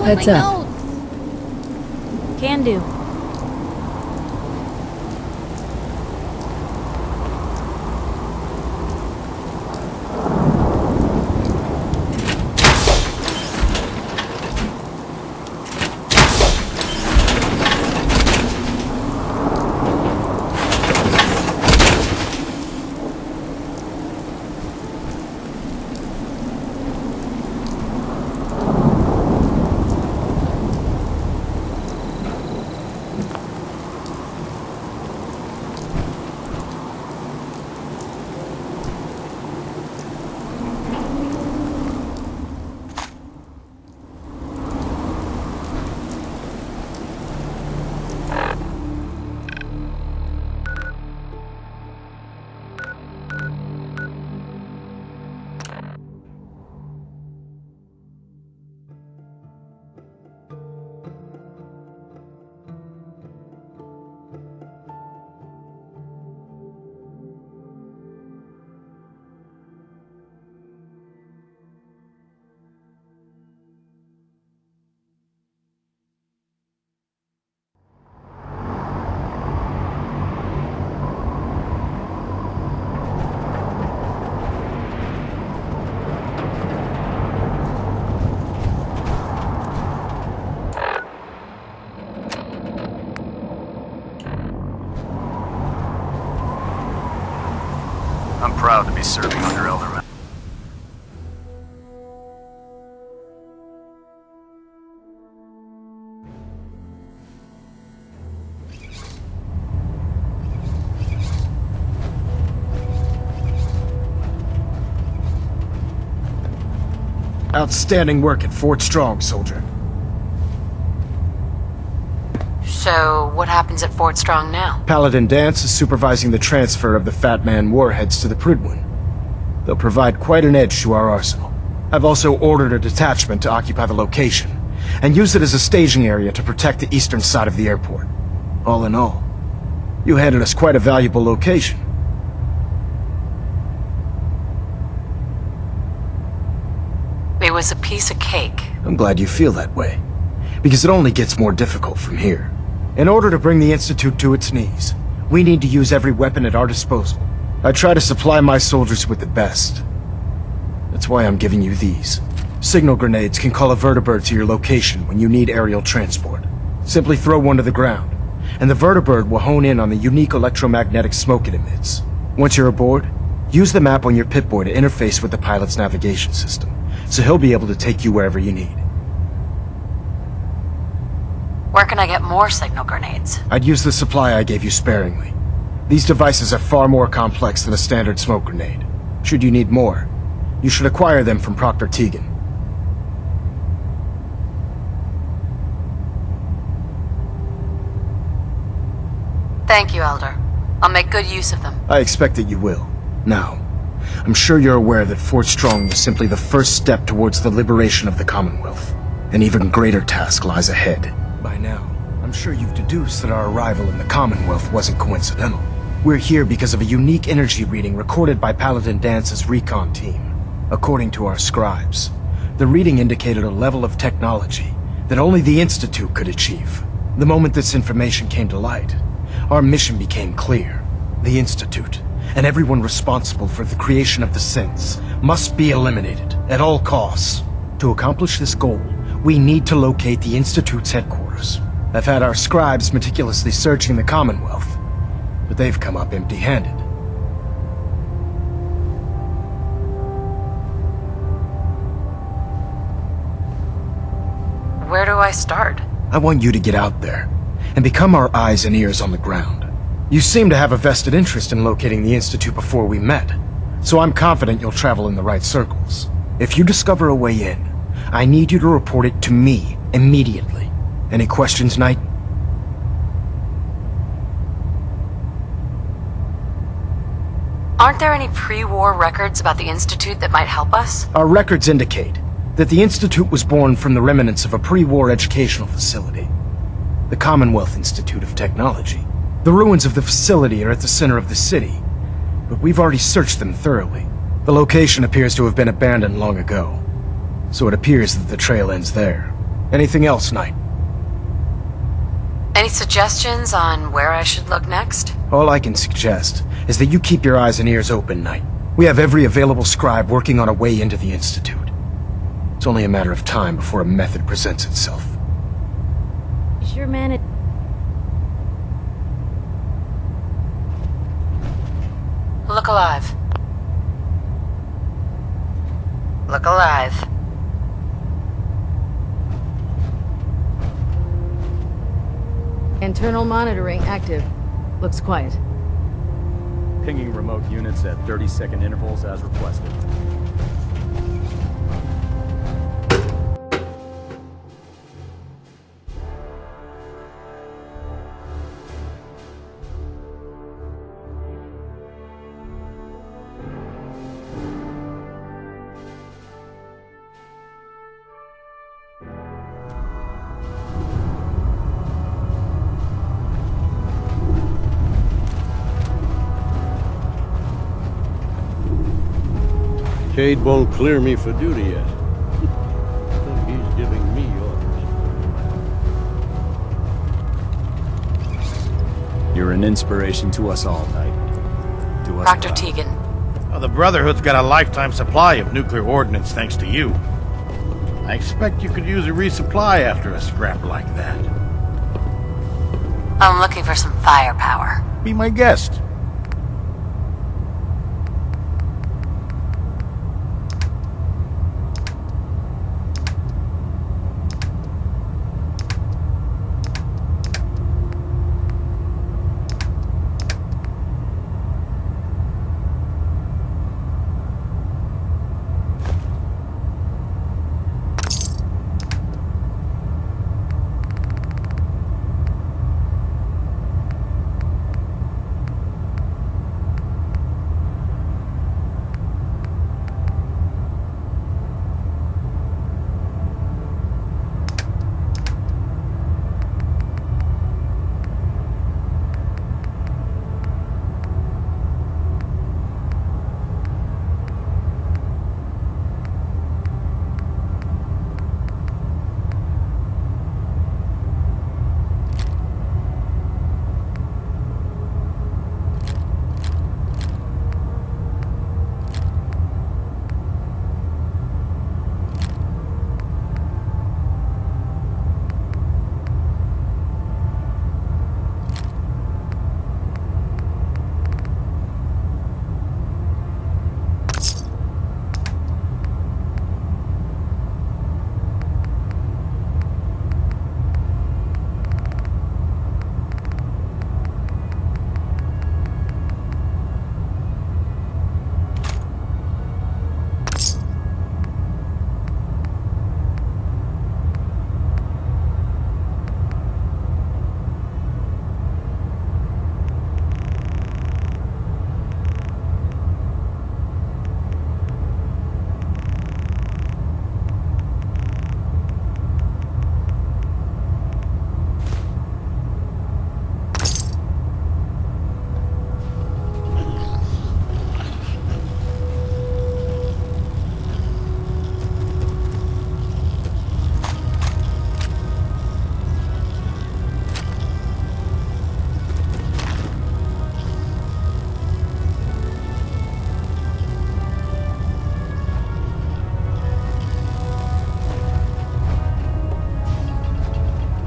Heads up. Can do. I'm proud to be serving under Elderman. Outstanding work at Fort Strong, soldier. So, what happens at Fort Strong now? Paladin Dance is supervising the transfer of the Fat Man warheads to the Prydwen. They'll provide quite an edge to our arsenal. I've also ordered a detachment to occupy the location, and use it as a staging area to protect the eastern side of the airport. All in all, you handed us quite a valuable location. It was a piece of cake. I'm glad you feel that way, because it only gets more difficult from here. In order to bring the Institute to its knees, we need to use every weapon at our disposal. I try to supply my soldiers with the best. That's why I'm giving you these. Signal grenades can call a vertibird to your location when you need aerial transport. Simply throw one to the ground, and the vertibird will hone in on the unique electromagnetic smoke it emits. Once you're aboard, use the map on your Pip-Boy to interface with the pilot's navigation system, so he'll be able to take you wherever you need. Where can I get more signal grenades? I'd use the supply I gave you sparingly. These devices are far more complex than a standard smoke grenade. Should you need more, you should acquire them from Proctor Tegan. Thank you, Elder. I'll make good use of them. I expect that you will. Now, I'm sure you're aware that Fort Strong was simply the first step towards the liberation of the Commonwealth. An even greater task lies ahead. By now, I'm sure you've deduced that our arrival in the Commonwealth wasn't coincidental. We're here because of a unique energy reading recorded by Paladin Dance's recon team. According to our scribes, the reading indicated a level of technology that only the Institute could achieve. The moment this information came to light, our mission became clear. The Institute, and everyone responsible for the creation of the synths, must be eliminated at all costs. To accomplish this goal, we need to locate the Institute's headquarters. I've had our scribes meticulously searching the Commonwealth, but they've come up empty-handed. Where do I start? I want you to get out there and become our eyes and ears on the ground. You seem to have a vested interest in locating the Institute before we met, so I'm confident you'll travel in the right circles. If you discover a way in, I need you to report it to me immediately. Any questions, Knight? Aren't there any pre-war records about the Institute that might help us? Our records indicate that the Institute was born from the remnants of a pre-war educational facility, the Commonwealth Institute of Technology. The ruins of the facility are at the center of the city, but we've already searched them thoroughly. The location appears to have been abandoned long ago, so it appears that the trail ends there. Anything else, Knight? Any suggestions on where I should look next? All I can suggest is that you keep your eyes and ears open, Knight. We have every available scribe working on a way into the Institute. It's only a matter of time before a method presents itself. Is your man Look alive. Look alive. Internal monitoring active. Looks quiet. Pinging remote units at 30-second intervals as requested. Cade won't clear me for duty yet. I think he's giving me orders. You're an inspiration to us all, Knight. To us Dr. all. Tegan. Well, the Brotherhood's got a lifetime supply of nuclear ordnance thanks to you. I expect you could use a resupply after a scrap like that. I'm looking for some firepower. Be my guest.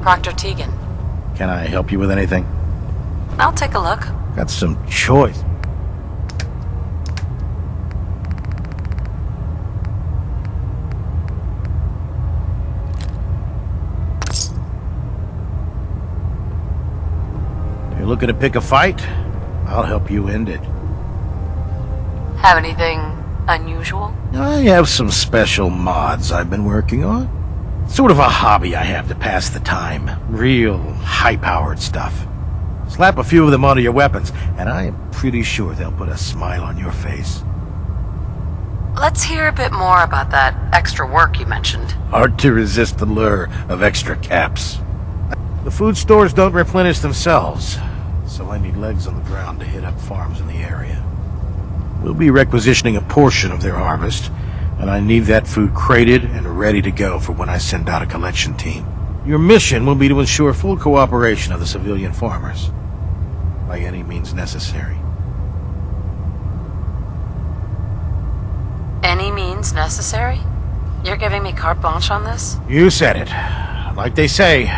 Proctor Tegan. Can I help you with anything? I'll take a look. Got some choice. You're looking to pick a fight? I'll help you end it. Have anything unusual? I have some special mods I've been working on. Sort of a hobby I have to pass the time. Real high-powered stuff. Slap a few of them onto your weapons, and I am pretty sure they'll put a smile on your face. Let's hear a bit more about that extra work you mentioned. Hard to resist the lure of extra caps. The food stores don't replenish themselves, so I need legs on the ground to hit up farms in the area. We'll be requisitioning a portion of their harvest, and I need that food crated and ready to go for when I send out a collection team. Your mission will be to ensure full cooperation of the civilian farmers, by any means necessary. Any means necessary? You're giving me carte blanche on this? You said it. Like they say,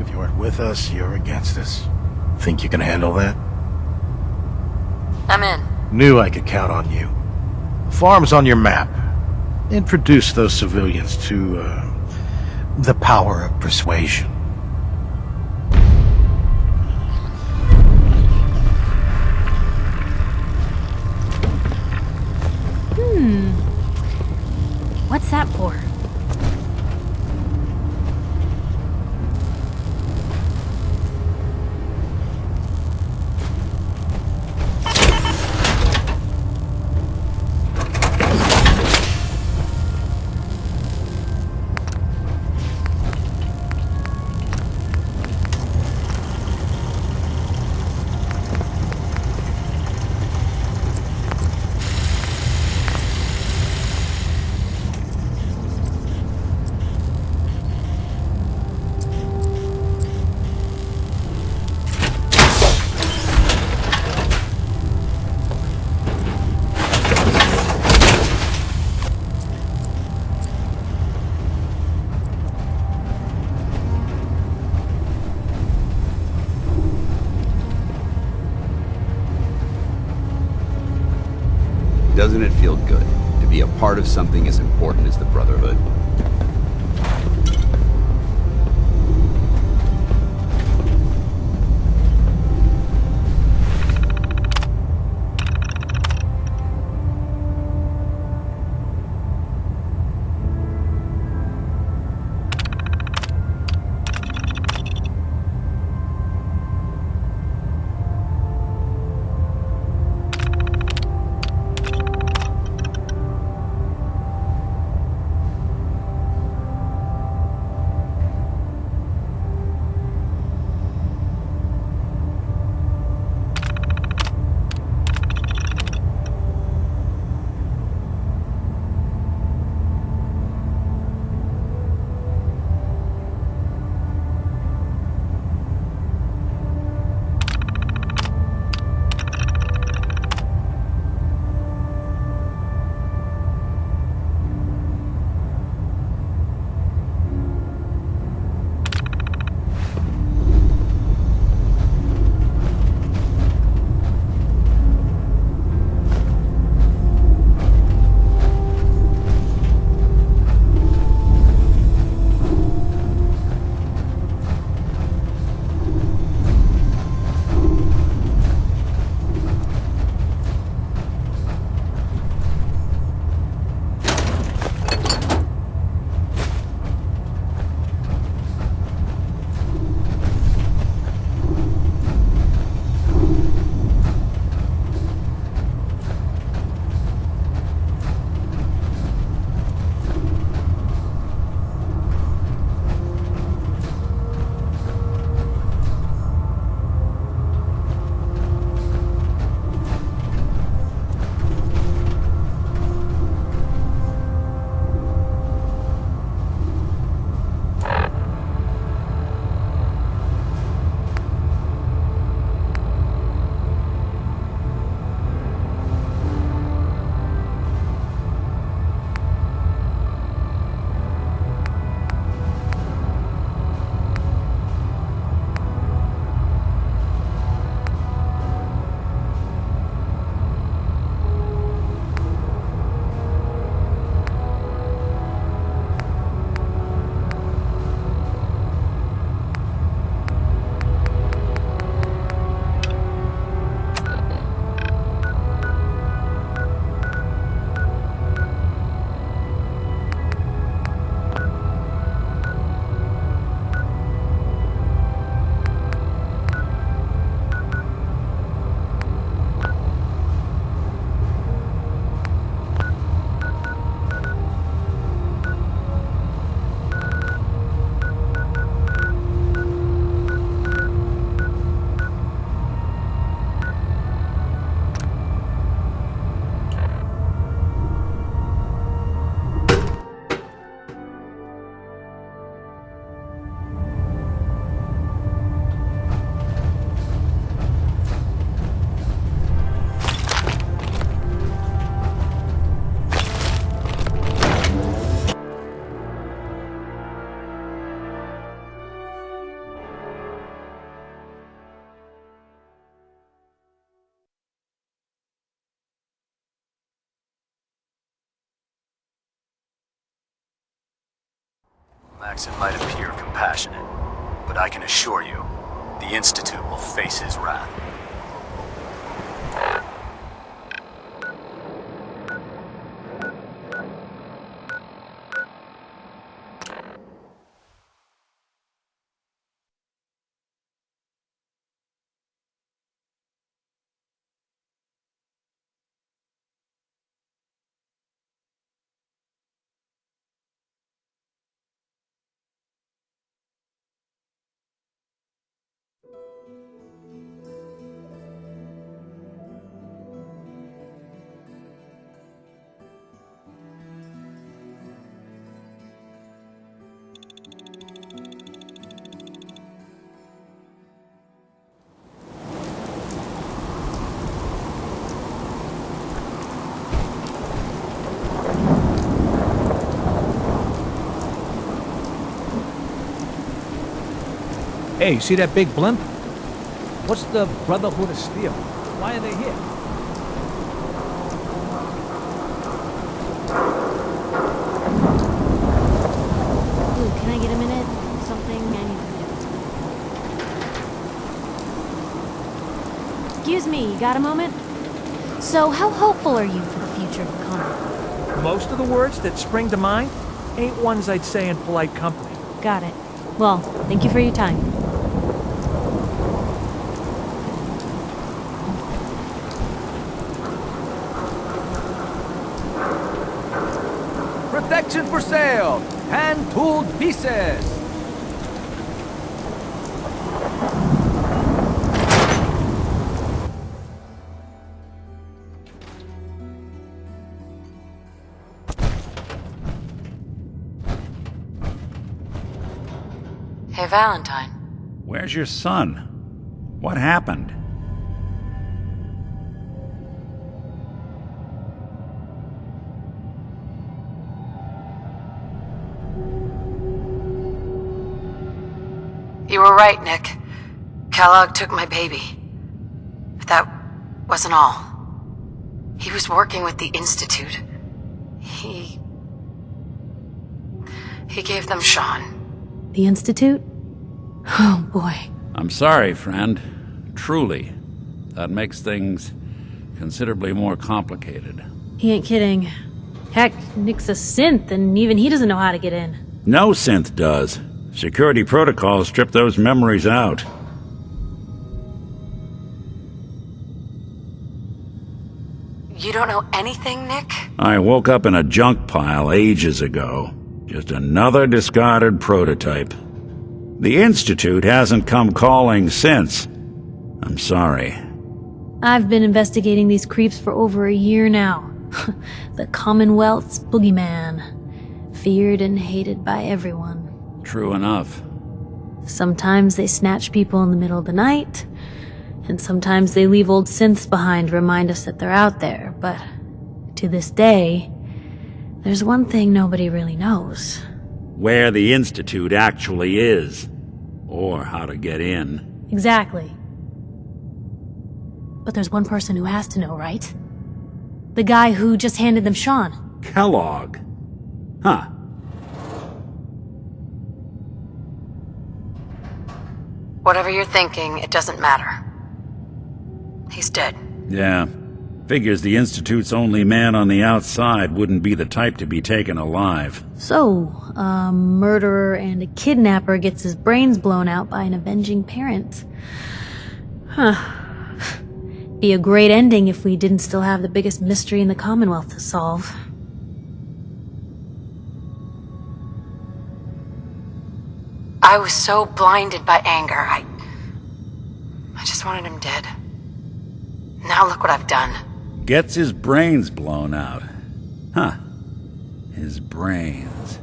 if you aren't with us, you're against us. Think you can handle that? I'm in. Knew I could count on you. The farm's on your map. Introduce those civilians to, the power of persuasion. What's that for? Doesn't it feel good to be a part of something as important as the Brotherhood? Maxon might appear compassionate, but I can assure you, the Institute will face his wrath. Hey, see that big blimp? What's the Brotherhood of Steel? Why are they here? Ooh, can I get a minute? Something I need to do. Excuse me, you got a moment? So, how hopeful are you for the future of the Commonwealth? Most of the words that spring to mind ain't ones I'd say in polite company. Got it. Well, thank you for your time. Protection for sale! Hand-tooled pieces! Hey, Valentine. Where's your son? What happened? You were right, Nick. Kellogg took my baby. But that wasn't all. He was working with the Institute. He gave them Sean. The Institute? Oh, boy. I'm sorry, friend. Truly. That makes things considerably more complicated. He ain't kidding. Heck, Nick's a synth, and even he doesn't know how to get in. No synth does. Security protocols strip those memories out. You don't know anything, Nick? I woke up in a junk pile ages ago. Just another discarded prototype. The Institute hasn't come calling since. I'm sorry. I've been investigating these creeps for over a year now. The Commonwealth's boogeyman. Feared and hated by everyone. True enough. Sometimes they snatch people in the middle of the night, and sometimes they leave old synths behind to remind us that they're out there, but to this day, there's one thing nobody really knows. Where the Institute actually is. Or how to get in. Exactly. But there's one person who has to know, right? The guy who just handed them Sean. Kellogg. Huh. Whatever you're thinking, it doesn't matter. He's dead. Yeah. Figures the Institute's only man on the outside wouldn't be the type to be taken alive. So, a murderer and a kidnapper gets his brains blown out by an avenging parent. Huh. Be a great ending if we didn't still have the biggest mystery in the Commonwealth to solve. I was so blinded by anger, I just wanted him dead. Now look what I've done. Gets his brains blown out. Huh. His brains.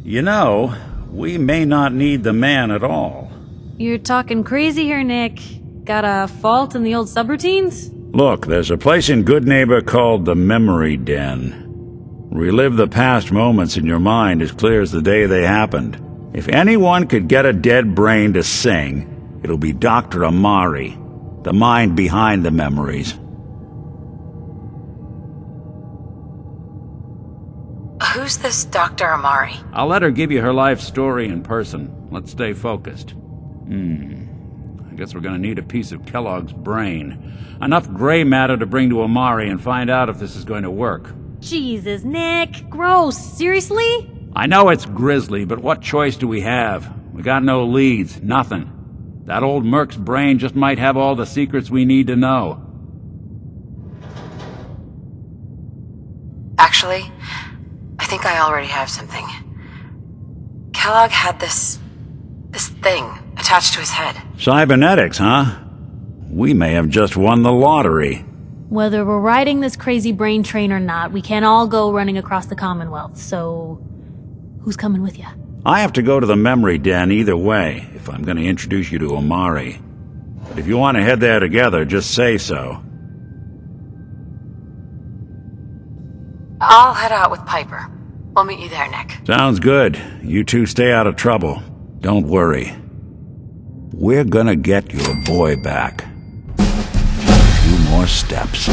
You know, we may not need the man at all. You're talking crazy here, Nick. Got a fault in the old subroutines? Look, there's a place in Good Neighbor called the Memory Den. Relive the past moments in your mind as clear as the day they happened. If anyone could get a dead brain to sing, it'll be Dr. Amari, the mind behind the memories. Who Who's this Dr. Amari? I'll let her give you her life story in person. Let's stay focused. I guess we're gonna need a piece of Kellogg's brain. Enough gray matter to bring to Amari and find out if this is going to work. Jesus, Nick. Gross. Seriously? I know it's grisly, but what choice do we have? We got no leads, nothing. That old Merc's brain just might have all the secrets we need to know. Actually, I think I already have something. Kellogg had this thing attached to his head. Cybernetics, huh? We may have just won the lottery. Whether we're riding this crazy brain train or not, we can't all go running across the Commonwealth, so who's coming with you? I have to go to the memory den either way, if I'm going to introduce you to Amari. But if you want to head there together, just say so. I'll head out with Piper. We'll meet you there, Nick. Sounds good. You two stay out of trouble. Don't worry. We're gonna get your boy back. A few more steps.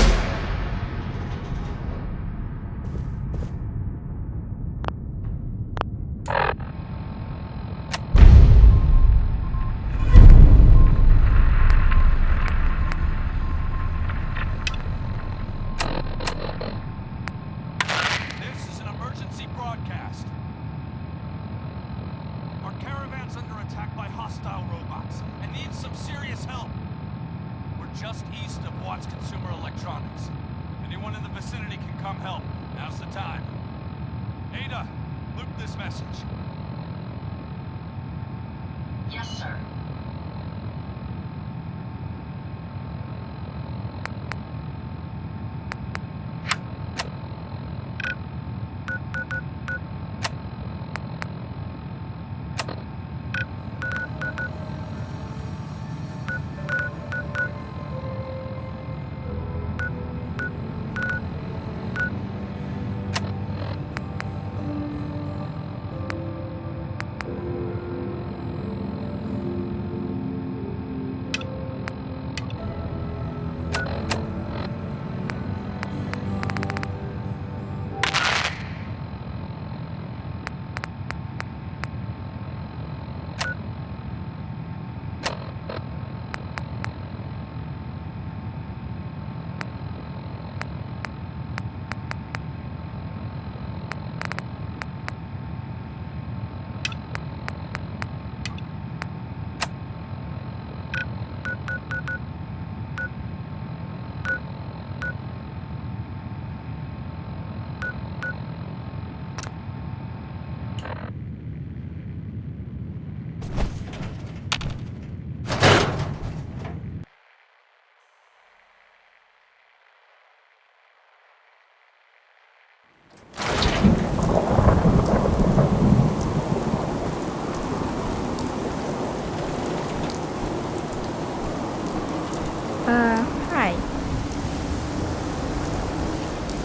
Hi.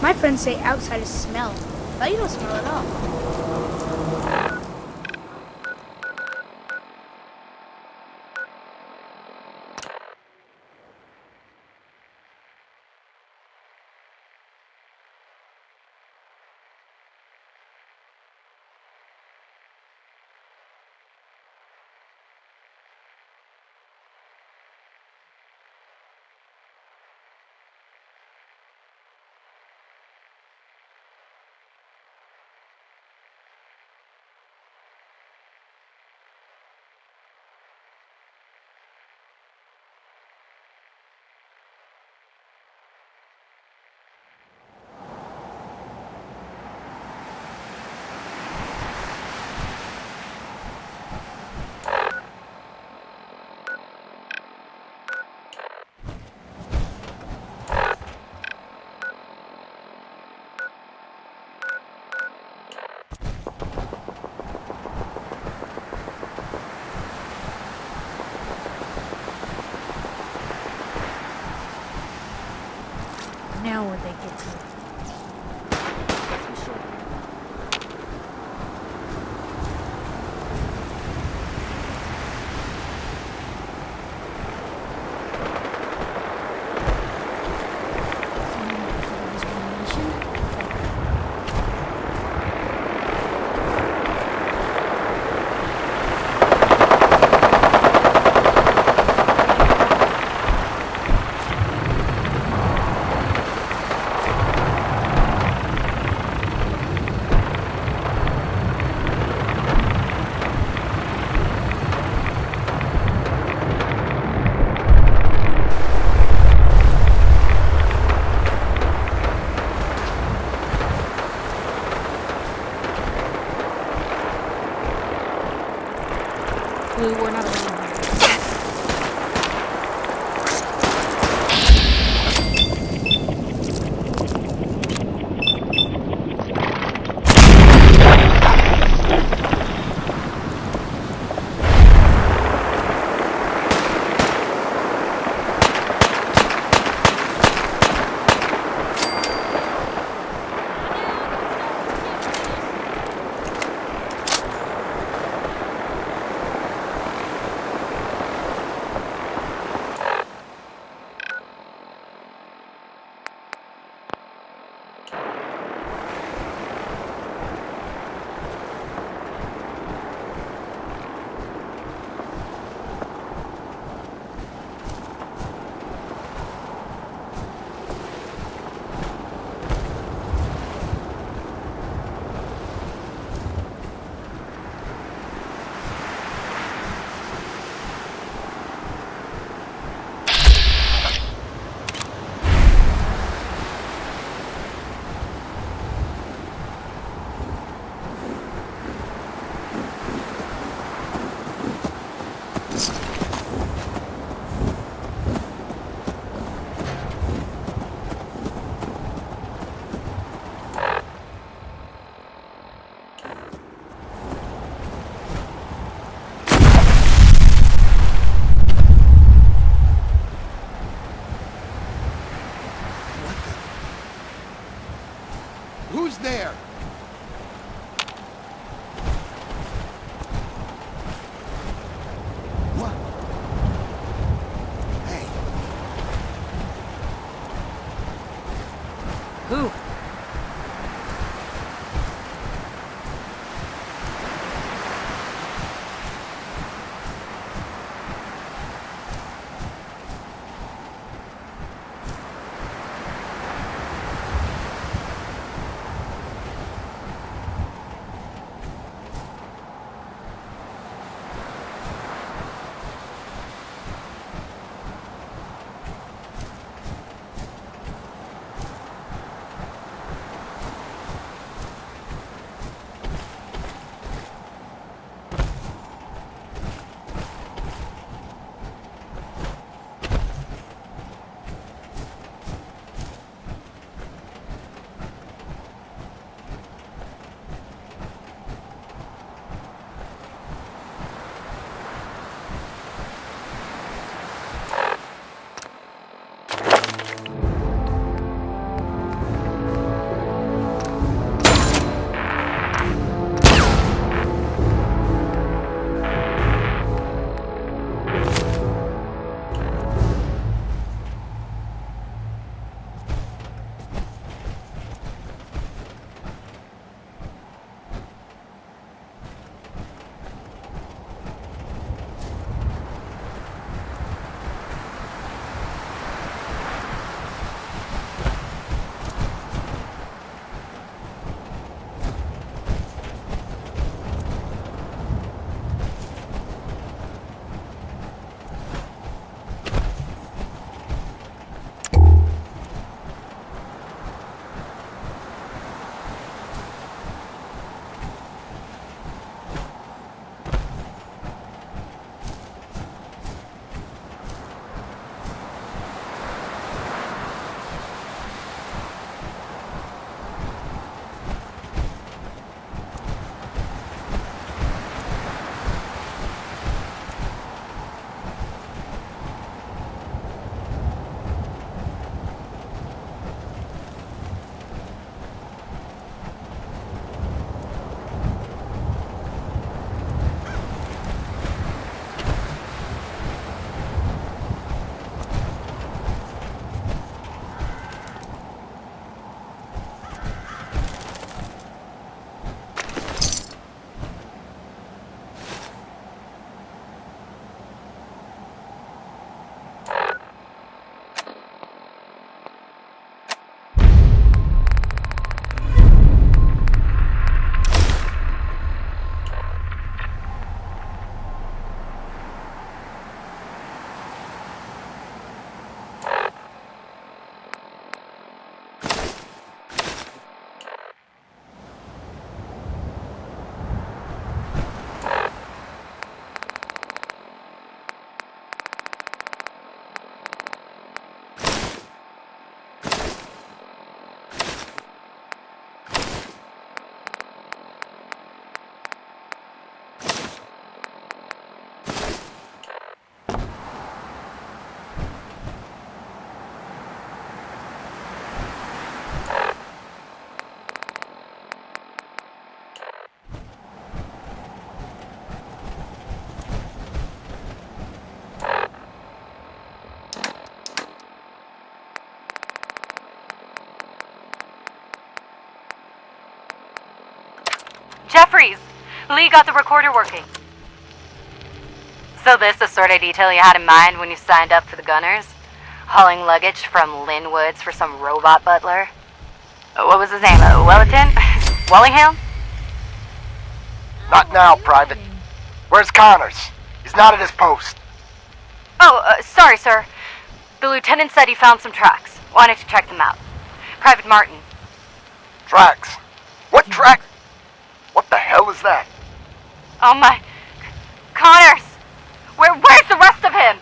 My friends say outside is smell, but you don't smell at all. Now would they get to it? Blue, we're not alone here. Who's there? What? Hey. Who? Jeffries! Lee got the recorder working. So this the sort of detail you had in mind when you signed up for the Gunners? Hauling luggage from Linwoods for some robot butler? What was his name? Wellington? Wellingham? Not now, Private. Where's Connors? He's not at his post. Oh, sorry, sir. The lieutenant said he found some tracks. Wanted to check them out. Private Martin. Tracks? What track? What the hell is that? Oh my... Connors! Where's the rest of him?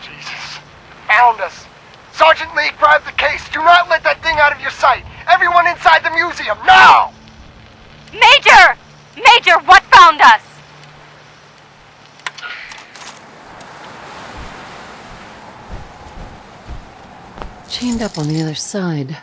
Jesus. Found us. Sergeant Lee, grab the case. Do not let that thing out of your sight. Everyone inside the museum, now! Major! Major, what found us? Chained up on the other side.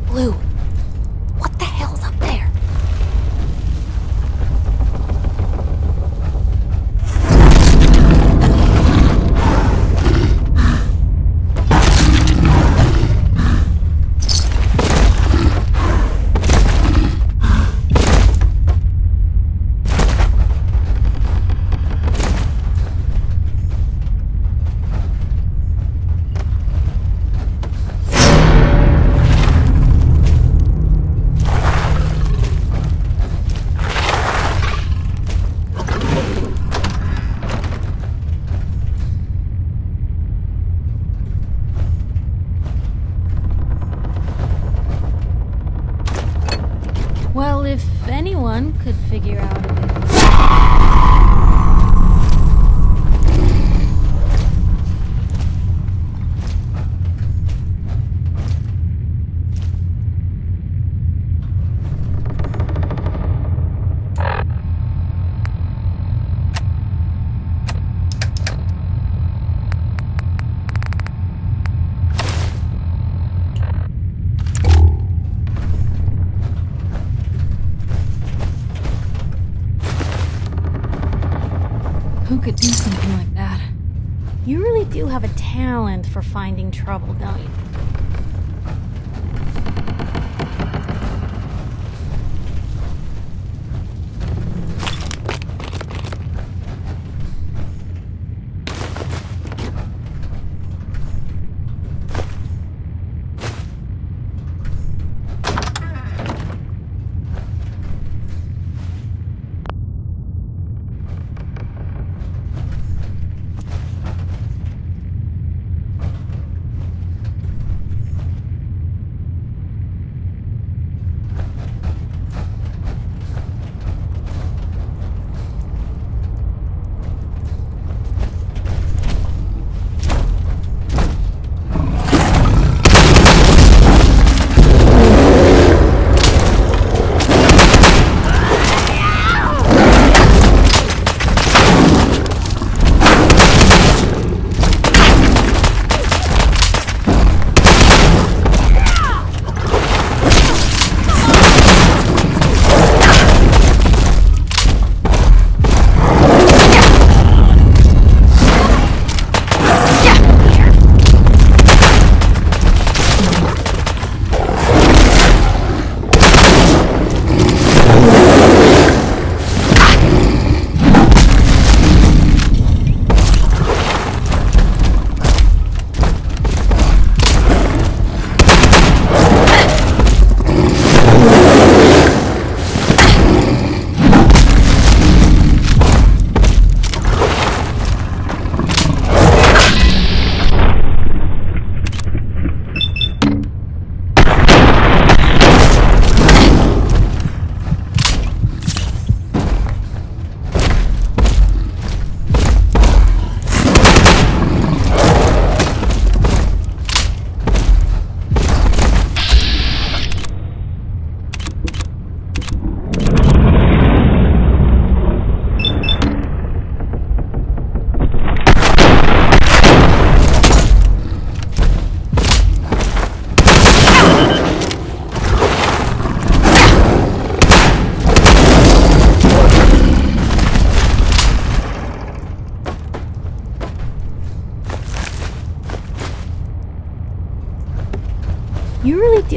Blue, what the hell's up there? Well, if anyone could figure out a bit. Who could do something like that? You really do have a talent for finding trouble, don't you?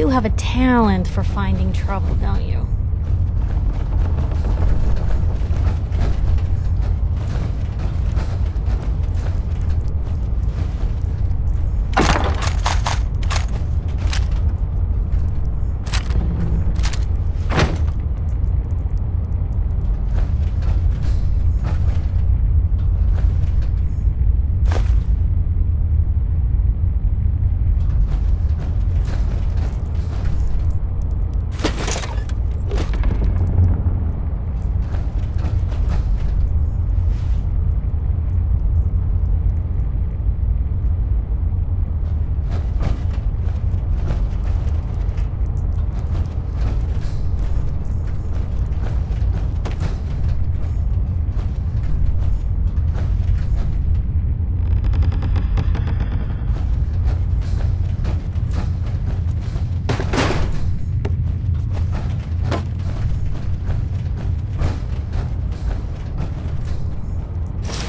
do have a talent for finding trouble, don't you?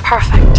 Perfect.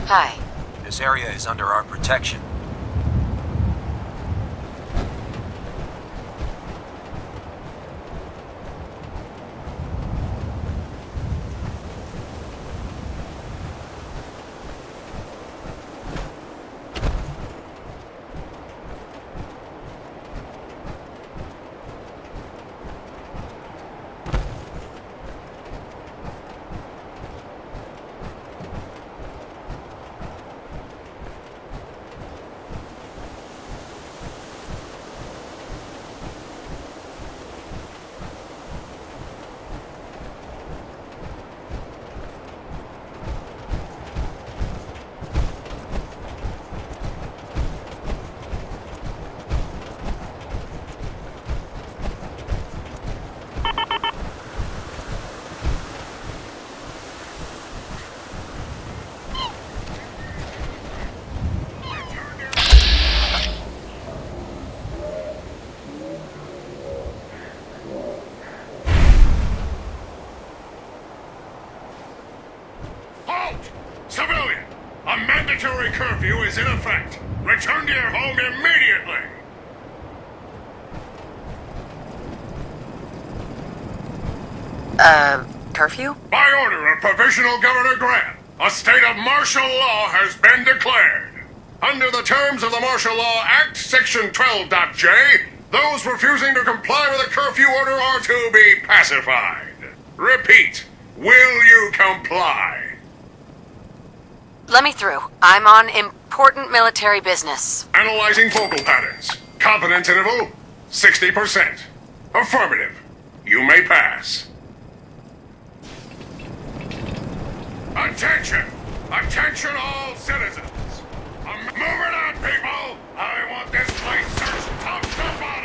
Hi. This area is under our protection. Mandatory curfew is in effect. Return to your home immediately. Curfew? By order of Provisional Governor Grant, a state of martial law has been declared. Under the terms of the Martial Law Act, Section 12.J, those refusing to comply with a curfew order are to be pacified. Repeat, will you comply? Let me through. I'm on important military business. Analyzing vocal patterns. Confidence interval, 60%. Affirmative. You may pass. Attention! Attention all citizens! I'm moving on, people! I want this place searched top to bottom!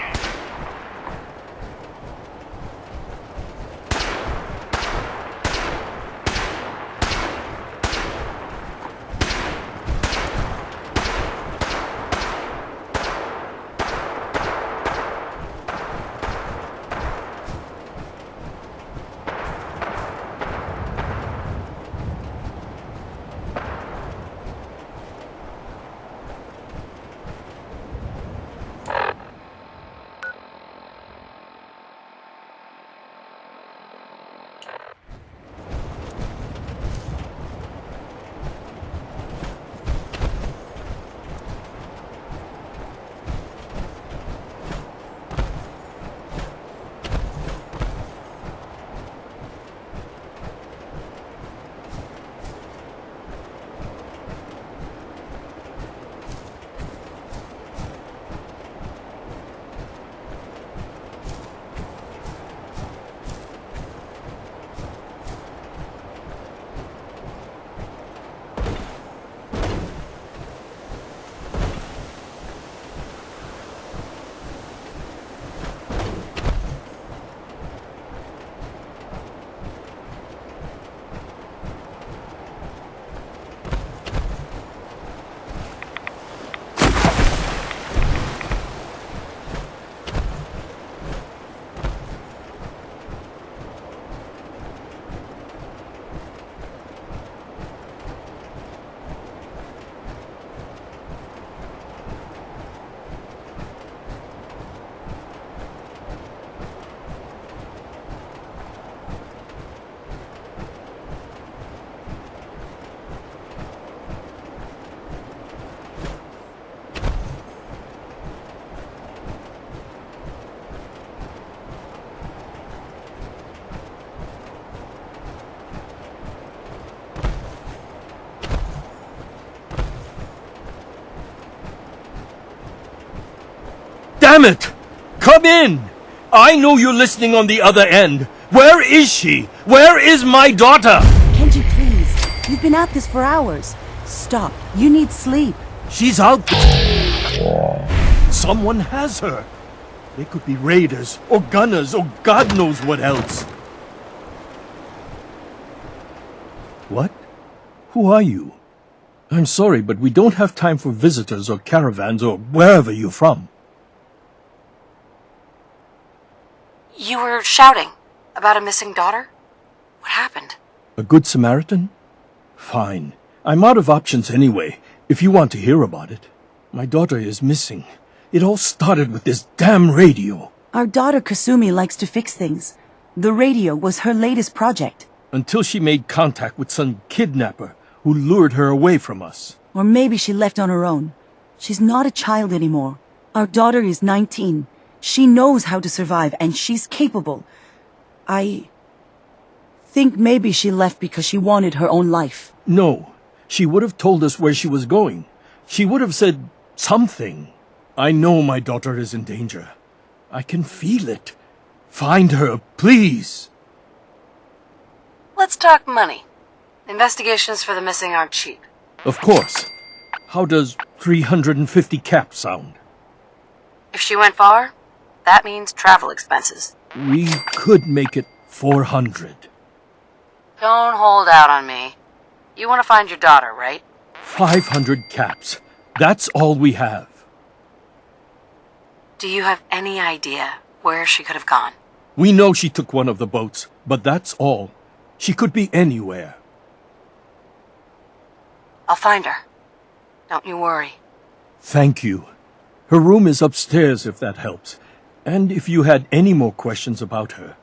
Damn it! Come in! I know you're listening on the other end. Where is she? Where is my daughter? Can't you please? You've been at this for hours. Stop. You need sleep. She's out. Someone has her. They could be raiders, or gunners, or God knows what else. What? Who are you? I'm sorry, but we don't have time for visitors or caravans or wherever you're from. You were shouting about a missing daughter? What happened? A good Samaritan? Fine. I'm out of options anyway, if you want to hear about it. My daughter is missing. It all started with this damn radio. Our daughter Kasumi likes to fix things. The radio was her latest project. Until she made contact with some kidnapper who lured her away from us. Or maybe she left on her own. She's not a child anymore. Our daughter is 19. She knows how to survive, and she's capable. I think maybe she left because she wanted her own life. No. She would have told us where she was going. She would have said something. I know my daughter is in danger. I can feel it. Find her, please. Let's talk money. Investigations for the missing aren't cheap. Of course. How does 350 caps sound? If she went far, that means travel expenses. We could make it 400. Don't hold out on me. You want to find your daughter, right? 500 caps. That's all we have. Do you have any idea where she could have gone? We know she took one of the boats, but that's all. She could be anywhere. I'll find her. Don't you worry. Thank you. Her room is upstairs if that helps. And if you had any more questions about her,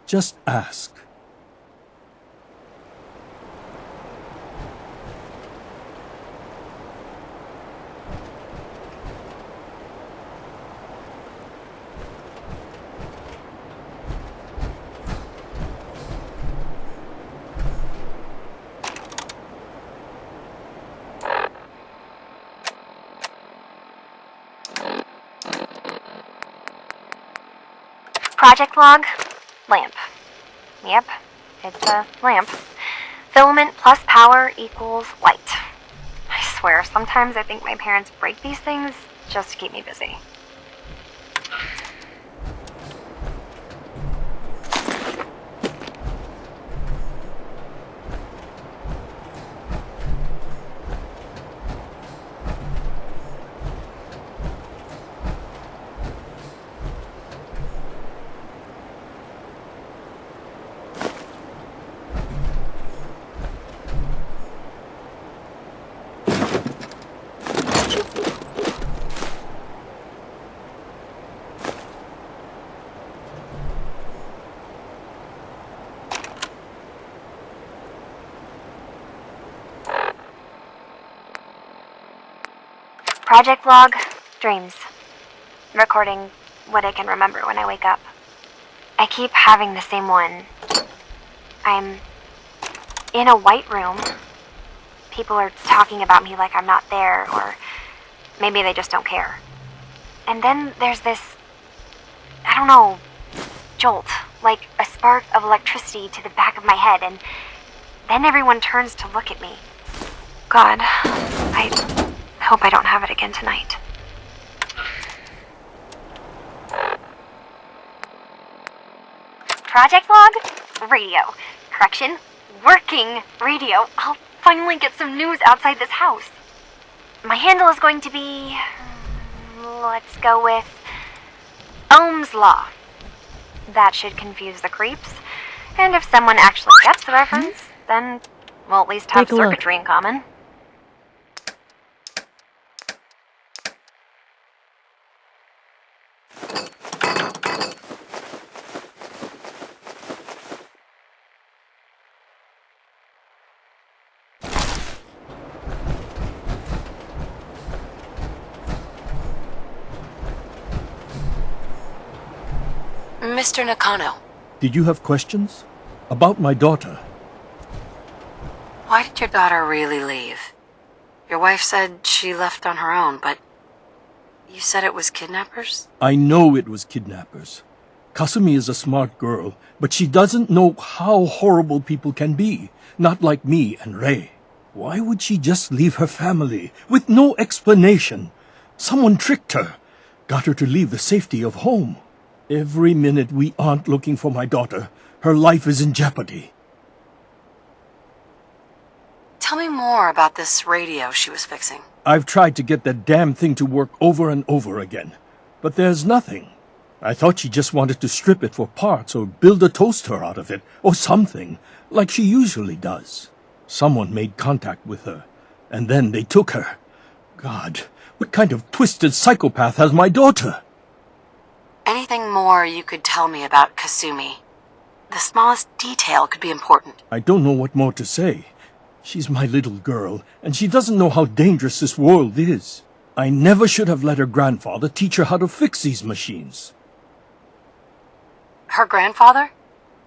just ask. Project log, lamp. Yep, it's a lamp. Filament plus power equals light. I swear, sometimes I think my parents break these things just to keep me busy. Project log, dreams. Recording what I can remember when I wake up. I keep having the same one. I'm in a white room. People are talking about me like I'm not there, or maybe they just don't care. And then there's this, I don't know, jolt, like a spark of electricity to the back of my head, and then everyone turns to look at me. God, I hope I don't have it again tonight. Project log? Radio. Correction, working radio. I'll finally get some news outside this house. My handle is going to be... let's go with... Ohm's Law. That should confuse the creeps. And if someone actually gets the reference, then we'll at least have circuitry in common. Mr. Nakano. Did you have questions? About my daughter? Why did your daughter really leave? Your wife said she left on her own, but you said it was kidnappers? I know it was kidnappers. Kasumi is a smart girl, but she doesn't know how horrible people can be. Not like me and Ray. Why would she just leave her family with no explanation? Someone tricked her. Got her to leave the safety of home. Every minute we aren't looking for my daughter, her life is in jeopardy. Tell me more about this radio she was fixing. I've tried to get that damn thing to work over and over again, but there's nothing. I thought she just wanted to strip it for parts or build a toaster out of it, or something, like she usually does. Someone made contact with her, and then they took her. God, what kind of twisted psychopath has my daughter? Anything more you could tell me about Kasumi? The smallest detail could be important. I don't know what more to say. She's my little girl, and she doesn't know how dangerous this world is. I never should have let her grandfather teach her how to fix these machines. Her grandfather?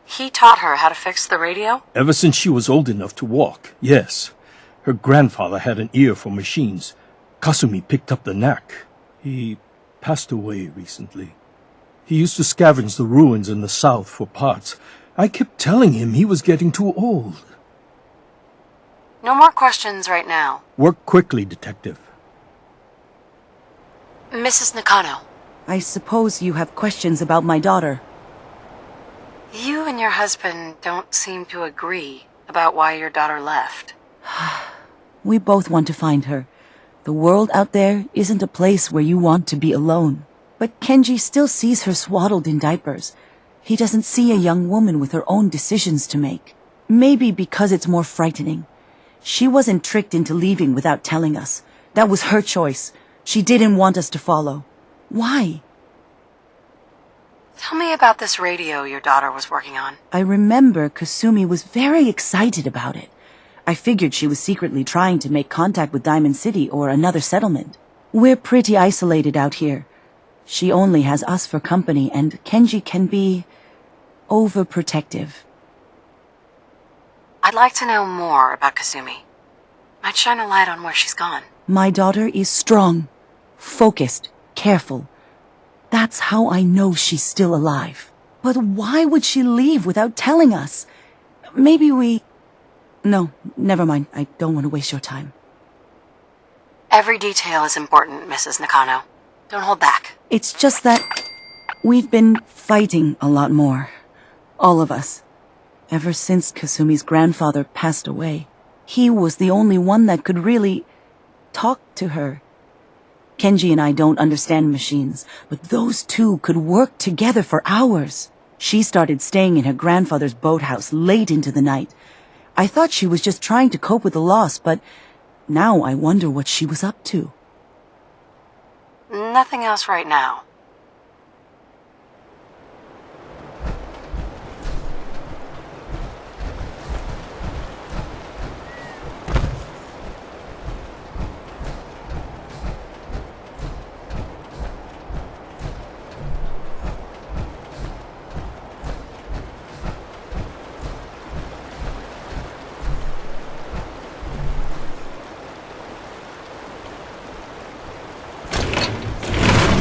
He taught her how to fix the radio? Ever since she was old enough to walk, yes. Her grandfather had an ear for machines. Kasumi picked up the knack. He passed away recently. He used to scavenge the ruins in the south for parts. I kept telling him he was getting too old. No more questions right now. Work quickly, Detective. Mrs. Nakano. I suppose you have questions about my daughter. You and your husband don't seem to agree about why your daughter left. We both want to find her. The world out there isn't a place where you want to be alone. But Kenji still sees her swaddled in diapers. He doesn't see a young woman with her own decisions to make. Maybe because it's more frightening. She wasn't tricked into leaving without telling us. That was her choice. She didn't want us to follow. Why? Tell me about this radio your daughter was working on. I remember Kasumi was very excited about it. I figured she was secretly trying to make contact with Diamond City or another settlement. We're pretty isolated out here. She only has us for company, and Kenji can be overprotective. I'd like to know more about Kasumi. Might shine a light on where she's gone. My daughter is strong, focused, careful. That's how I know she's still alive. But why would she leave without telling us? Maybe we... No, never mind. I don't want to waste your time. Every detail is important, Mrs. Nakano. Don't hold back. It's just that we've been fighting a lot more. All of us. Ever since Kasumi's grandfather passed away. He was the only one that could really talk to her. Kenji and I don't understand machines, but those two could work together for hours. She started staying in her grandfather's boathouse late into the night. I thought she was just trying to cope with the loss, but now I wonder what she was up to. Nothing else right now.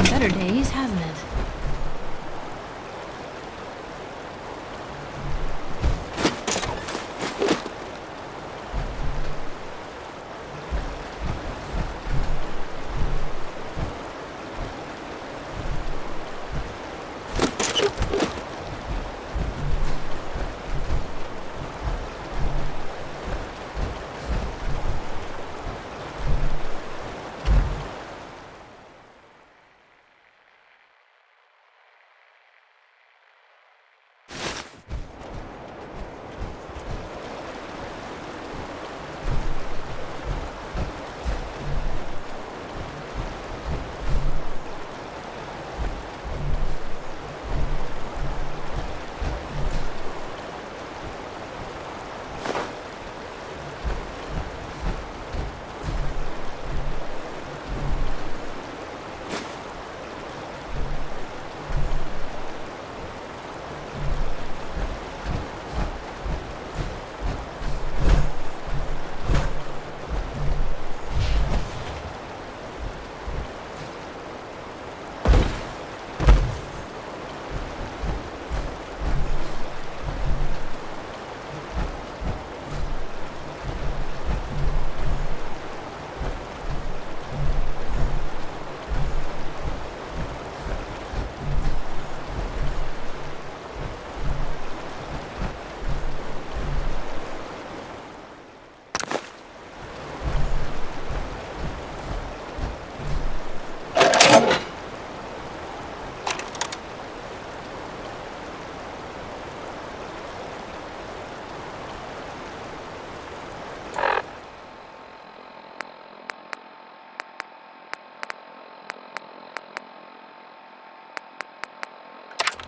Better days, hasn't it?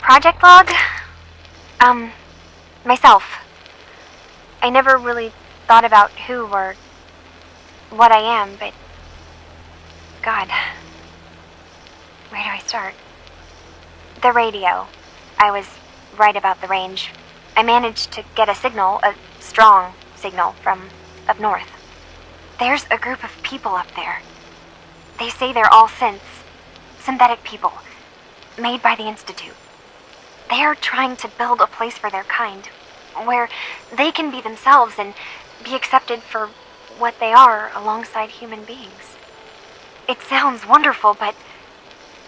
Project log? Myself. I never really thought about who or what I am, but... God. Where do I start? The radio. I was right about the range. I managed to get a signal, a strong signal, from up north. There's a group of people up there. They say they're all synthetic people, made by the Institute. They are trying to build a place for their kind, where they can be themselves and be accepted for what they are alongside human beings. It sounds wonderful, but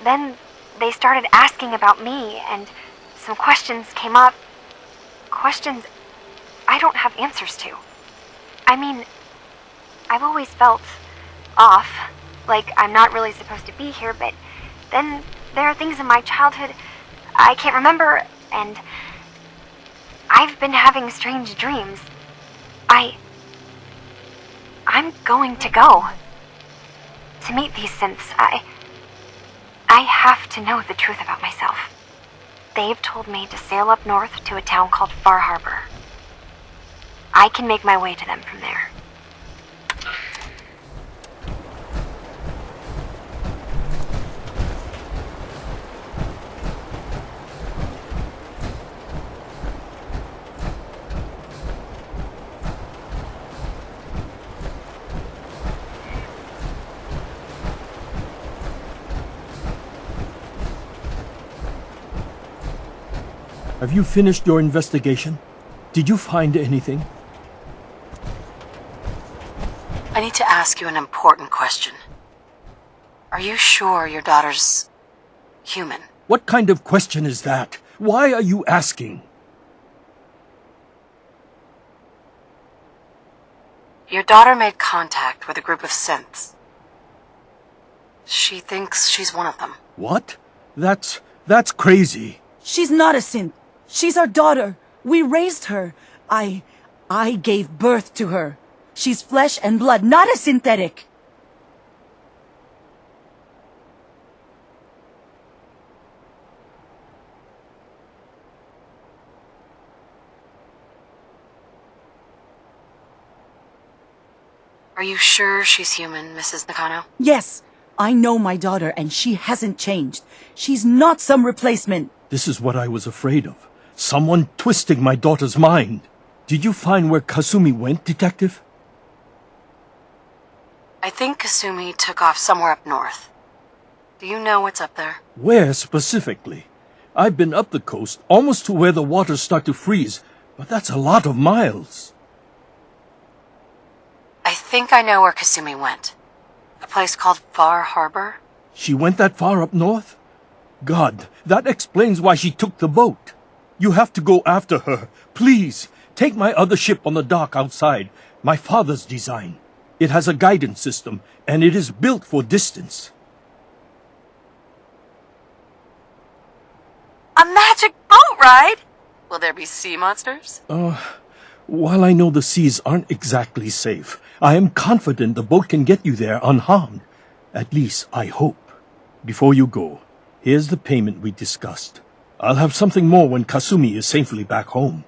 then they started asking about me, and some questions came up. Questions I don't have answers to. I mean, I've always felt off, like I'm not really supposed to be here, but then there are things in my childhood I can't remember, and I've been having strange dreams. I'm going to go. to meet these synths, I have to know the truth about myself. They've told me to sail up north to a town called Far Harbor. I can make my way to them from there. Have you finished your investigation? Did you find anything? I need to ask you an important question. Are you sure your daughter's human? What kind of question is that? Why are you asking? Your daughter made contact with a group of synths. She thinks she's one of them. What? That's crazy. She's not a synth. She's our daughter. We raised her. I gave birth to her. She's flesh and blood, not a synthetic. Are you sure she's human, Mrs. Nakano? Yes, I know my daughter and she hasn't changed. She's not some replacement. This is what I was afraid of. Someone twisting my daughter's mind. Did you find where Kasumi went, Detective? I think Kasumi took off somewhere up north. Do you know what's up there? Where specifically? I've been up the coast, almost to where the waters start to freeze, but that's a lot of miles. I think I know where Kasumi went. A place called Far Harbor? She went that far up north? God, that explains why she took the boat. You have to go after her. Please, take my other ship on the dock outside. My father's design. It has a guidance system, and it is built for distance. A magic boat ride? Will there be sea monsters? While I know the seas aren't exactly safe, I am confident the boat can get you there unharmed. At least, I hope. Before you go, here's the payment we discussed. I'll have something more when Kasumi is safely back home.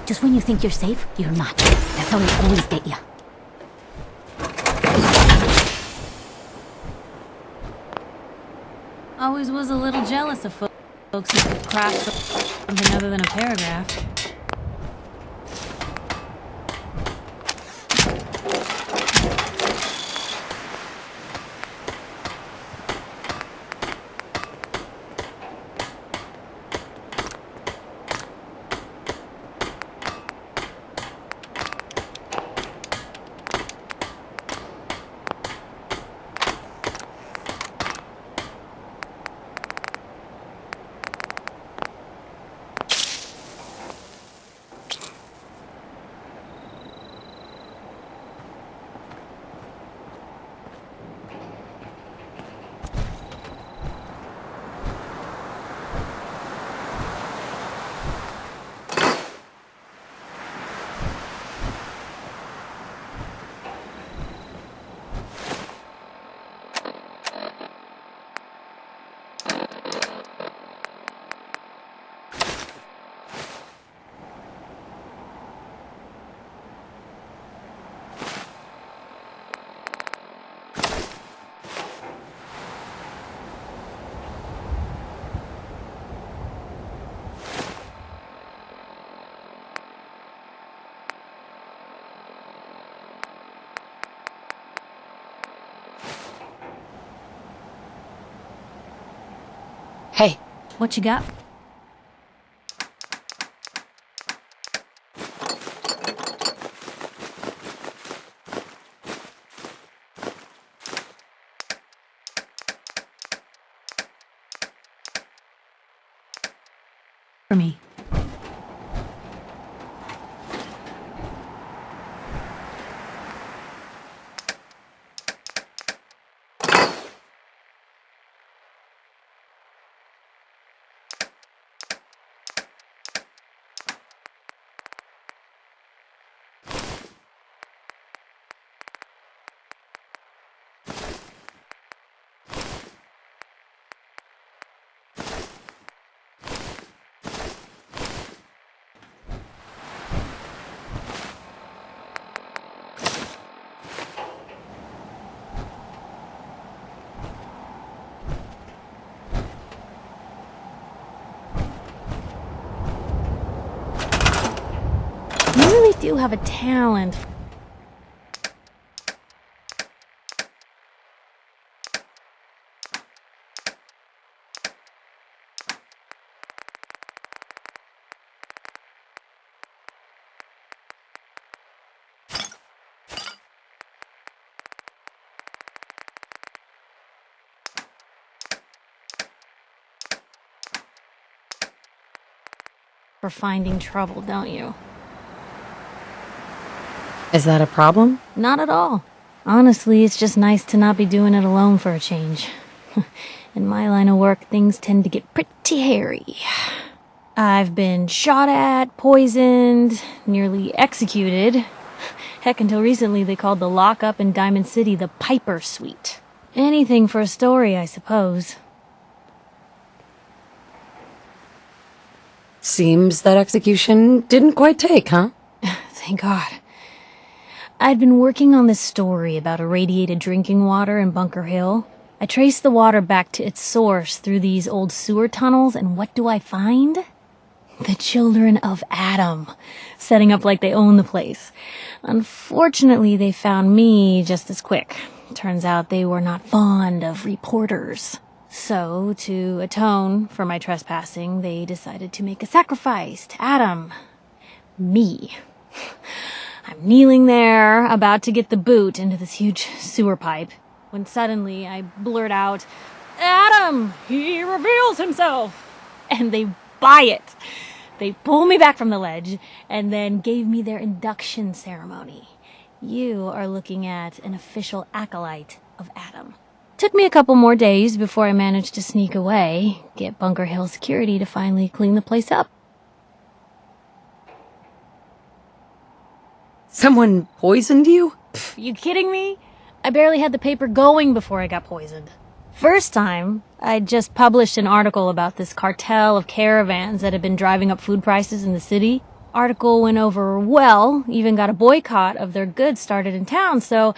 Just when you think you're safe, you're not. That's how they always get you. Always was a little jealous of folks who could craft something other than a paragraph. What you got? For me. You really do have a talent. For finding trouble, don't you? Is that a problem? Not at all. Honestly, it's just nice to not be doing it alone for a change. In my line of work, things tend to get pretty hairy. I've been shot at, poisoned, nearly executed. Heck, until recently they called the lockup in Diamond City the Piper Suite. Anything for a story, I suppose. Seems that execution didn't quite take, huh? Thank God. I'd been working on this story about irradiated drinking water in Bunker Hill. I traced the water back to its source through these old sewer tunnels, and what do I find? The children of Adam, setting up like they own the place. Unfortunately, they found me just as quick. Turns out they were not fond of reporters. So, to atone for my trespassing, they decided to make a sacrifice to Adam. Me. I'm kneeling there, about to get the boot into this huge sewer pipe, when suddenly I blurt out, "Adam! He reveals himself!" And they buy it. They pull me back from the ledge, and then gave me their induction ceremony. You are looking at an official acolyte of Adam. Took me a couple more days before I managed to sneak away, get Bunker Hill security to finally clean the place up. Someone poisoned you? Pff, you kidding me? I barely had the paper going before I got poisoned. First time, I just published an article about this cartel of caravans that had been driving up food prices in the city. Article went over well, even got a boycott of their goods started in town, so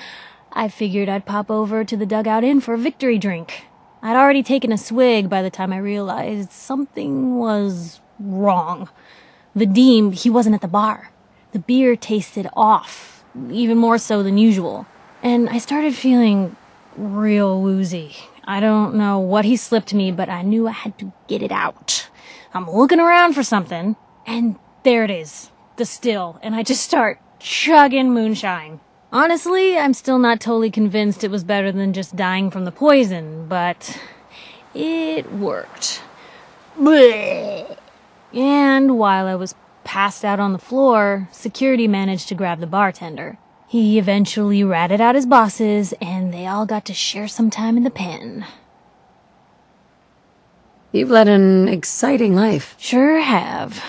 I figured I'd pop over to the Dugout Inn for a victory drink. I'd already taken a swig by the time I realized something was wrong. Vadim, he wasn't at the bar. The beer tasted off, even more so than usual. And I started feeling real woozy. I don't know what he slipped me, but I knew I had to get it out. I'm looking around for something, and there it is, the still, and I just start chugging moonshine. Honestly, I'm still not totally convinced it was better than just dying from the poison, but it worked. Blech. And while I was passed out on the floor, security managed to grab the bartender. He eventually ratted out his bosses, and they all got to share some time in the pen. You've led an exciting life. Sure have.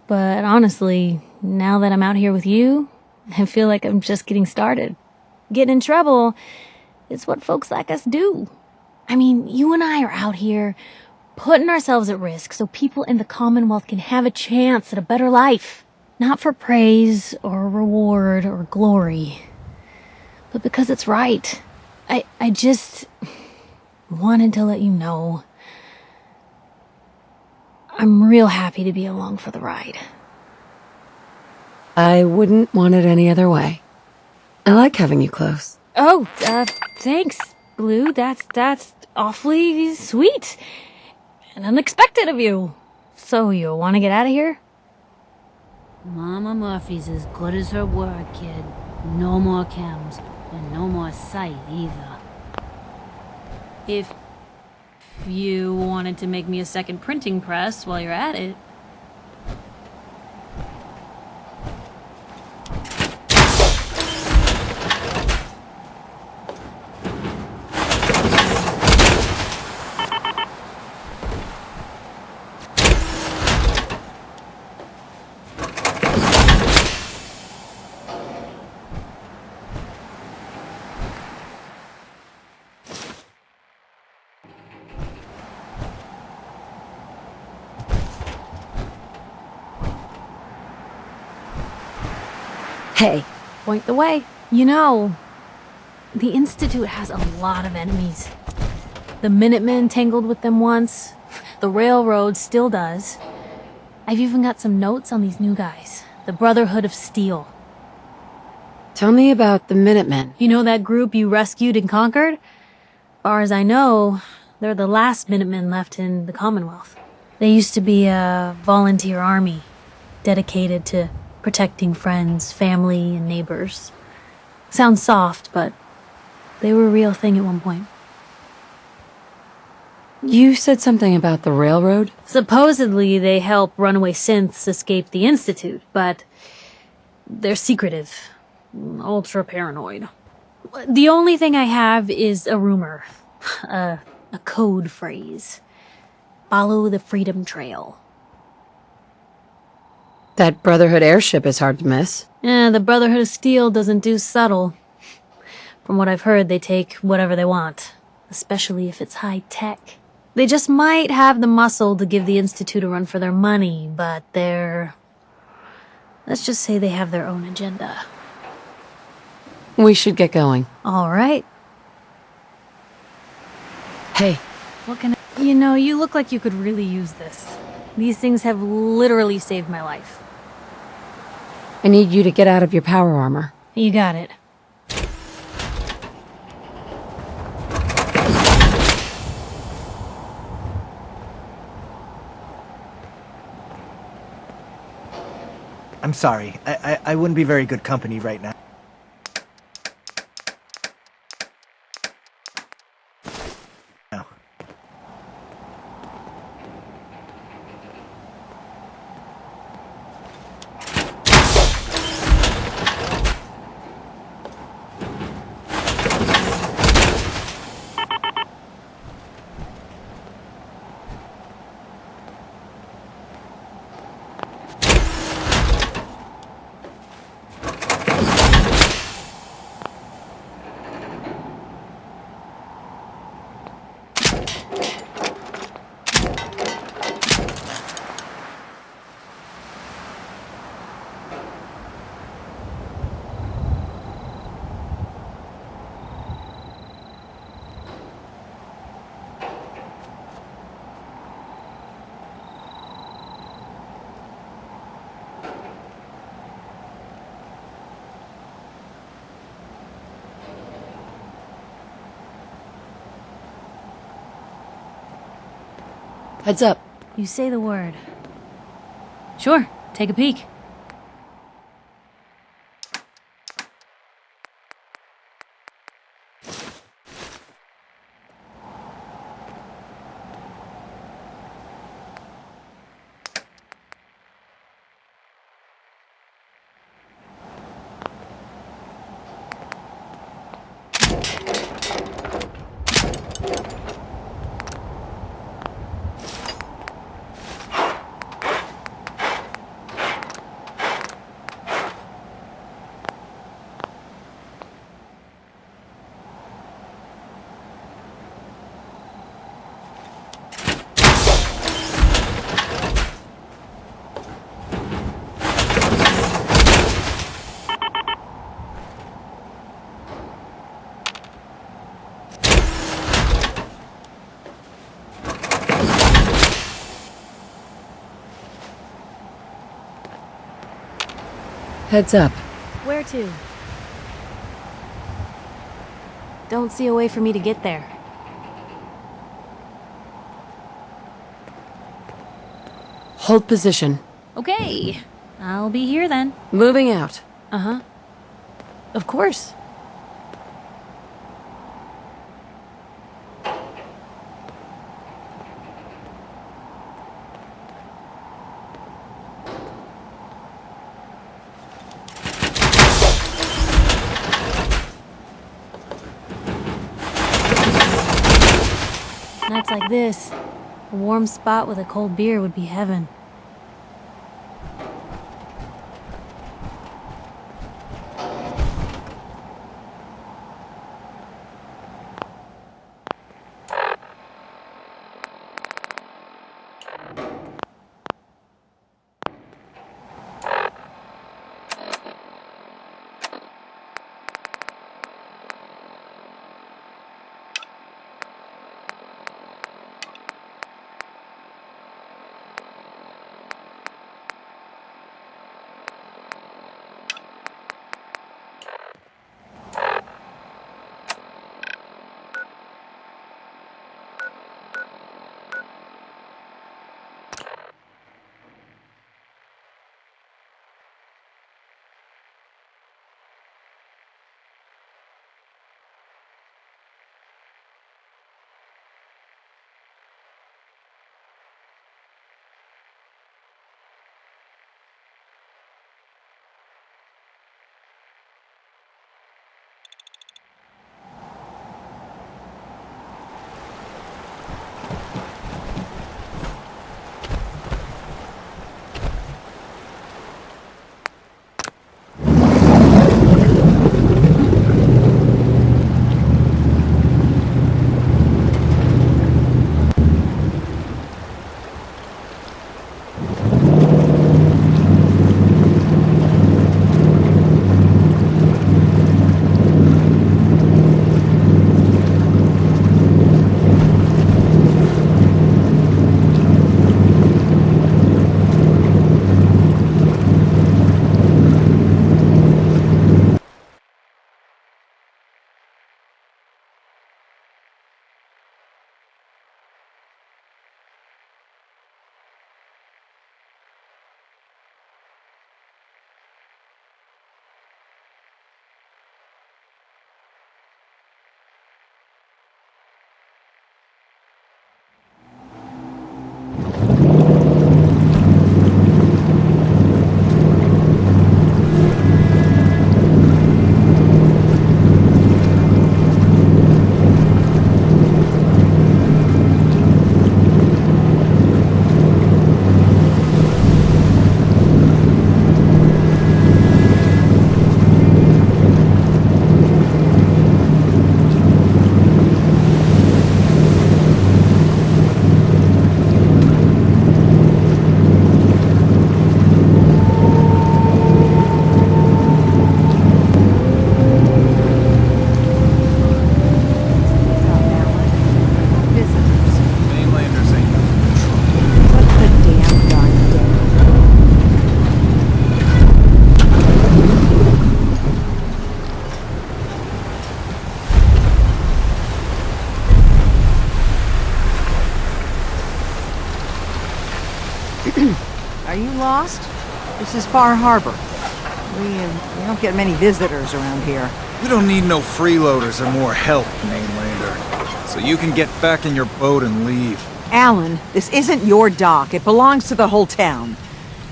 But honestly, now that I'm out here with you, I feel like I'm just getting started. Getting in trouble is what folks like us do. I mean, you and I are out here putting ourselves at risk so people in the Commonwealth can have a chance at a better life. Not for praise or reward or glory, but because it's right. I just wanted to let you know I'm real happy to be along for the ride. I wouldn't want it any other way. I like having you close. Oh, thanks, Blue. That's awfully sweet. and unexpected of you. So you want to get out of here? Mama Murphy's as good as her word, kid. No more chems, and no more sight either. If you wanted to make me a second printing press while you're at it. Hey. Point the way. You know, the Institute has a lot of enemies. The Minutemen tangled with them once. The Railroad still does. I've even got some notes on these new guys. The Brotherhood of Steel. Tell me about the Minutemen. You know that group you rescued and conquered? Far as I know, they're the last Minutemen left in the Commonwealth. They used to be a volunteer army, dedicated to protecting friends, family, and neighbors. Sounds soft, but they were a real thing at one point. You said something about the railroad? Supposedly, they help runaway synths escape the Institute, but they're secretive. Ultra paranoid. The only thing I have is a rumor. A code phrase. Follow the Freedom Trail. That Brotherhood airship is hard to miss. The Brotherhood of Steel doesn't do subtle. From what I've heard, they take whatever they want, especially if it's high tech. They just might have the muscle to give the Institute a run for their money, but let's just say they have their own agenda. We should get going. All right. Hey. What can I... You know, you look like you could really use this. These things have literally saved my life. I need you to get out of your power armor. You got it. I'm sorry. I wouldn't be very good company right now. Heads up. You say the word. Sure, take a peek. Heads up. Where to? Don't see a way for me to get there. Hold position. Okay. I'll be here then. Moving out. Uh-huh. Of course. Nights like this, a warm spot with a cold beer would be heaven. Are you lost? This is Far Harbor. We don't get many visitors around here. We don't need no freeloaders or more help, mainlander. So you can get back in your boat and leave. Alan, this isn't your dock. It belongs to the whole town.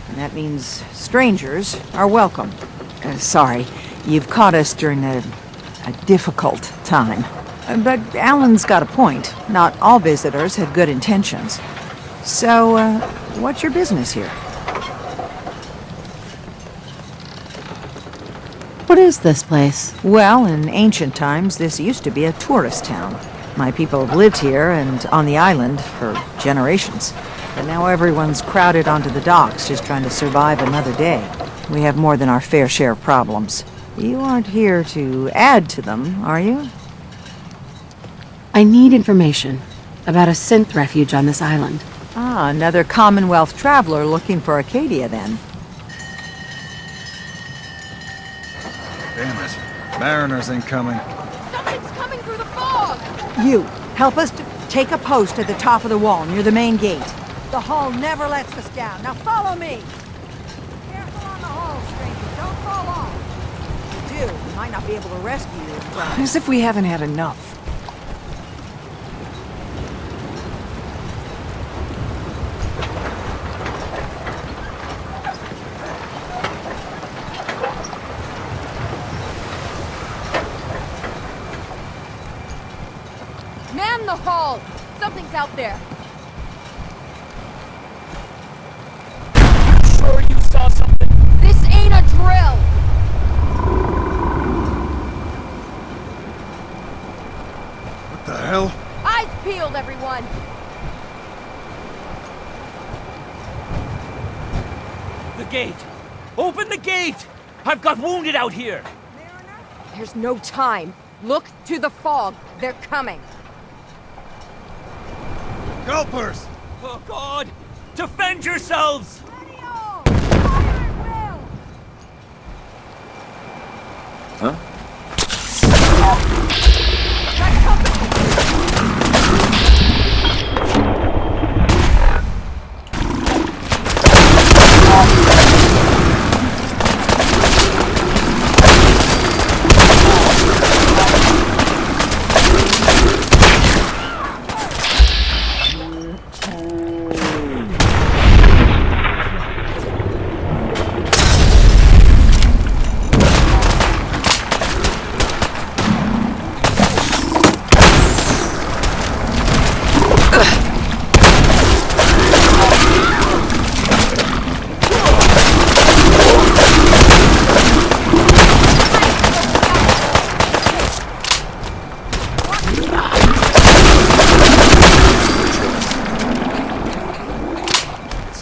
And that means strangers are welcome. Sorry, you've caught us during a difficult time. But Alan's got a point. Not all visitors have good intentions. So, what's your business here? What is this place? Well, in ancient times, this used to be a tourist town. My people have lived here and on the island for generations. But now everyone's crowded onto the docks just trying to survive another day. We have more than our fair share of problems. You aren't here to add to them, are you? I need information about a synth refuge on this island. Ah, another Commonwealth traveler looking for Acadia, then. Damn it. Mariners ain't coming. Something's coming through the fog! You, help us to take a post at the top of the wall near the main gate. The hull never lets us down. Now follow me! Careful on the hull, stranger. Don't fall off. If you do, we might not be able to rescue you in time. As if we haven't had enough. Man the hull! Something's out there. Sure you saw something? This ain't a drill! What the hell? Eyes peeled, everyone! The gate! Open the gate! I've got wounded out here! There's no time. Look to the fog. They're coming. Gulpers! Oh God! Defend yourselves! Huh?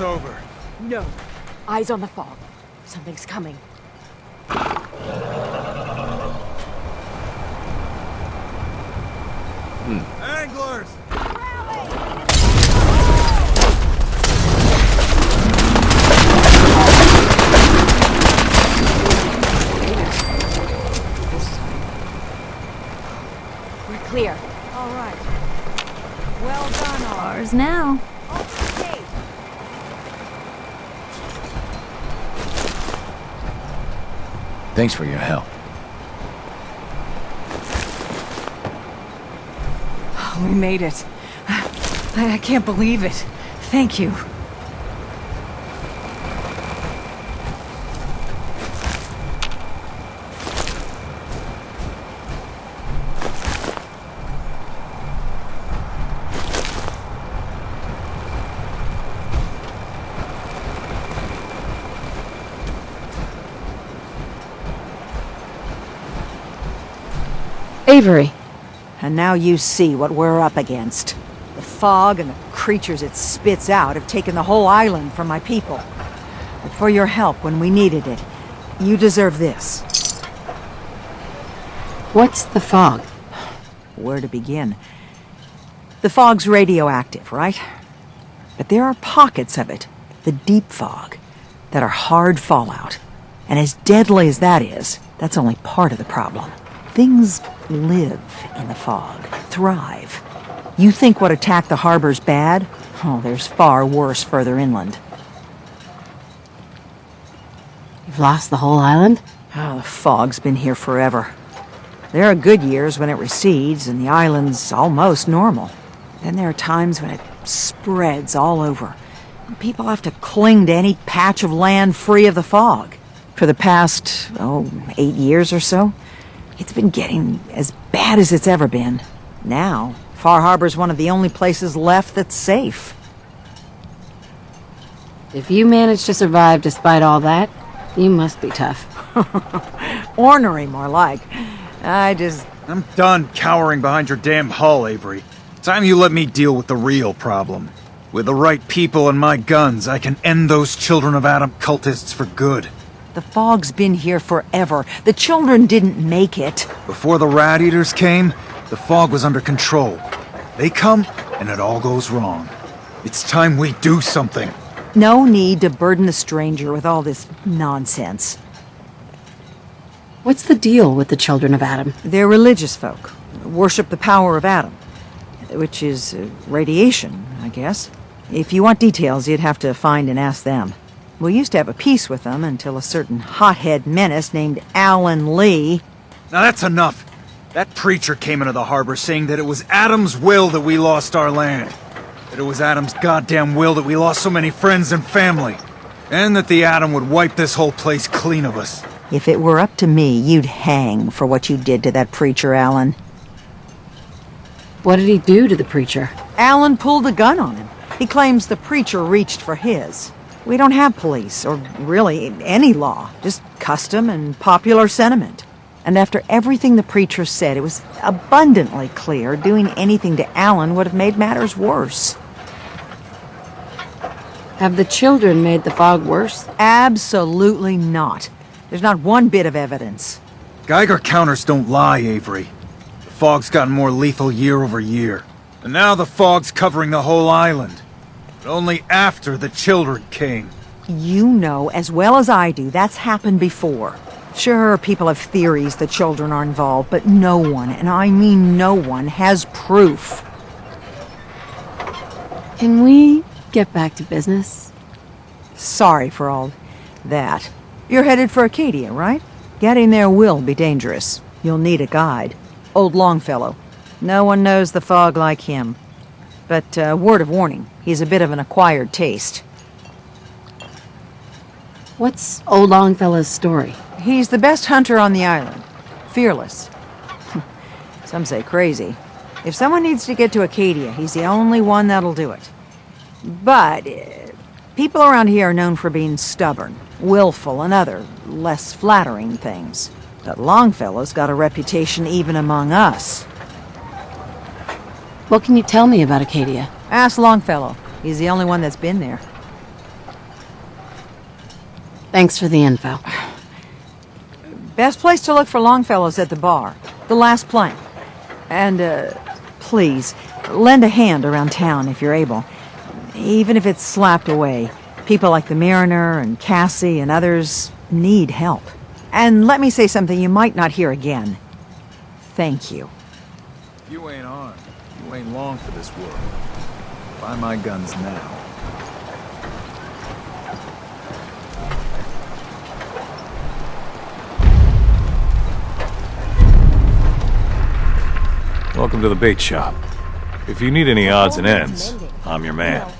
Over. No. Eyes on the fog. Something's coming. Anglers! We're clear. All right. Well done, all. Ours now. Thanks for your help. We made it. I can't believe it. Thank you. Avery. And now you see what we're up against. The fog and the creatures it spits out have taken the whole island from my people. But for your help when we needed it, you deserve this. What's the fog? Where to begin? The fog's radioactive, right? But there are pockets of it, the deep fog, that are hard fallout. And as deadly as that is, that's only part of the problem. Things live in the fog, thrive. You think what attacked the harbor's bad? Oh, there's far worse further inland. You've lost the whole island? Oh, the fog's been here forever. There are good years when it recedes and the island's almost normal. Then there are times when it spreads all over. And people have to cling to any patch of land free of the fog. For the past, 8 years or so, it's been getting as bad as it's ever been. Now, Far Harbor's one of the only places left that's safe. If you managed to survive despite all that, you must be tough. Ornery, more like. I'm done cowering behind your damn hull, Avery. Time you let me deal with the real problem. With the right people and my guns, I can end those Children of Adam cultists for good. The fog's been here forever. The children didn't make it. Before the rat eaters came, the fog was under control. They come, and it all goes wrong. It's time we do something. No need to burden the stranger with all this nonsense. What's the deal with the Children of Adam? They're religious folk. Worship the power of Adam. Which is radiation, I guess. If you want details, you'd have to find and ask them. We used to have a peace with them until a certain hothead menace named Alan Lee... Now that's enough. That preacher came into the harbor saying that it was Adam's will that we lost our land. That it was Adam's goddamn will that we lost so many friends and family. And that the Atom would wipe this whole place clean of us. If it were up to me, you'd hang for what you did to that preacher, Alan. What did he do to the preacher? Alan pulled a gun on him. He claims the preacher reached for his. We don't have police, or really any law, just custom and popular sentiment. And after everything the preacher said, it was abundantly clear doing anything to Alan would have made matters worse. Have the children made the fog worse? Absolutely not. There's not one bit of evidence. Geiger counters don't lie, Avery. The fog's gotten more lethal year over year. And now the fog's covering the whole island. But only after the children came. You know as well as I do that's happened before. Sure, people have theories the children are involved, but no one, and I mean no one, has proof. Can we get back to business? Sorry for all that. You're headed for Acadia, right? Getting there will be dangerous. You'll need a guide. Old Longfellow. No one knows the fog like him. But, word of warning, he's a bit of an acquired taste. What's old Longfellow's story? He's the best hunter on the island. Fearless. Some say crazy. If someone needs to get to Acadia, he's the only one that'll do it. But people around here are known for being stubborn, willful, and other, less flattering things. But Longfellow's got a reputation even among us. What can you tell me about Acadia? Ask Longfellow. He's the only one that's been there. Thanks for the info. Best place to look for Longfellow's at the bar. The last plank. And, please, lend a hand around town if you're able. Even if it's slapped away. People like the Mariner and Cassie and others need help. And let me say something you might not hear again. Thank you. If you ain't armed, you ain't long for this world. Buy my guns now. Welcome to the bait shop. If you need any odds and ends, I'm your man.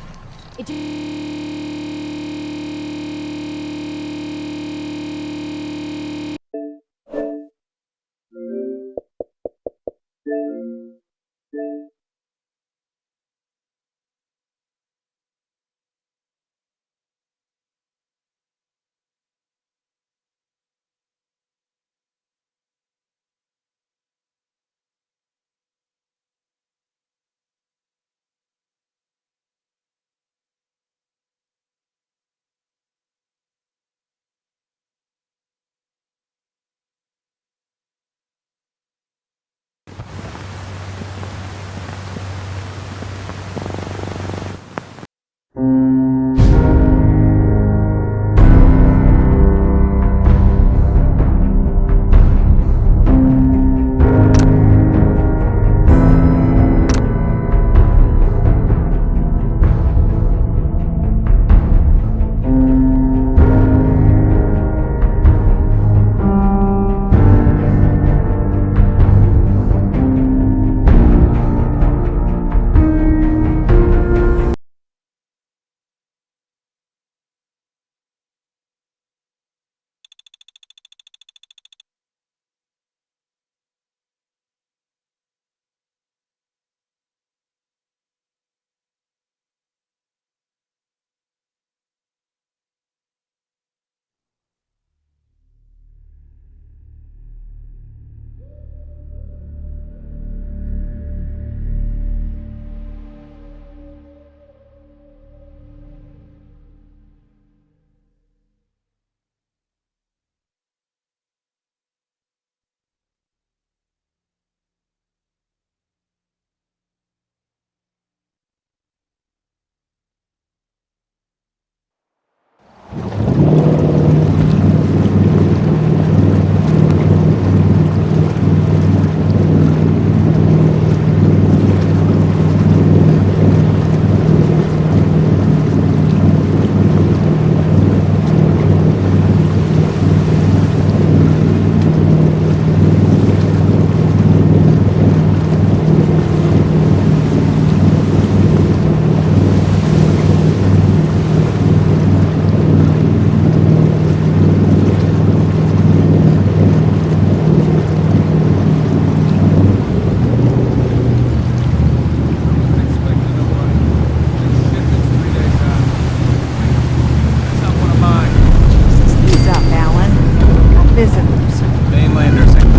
visitors. Mainlanders ain't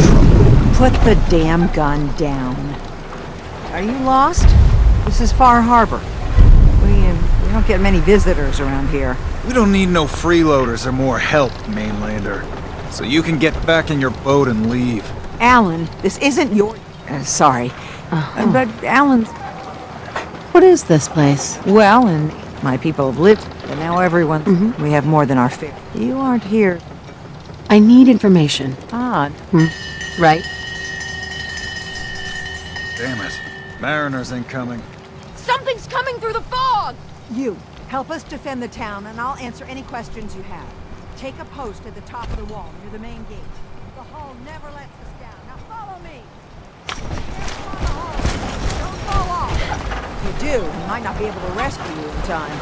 trouble. Put the damn gun down. Are you lost? This is Far Harbor. We don't get many visitors around here. We don't need no freeloaders or more help, Mainlander. So you can get back in your boat and leave. Alan, this isn't your... sorry. But Alan's... What is this place? Well, and my people have lived, but now everyone... We have more than our fair. You aren't here. I need information. Ah. Right. Damn it. Mariners ain't coming. Something's coming through the fog! You, help us defend the town, and I'll answer any questions you have. Take a post at the top of the wall, near the main gate. The hull never lets us down. Now follow me! Don't fall off! If you do, we might not be able to rescue you in time.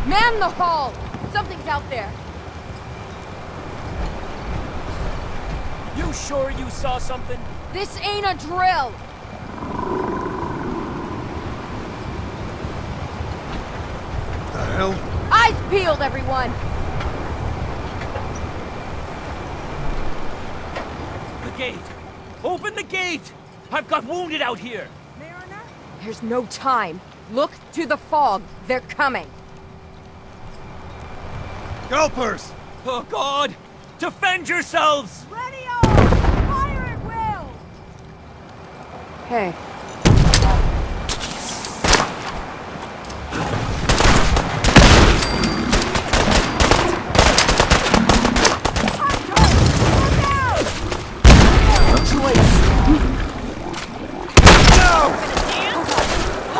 Man the hull! Something's out there! You sure you saw something? This ain't a drill! The hell? Eyes peeled, everyone! The gate! Open the gate! I've got wounded out here! Mariner? There's no time. Look to the fog. They're coming. Gulpers! Oh, God! Defend yourselves! Ready on! Fire at will! Hey.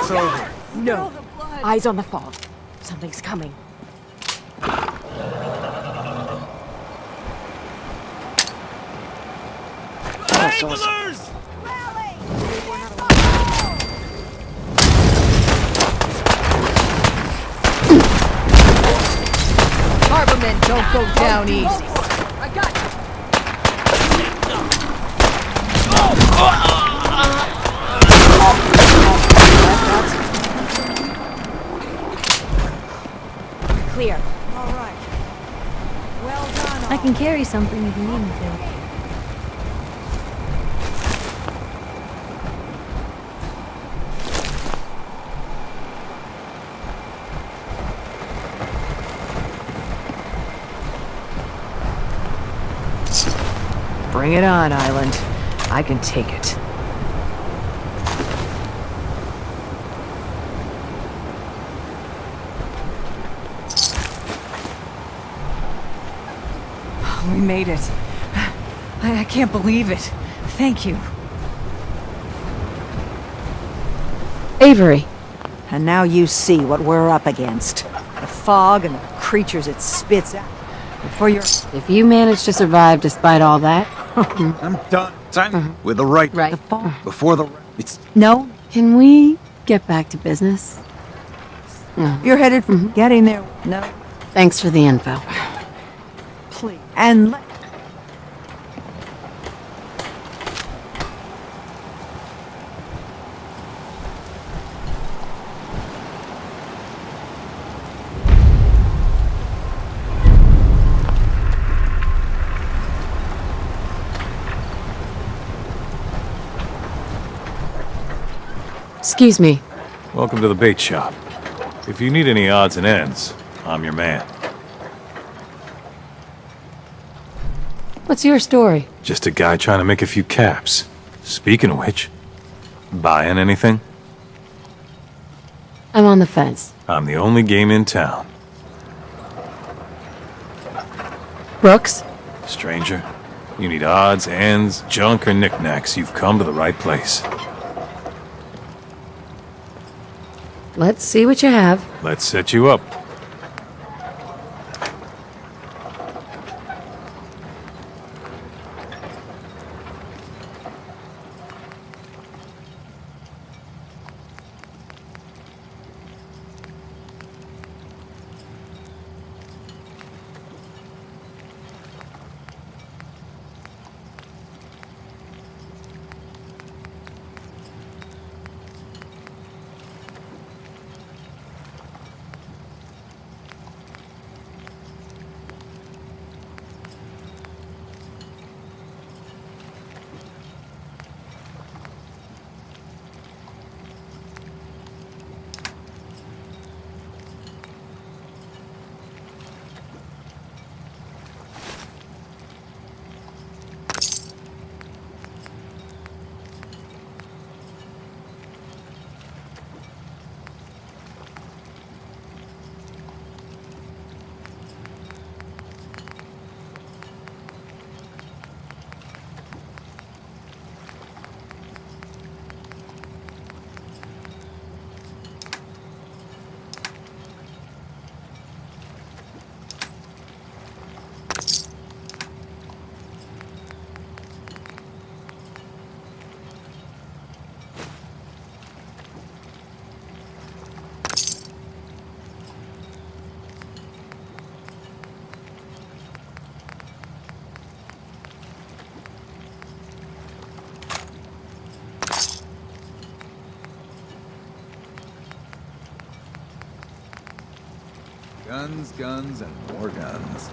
It's over. No. Eyes on the fog. Something's coming. Anglers! Harbormen, don't go down easy. I got you. Clear. All right. Well done. I can carry something if you need me to. Bring it on, Island. I can take it. We made it. I can't believe it. Thank you. Avery. And now you see what we're up against. The fog and the creatures it spits out. Before you're... If you manage to survive despite all that... I'm done. Time with the right. Right. The fog. Before the... It's... No, Can we get back to business? you're headed for getting there. No, Thanks for the info. please. And let... Excuse me. Welcome to the bait shop. If you need any odds and ends, I'm your man. What's your story? Just a guy trying to make a few caps. Speaking of which, buying anything? I'm on the fence. I'm the only game in town. Brooks? Stranger, you need odds, ends, junk, or knickknacks, you've come to the right place. Let's see what you have. Let's set you up. Guns, guns, and more guns.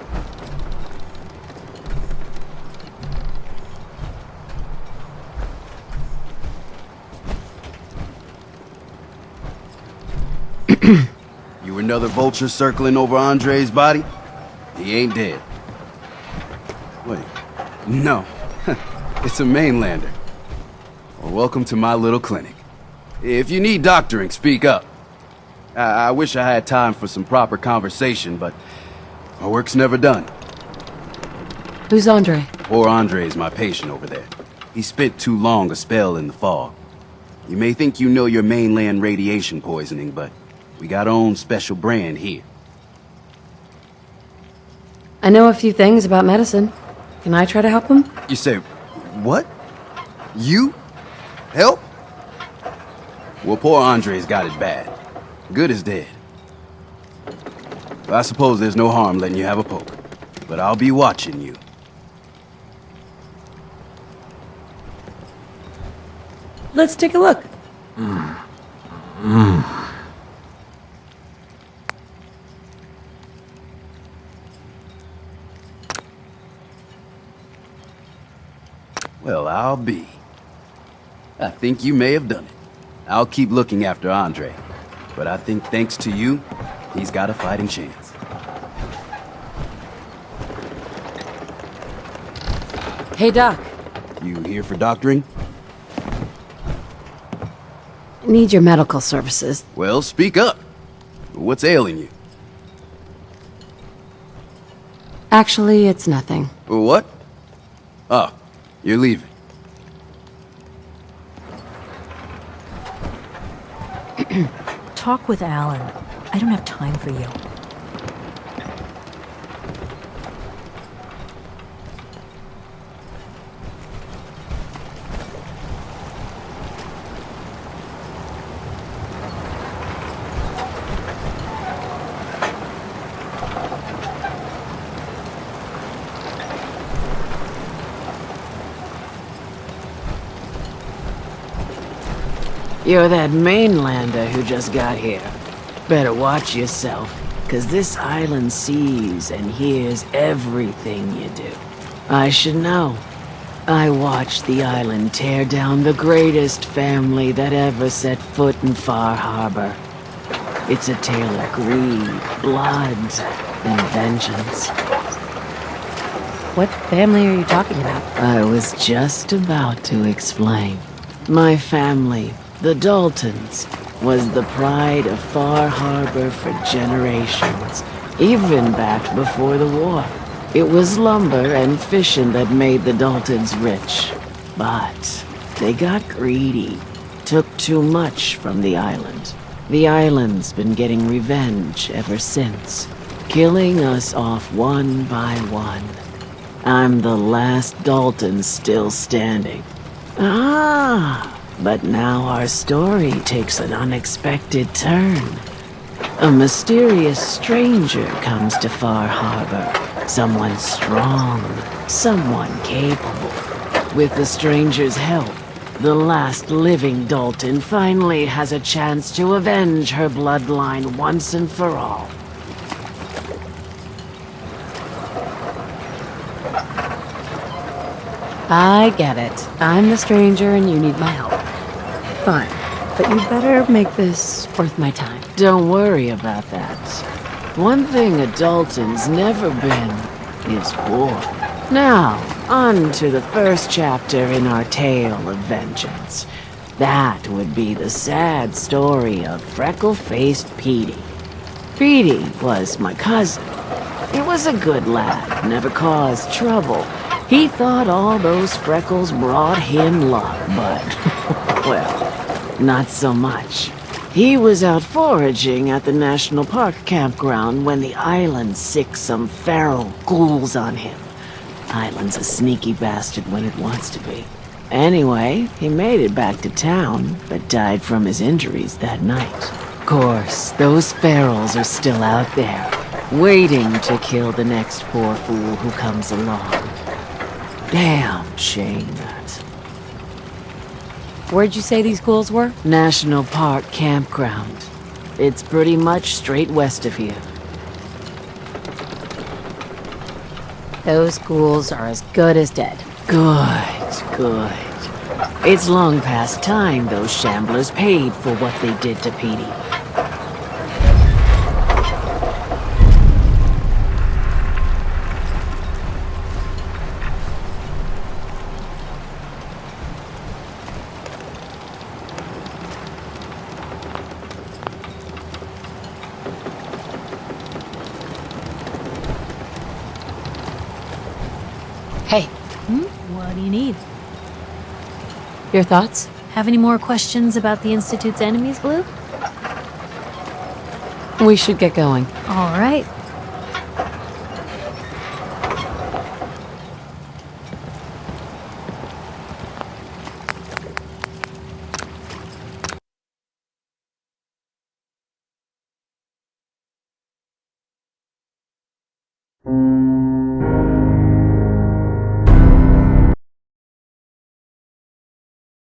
You another vulture circling over Andre's body? He ain't dead. Wait, no. It's a mainlander. Well, welcome to my little clinic. If you need doctoring, speak up. I wish I had time for some proper conversation, but our work's never done. Who's Andre? Poor Andre's my patient over there. He spent too long a spell in the fog. You may think you know your mainland radiation poisoning, but we got our own special brand here. I know a few things about medicine. Can I try to help him? You say, what? You? Help? Well, poor Andre's got it bad. Good as dead. I suppose there's no harm letting you have a poke, but I'll be watching you. Let's take a look. Well, I'll be. I think you may have done it. I'll keep looking after Andre, but I think thanks to you, he's got a fighting chance. Hey, Doc. You here for doctoring? Need your medical services. Well, speak up. What's ailing you? Actually, it's nothing. What? Oh, you're leaving. Talk with Alan. I don't have time for you. You're that mainlander who just got here. Better watch yourself, 'cause this island sees and hears everything you do. I should know. I watched the island tear down the greatest family that ever set foot in Far Harbor. It's a tale of greed, blood, and vengeance. What family are you talking about? I was just about to explain. My family, the Daltons, was the pride of Far Harbor for generations, even back before the war. It was lumber and fishing that made the Daltons rich. But they got greedy, took too much from the island. The island's been getting revenge ever since, killing us off one by one. I'm the last Dalton still standing. But now our story takes an unexpected turn. A mysterious stranger comes to Far Harbor. Someone strong, someone capable. With the stranger's help, the last living Dalton finally has a chance to avenge her bloodline once and for all. I get it. I'm the stranger and you need my help. Fine. But you better make this worth my time. Don't worry about that. One thing a Dalton's never been is war. Now, on to the first chapter in our tale of vengeance. That would be the sad story of freckle-faced Petey. Petey was my cousin. He was a good lad, never caused trouble. He thought all those freckles brought him luck, but, well, not so much. He was out foraging at the National Park campground when the island sicked some feral ghouls on him. Island's a sneaky bastard when it wants to be. Anyway, he made it back to town, but died from his injuries that night. Of course, those ferals are still out there, waiting to kill the next poor fool who comes along. Damn shame that. Where'd you say these ghouls were? National Park campground. It's pretty much straight west of here. Those ghouls are as good as dead. Good, good. It's long past time those shamblers paid for what they did to Petey. Hey. What do you need? Your thoughts? Have any more questions about the Institute's enemies, Blue? We should get going. All right.